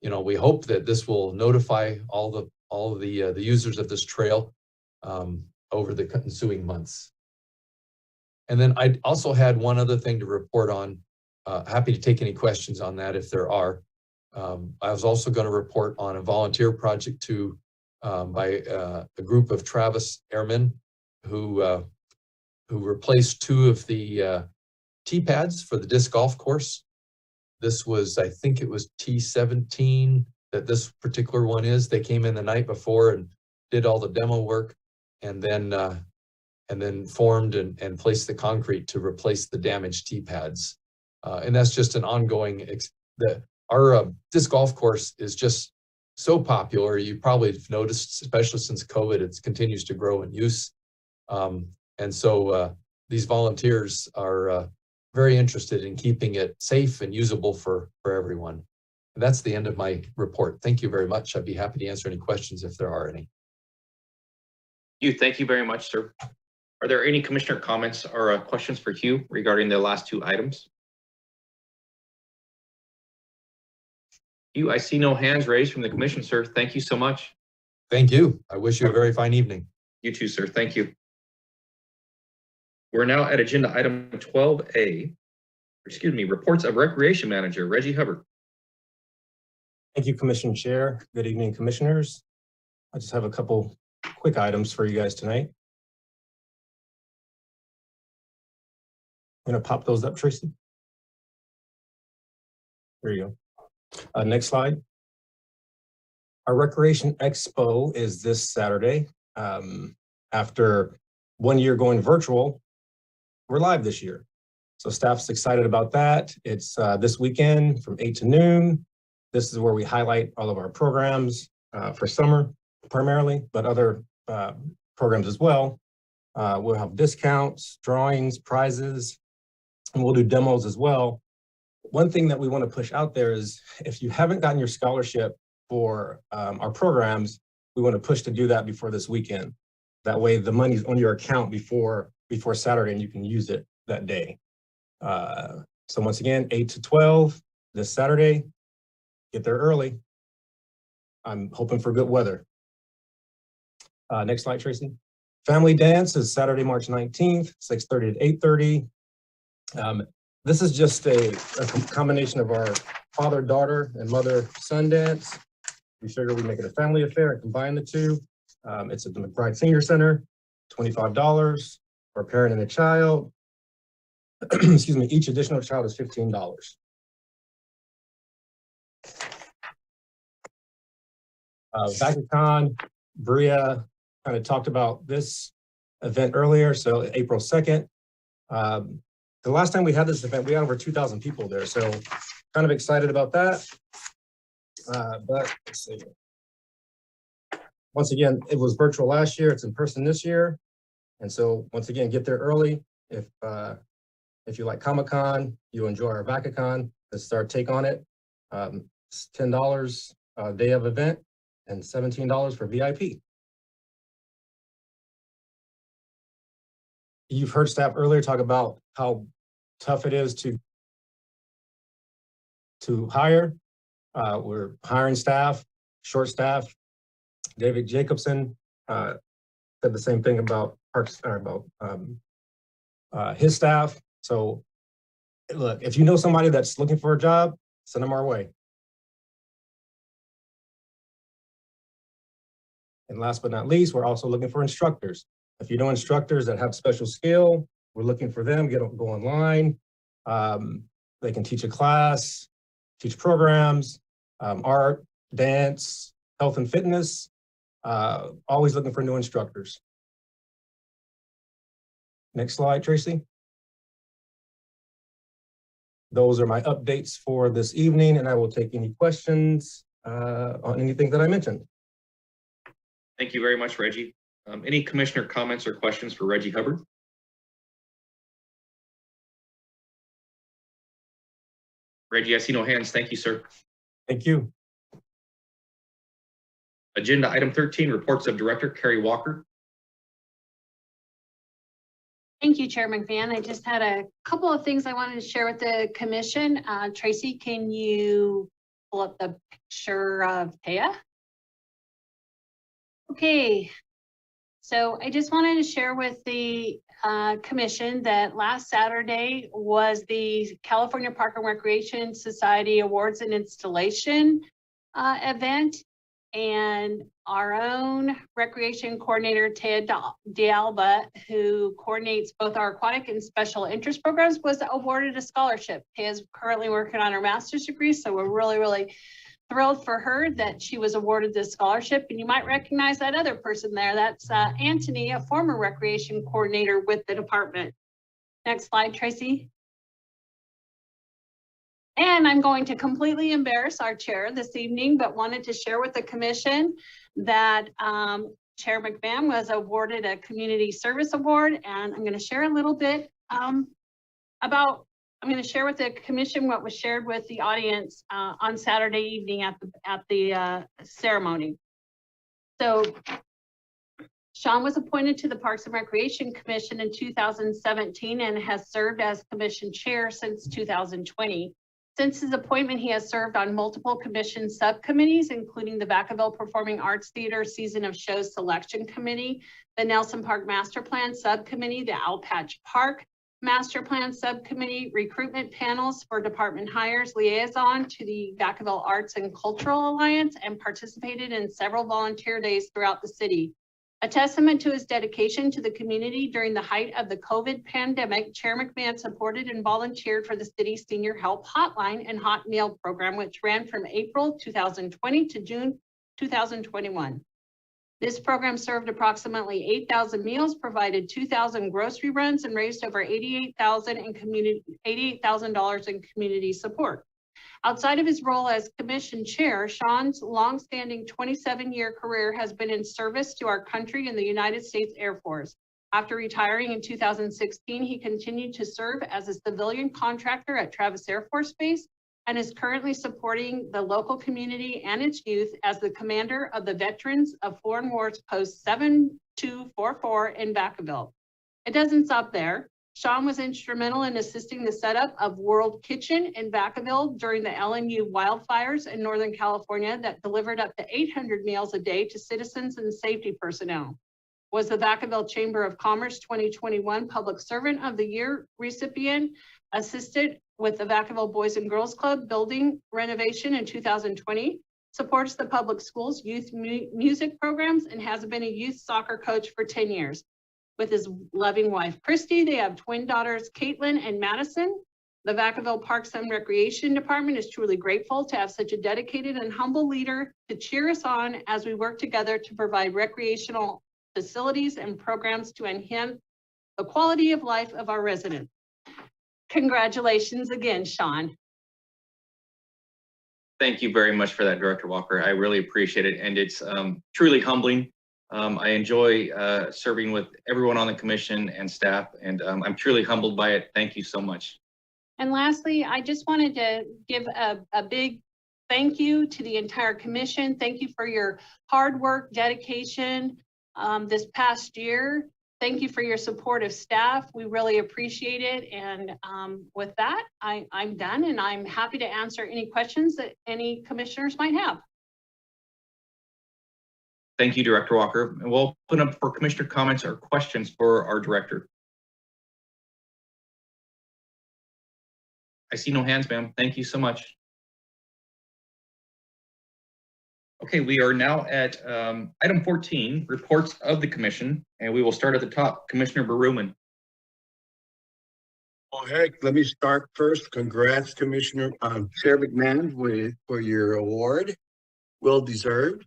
you know, we hope that this will notify all of the users of this trail over the ensuing months. And then I also had one other thing to report on. Happy to take any questions on that if there are. I was also going to report on a volunteer project by a group of Travis airmen who replaced 2 of the tee pads for the disc golf course. This was, I think it was T17 that this particular one is. They came in the night before and did all the demo work, and then formed and placed the concrete to replace the damaged tee pads. And that's just an ongoing, our disc golf course is just so popular. You probably have noticed, especially since COVID, it continues to grow in use. And so these volunteers are very interested in keeping it safe and usable for everyone. And that's the end of my report. Thank you very much. I'd be happy to answer any questions if there are any. Thank you very much, sir. Are there any commissioner comments or questions for Hugh regarding the last 2 items? Hugh, I see no hands raised from the commission, sir. Thank you so much. Thank you. I wish you a very fine evening. You too, sir. Thank you. We're now at agenda item 12A, reports of Recreation Manager, Reggie Hubbard. Thank you, Commission Chair. Good evening, Commissioners. I just have a couple quick items for you guys tonight. I'm going to pop those up, Tracy. There you go. Next slide. Our Recreation Expo is this Saturday. After 1 year going virtual, we're live this year. So staff's excited about that. It's this weekend from 8 to noon. This is where we highlight all of our programs for summer primarily, but other programs as well. We'll have discounts, drawings, prizes, and we'll do demos as well. One thing that we want to push out there is if you haven't gotten your scholarship for our programs, we want to push to do that before this weekend. That way the money's on your account before Saturday and you can use it that day. So once again, 8 to 12 this Saturday. Get there early. I'm hoping for good weather. Next slide, Tracy. Family Dance is Saturday, March 19th, 6:30 to 8:30. This is just a combination of our father-daughter and mother-son dance. We figure we make it a family affair and combine the two. It's at the McBride Senior Center, $25 for a parent and a child. Excuse me, each additional child is $15. Baccacon, Bria kind of talked about this event earlier, so April 2nd. The last time we had this event, we had over 2,000 people there, so kind of excited about that. But let's see. Once again, it was virtual last year, it's in person this year. And so once again, get there early. If you like Comic-Con, you enjoy our Baccacon, this is our take on it. It's $10 a day of event and $17 for VIP. You've heard staff earlier talk about how tough it is to hire. We're hiring staff, short staff. David Jacobson said the same thing about parks, or about his staff. So look, if you know somebody that's looking for a job, send them our way. And last but not least, we're also looking for instructors. If you know instructors that have special skill, we're looking for them. Go online. They can teach a class, teach programs, art, dance, health and fitness. Always looking for new instructors. Next slide, Tracy. Those are my updates for this evening, and I will take any questions on anything that I mentioned. Thank you very much, Reggie. Any commissioner comments or questions for Reggie Hubbard? Reggie, I see no hands. Thank you, sir. Thank you. Agenda item 13, reports of Director Kerry Walker. Thank you, Chair McMahon. I just had a couple of things I wanted to share with the commission. Tracy, can you pull up the picture of Taya? Okay, so I just wanted to share with the commission that last Saturday was the California Park and Recreation Society Awards and Installation event. And our own recreation coordinator, Ted D'Alba, who coordinates both our aquatic and special interest programs, was awarded a scholarship. He is currently working on her master's degree, so we're really thrilled for her that she was awarded this scholarship. And you might recognize that other person there. That's Anthony, a former recreation coordinator with the department. Next slide, Tracy. And I'm going to completely embarrass our chair this evening, but wanted to share with the commission that Chair McMahon was awarded a community service award. And I'm going to share a little bit I'm going to share with the commission what was shared with the audience on Saturday evening at the ceremony. So Sean was appointed to the Parks and Recreation Commission in 2017 and has served as commission chair since 2020. Since his appointment, he has served on multiple commission subcommittees, including the Vacaville Performing Arts Theater Season of Shows Selection Committee, the Nelson Park Master Plan Subcommittee, the Owl Patch Park Master Plan Subcommittee, recruitment panels for department hires, liaison to the Vacaville Arts and Cultural Alliance, and participated in several volunteer days throughout the city. A testament to his dedication to the community during the height of the COVID pandemic, Chair McMahon supported and volunteered for the city's Senior Help Hotline and Hot Meal Program, which ran from April 2020 to June 2021. This program served approximately 8,000 meals, provided 2,000 grocery runs, and raised over $88,000 in community support. Outside of his role as commission chair, Sean's longstanding 27-year career has been in service to our country in the United States Air Force. After retiring in 2016, he continued to serve as a civilian contractor at Travis Air Force Base and is currently supporting the local community and its youth as the commander of the Veterans of Foreign Wars Post 7244 in Vacaville. It doesn't stop there. Sean was instrumental in assisting the setup of World Kitchen in Vacaville during the LNU wildfires in Northern California that delivered up to 800 meals a day to citizens and safety personnel. Was the Vacaville Chamber of Commerce 2021 Public Servant of the Year recipient, assisted with the Vacaville Boys and Girls Club building renovation in 2020, supports the public schools youth music programs, and has been a youth soccer coach for 10 years. With his loving wife, Christy, they have twin daughters, Caitlin and Madison. The Vacaville Parks and Recreation Department is truly grateful to have such a dedicated and humble leader to cheer us on as we work together to provide recreational facilities and programs to enhance the quality of life of our residents. Congratulations again, Sean. Thank you very much for that, Director Walker. I really appreciate it. And it's truly humbling. I enjoy serving with everyone on the commission and staff, and I'm truly humbled by it. Thank you so much. And lastly, I just wanted to give a big thank you to the entire commission. Thank you for your hard work, dedication this past year. thank you for your support of staff. We really appreciate it. And with that, I'm done, and I'm happy to answer any questions that any commissioners might have. Thank you, Director Walker. And we'll open up for commissioner comments or questions for our director. I see no hands, ma'am. Thank you so much. Okay, we are now at item 14, reports of the commission, and we will start at the top. Commissioner Berumen. Oh, heck, let me start first. Congrats, Commissioner Chair McMahon, for your award. Well deserved.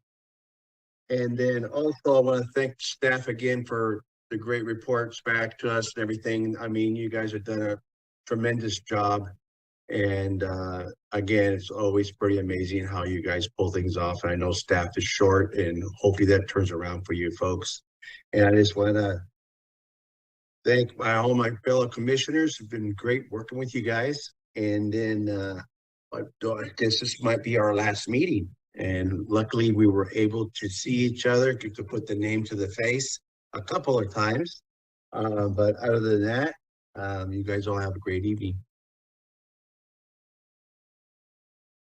And then also I want to thank staff again for the great reports back to us and everything. I mean, you guys have done a tremendous job. And again, it's always pretty amazing how you guys pull things off. And I know staff is short, and hopefully that turns around for you folks. And I just want to thank all my fellow commissioners. It's been great working with you guys. And then I guess this might be our last meeting. And luckily we were able to see each other, to put the name to the face a couple of times. But other than that, you guys all have a great evening.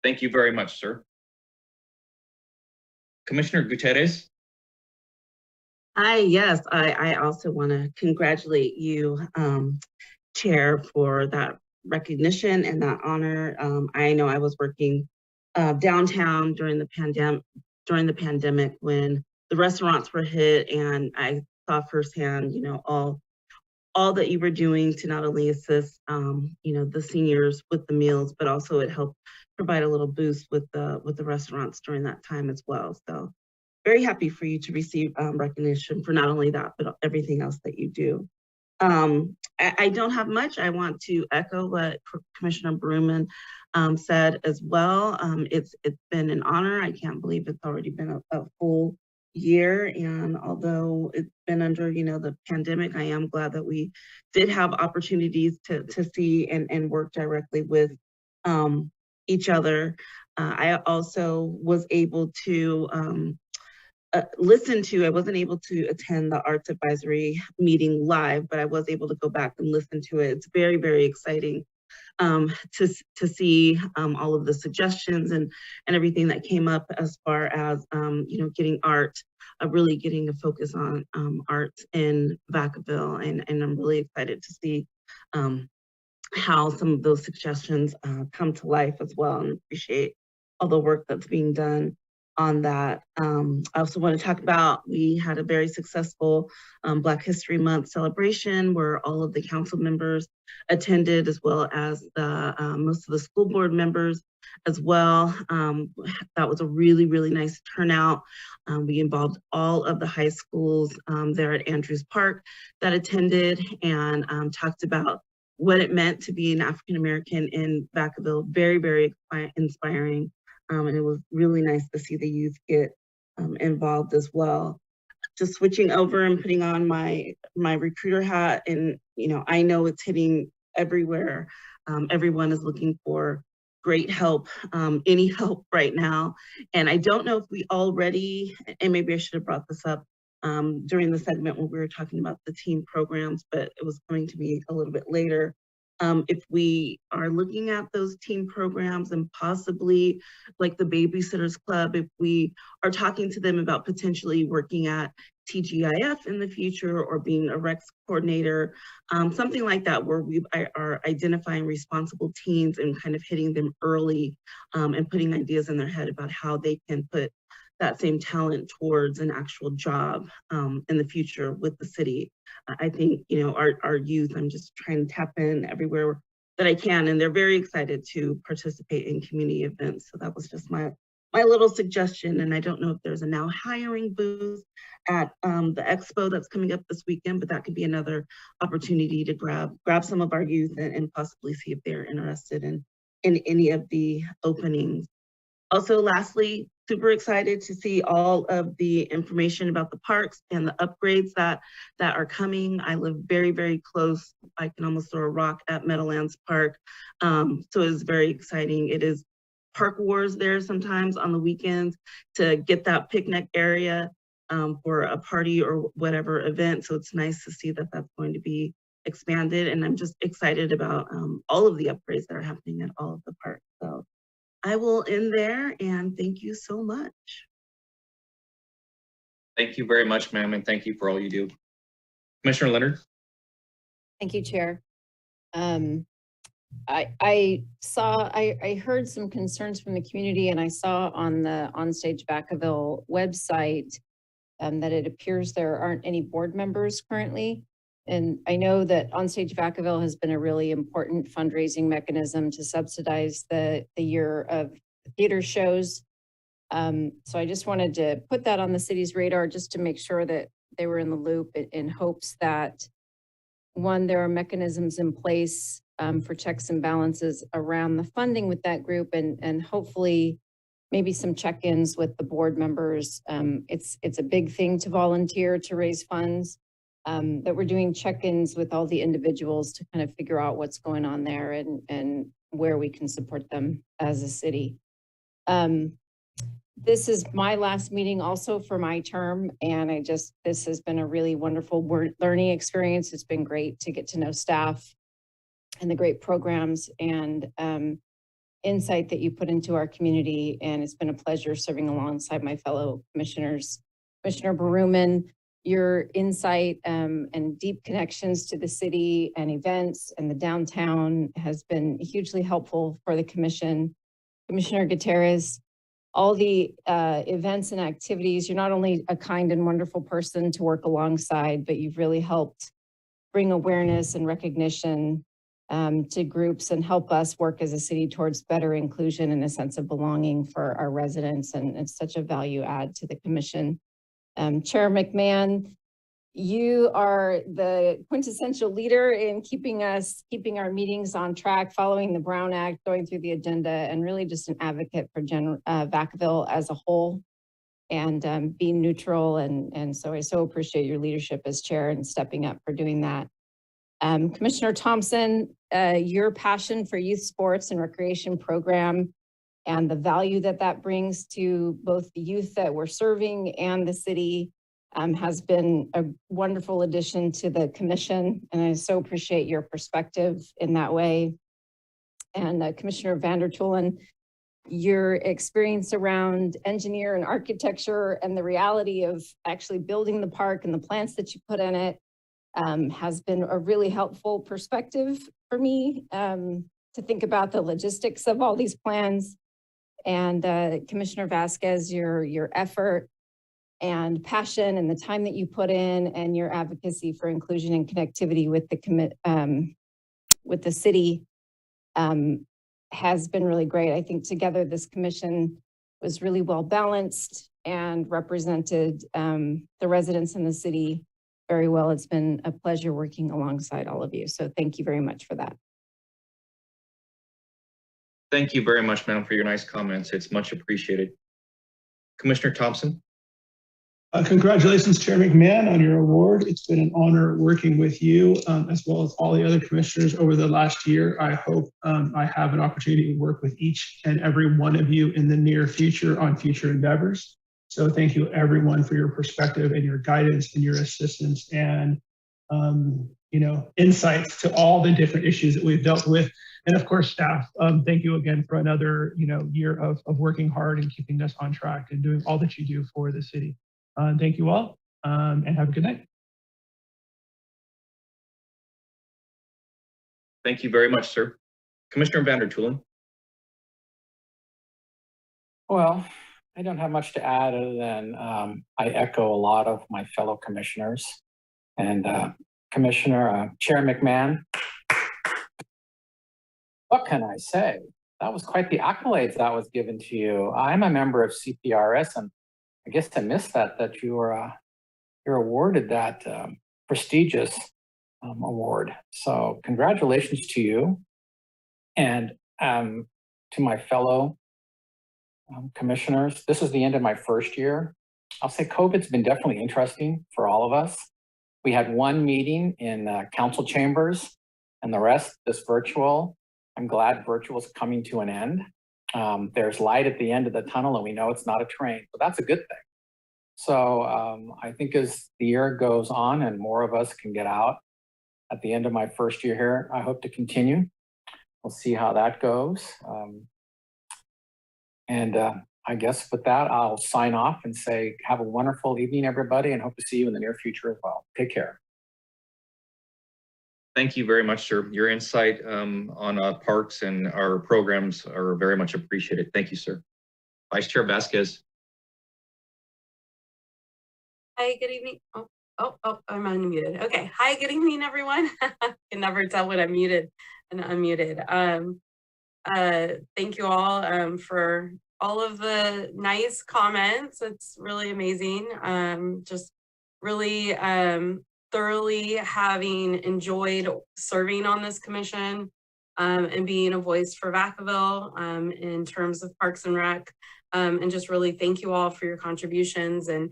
Thank you very much, sir. Commissioner Gutierrez. Hi, yes, I also want to congratulate you, Chair, for that recognition and that honor. I know I was working downtown during the pandemic when the restaurants were hit, and I saw firsthand, you know, all that you were doing to not only assist, you know, the seniors with the meals, but also it helped provide a little boost with the restaurants during that time as well. So very happy for you to receive recognition for not only that, but everything else that you do. I don't have much. I want to echo what Commissioner Berumen said as well. It's been an honor. I can't believe it's already been a full year. And although it's been under, you know, the pandemic, I am glad that we did have opportunities to see and work directly with each other. I also was able to I wasn't able to attend the Arts Advisory meeting live, but I was able to go back and listen to it. It's very, very exciting to see all of the suggestions and everything that came up as far as, you know, getting art, really getting a focus on arts in Vacaville. And I'm really excited to see how some of those suggestions come to life as well, and appreciate all the work that's being done on that. I also want to talk about, we had a very successful Black History Month celebration where all of the council members attended, as well as the most of the school board members as well. That was a really, really nice turnout. We involved all of the high schools there at Andrews Park that attended, and talked about what it meant to be an African American in Vacaville. Very, very inspiring. And it was really nice to see the youth get involved as well. Just switching over and putting on my recruiter hat, and you know, I know it's hitting everywhere. Everyone is looking for great help, any help right now. And I don't know if we already, and maybe I should have brought this up during the segment when we were talking about the team programs, but it was coming to me a little bit later. If we are looking at those team programs and possibly like the Babysitters Club, if we are talking to them about potentially working at TGIF in the future or being a REX coordinator, something like that, where we are identifying responsible teens and kind of hitting them early and putting ideas in their head about how they can put that same talent towards an actual job in the future with the city. I think, you know, our youth, I'm just trying to tap in everywhere that I can, and they're very excited to participate in community events. So that was just my little suggestion. And I don't know if there's a now hiring booth at the expo that's coming up this weekend, but that could be another opportunity to grab some of our youth and possibly see if they're interested in any of the openings. Also, lastly, super excited to see all of the information about the parks and the upgrades that are coming. I live very, very close. I can almost throw a rock at Meadowlands Park. So it's very exciting. It is park wars there sometimes on the weekends to get that picnic area for a party or whatever event. So it's nice to see that that's going to be expanded. And I'm just excited about all of the upgrades that are happening at all of the parks. So I will end there and thank you so much. Thank you very much, ma'am, and thank you for all you do. Commissioner Leonard. Thank you, Chair. I heard some concerns from the community, and I saw on the Onstage Vacaville website that it appears there aren't any board members currently. And I know that Onstage Vacaville has been a really important fundraising mechanism to subsidize the year of theater shows. So I just wanted to put that on the city's radar just to make sure that they were in the loop in hopes that, one, there are mechanisms in place for checks and balances around the funding with that group, and hopefully maybe some check-ins with the board members. It's a big thing to volunteer to raise funds, that we're doing check-ins with all the individuals to kind of figure out what's going on there and where we can support them as a city. This is my last meeting also for my term, and this has been a really wonderful learning experience. It's been great to get to know staff and the great programs and insight that you put into our community. And it's been a pleasure serving alongside my fellow commissioners. Commissioner Baruman, your insight and deep connections to the city and events and the downtown has been hugely helpful for the commission. Commissioner Gutierrez, all the events and activities, you're not only a kind and wonderful person to work alongside, but you've really helped bring awareness and recognition to groups and help us work as a city towards better inclusion and a sense of belonging for our residents. And it's such a value add to the commission. Chair McMahon, you are the quintessential leader in keeping our meetings on track, following the Brown Act, going through the agenda, and really just an advocate for Vacaville as a whole, and being neutral. And so I so appreciate your leadership as chair and stepping up for doing that. Commissioner Thompson, your passion for youth sports and recreation program and the value that brings to both the youth that we're serving and the city has been a wonderful addition to the commission. And I so appreciate your perspective in that way. And Commissioner Vandertulen, your experience around engineer and architecture and the reality of actually building the park and the plants that you put in it has been a really helpful perspective for me to think about the logistics of all these plans. And Commissioner Vasquez, your effort and passion and the time that you put in and your advocacy for inclusion and connectivity with the city has been really great. I think together this commission was really well balanced and represented the residents in the city very well. It's been a pleasure working alongside all of you. So thank you very much for that. Thank you very much, madam, for your nice comments. It's much appreciated. Commissioner Thompson. Congratulations, Chair McMahon, on your award. It's been an honor working with you, as well as all the other commissioners over the last year. I hope I have an opportunity to work with each and every one of you in the near future on future endeavors. So thank you, everyone, for your perspective and your guidance and your assistance and insights to all the different issues that we've dealt with. And of course, staff, thank you again for another year of working hard and keeping us on track and doing all that you do for the city. Thank you all, and have a good night. Thank you very much, sir. Commissioner Vandertulen. Well, I don't have much to add other than I echo a lot of my fellow commissioners and Commissioner Chair McMahon. What can I say? That was quite the accolades that was given to you. I'm a member of CPRS, and I guess I missed that you're awarded that prestigious award. So congratulations to you and to my fellow commissioners. This is the end of my first year. I'll say COVID's been definitely interesting for all of us. We had one meeting in council chambers and the rest is virtual. I'm glad virtual is coming to an end. There's light at the end of the tunnel and we know it's not a train, so that's a good thing. So I think as the year goes on and more of us can get out at the end of my first year here, I hope to continue. We'll see how that goes. I guess with that, I'll sign off and say, have a wonderful evening, everybody, and hope to see you in the near future as well. Take care. Thank you very much, sir. Your insight on parks and our programs are very much appreciated. Thank you, sir. Vice Chair Vasquez. Hi, good evening. Oh, I'm unmuted. Okay. Hi, good evening, everyone. I can never tell when I'm muted and unmuted. Thank you all for all of the nice comments. It's really amazing. Just really thoroughly having enjoyed serving on this commission and being a voice for Vacaville in terms of Parks and Rec. And just really thank you all for your contributions, and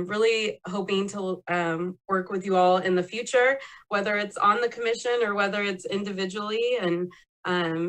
really hoping to work with you all in the future, whether it's on the commission or whether it's individually, and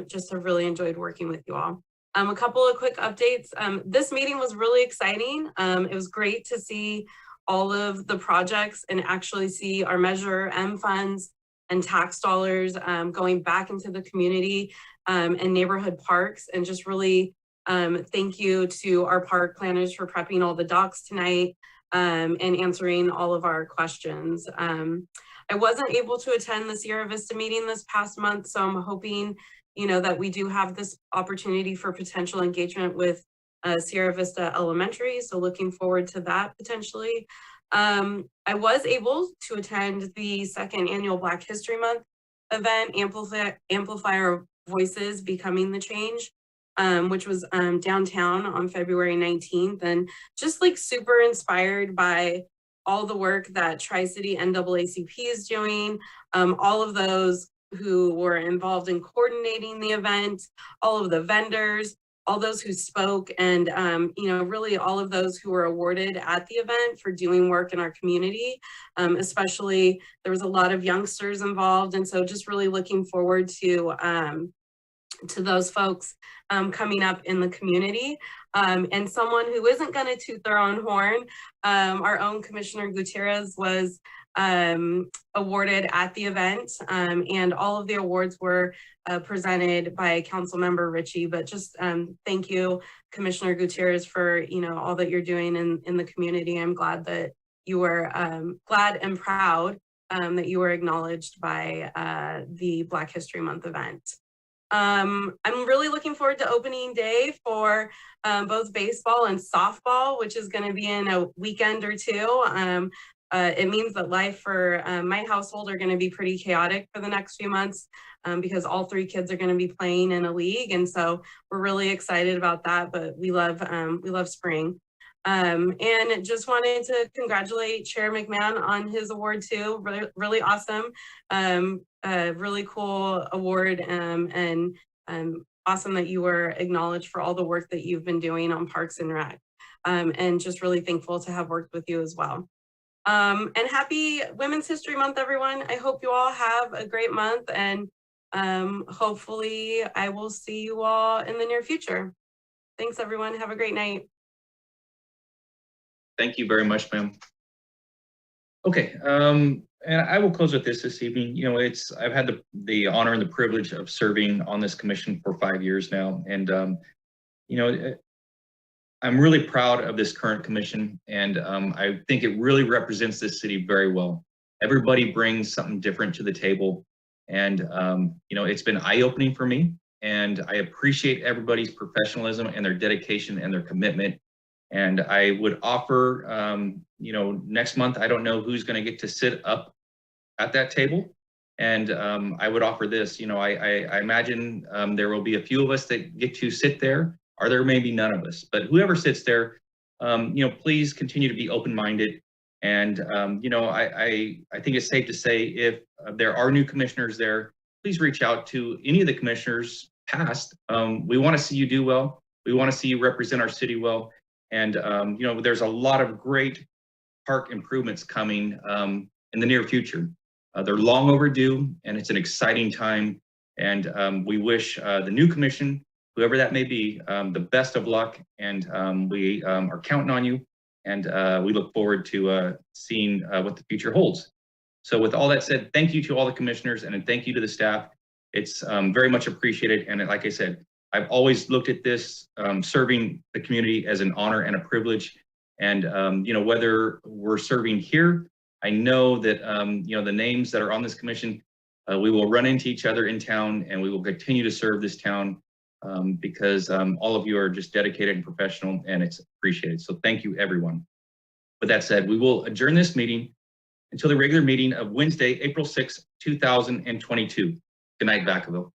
just have really enjoyed working with you all. A couple of quick updates. This meeting was really exciting. It was great to see all of the projects and actually see our Measure M funds and tax dollars going back into the community and neighborhood parks. And just really thank you to our park planners for prepping all the docs tonight and answering all of our questions. I wasn't able to attend the Sierra Vista meeting this past month, so I'm hoping that we do have this opportunity for potential engagement with Sierra Vista Elementary. So looking forward to that potentially. I was able to attend the second annual Black History Month event, Amplify Our Voices, Becoming the Change, which was downtown on February 19th, and just like super inspired by all the work that Tri-City NAACP is doing, all of those who were involved in coordinating the event, all of the vendors, all those who spoke, and really all of those who were awarded at the event for doing work in our community. Especially, there was a lot of youngsters involved, and so just really looking forward to those folks coming up in the community. And someone who isn't going to toot their own horn, our own Commissioner Gutierrez was awarded at the event, and all of the awards were presented by Councilmember Ritchie. But just thank you, Commissioner Gutierrez, for all that you're doing in the community. I'm glad that you were glad and proud that you were acknowledged by the Black History Month event. I'm really looking forward to opening day for both baseball and softball, which is going to be in a weekend or two. It means that life for my household are going to be pretty chaotic for the next few months because all three kids are going to be playing in a league, and so we're really excited about that. But we love spring, and just wanted to congratulate Chair McMahon on his award too. Really awesome, really cool award, and awesome that you were acknowledged for all the work that you've been doing on Parks and Rec, and just really thankful to have worked with you as well. And happy Women's History Month, everyone. I hope you all have a great month, and hopefully I will see you all in the near future. Thanks, everyone. Have a great night. Thank you very much, ma'am. Okay, and I will close with this evening. I've had the honor and the privilege of serving on this commission for 5 years now, and I'm really proud of this current commission, and I think it really represents this city very well. Everybody brings something different to the table, and it's been eye-opening for me, and I appreciate everybody's professionalism and their dedication and their commitment. And I would offer, next month, I don't know who's going to get to sit up at that table, and I would offer this. I imagine there will be a few of us that get to sit there. Or there may be none of us, but whoever sits there, please continue to be open-minded. And, I think it's safe to say if there are new commissioners there, please reach out to any of the commissioners past. We want to see you do well. We want to see you represent our city well. And, there's a lot of great park improvements coming in the near future. They're long overdue, and it's an exciting time. And we wish the new commission, whoever that may be, the best of luck, and we are counting on you. And we look forward to seeing what the future holds. So with all that said, thank you to all the commissioners and thank you to the staff. It's very much appreciated. And like I said, I've always looked at this serving the community as an honor and a privilege. And, you know, whether we're serving here, I know that, you know, the names that are on this commission, we will run into each other in town and we will continue to serve this town because all of you are just dedicated and professional and it's appreciated. So thank you, everyone. With that said, we will adjourn this meeting until the regular meeting of Wednesday, April 6th, 2022. Good night, Vacaville.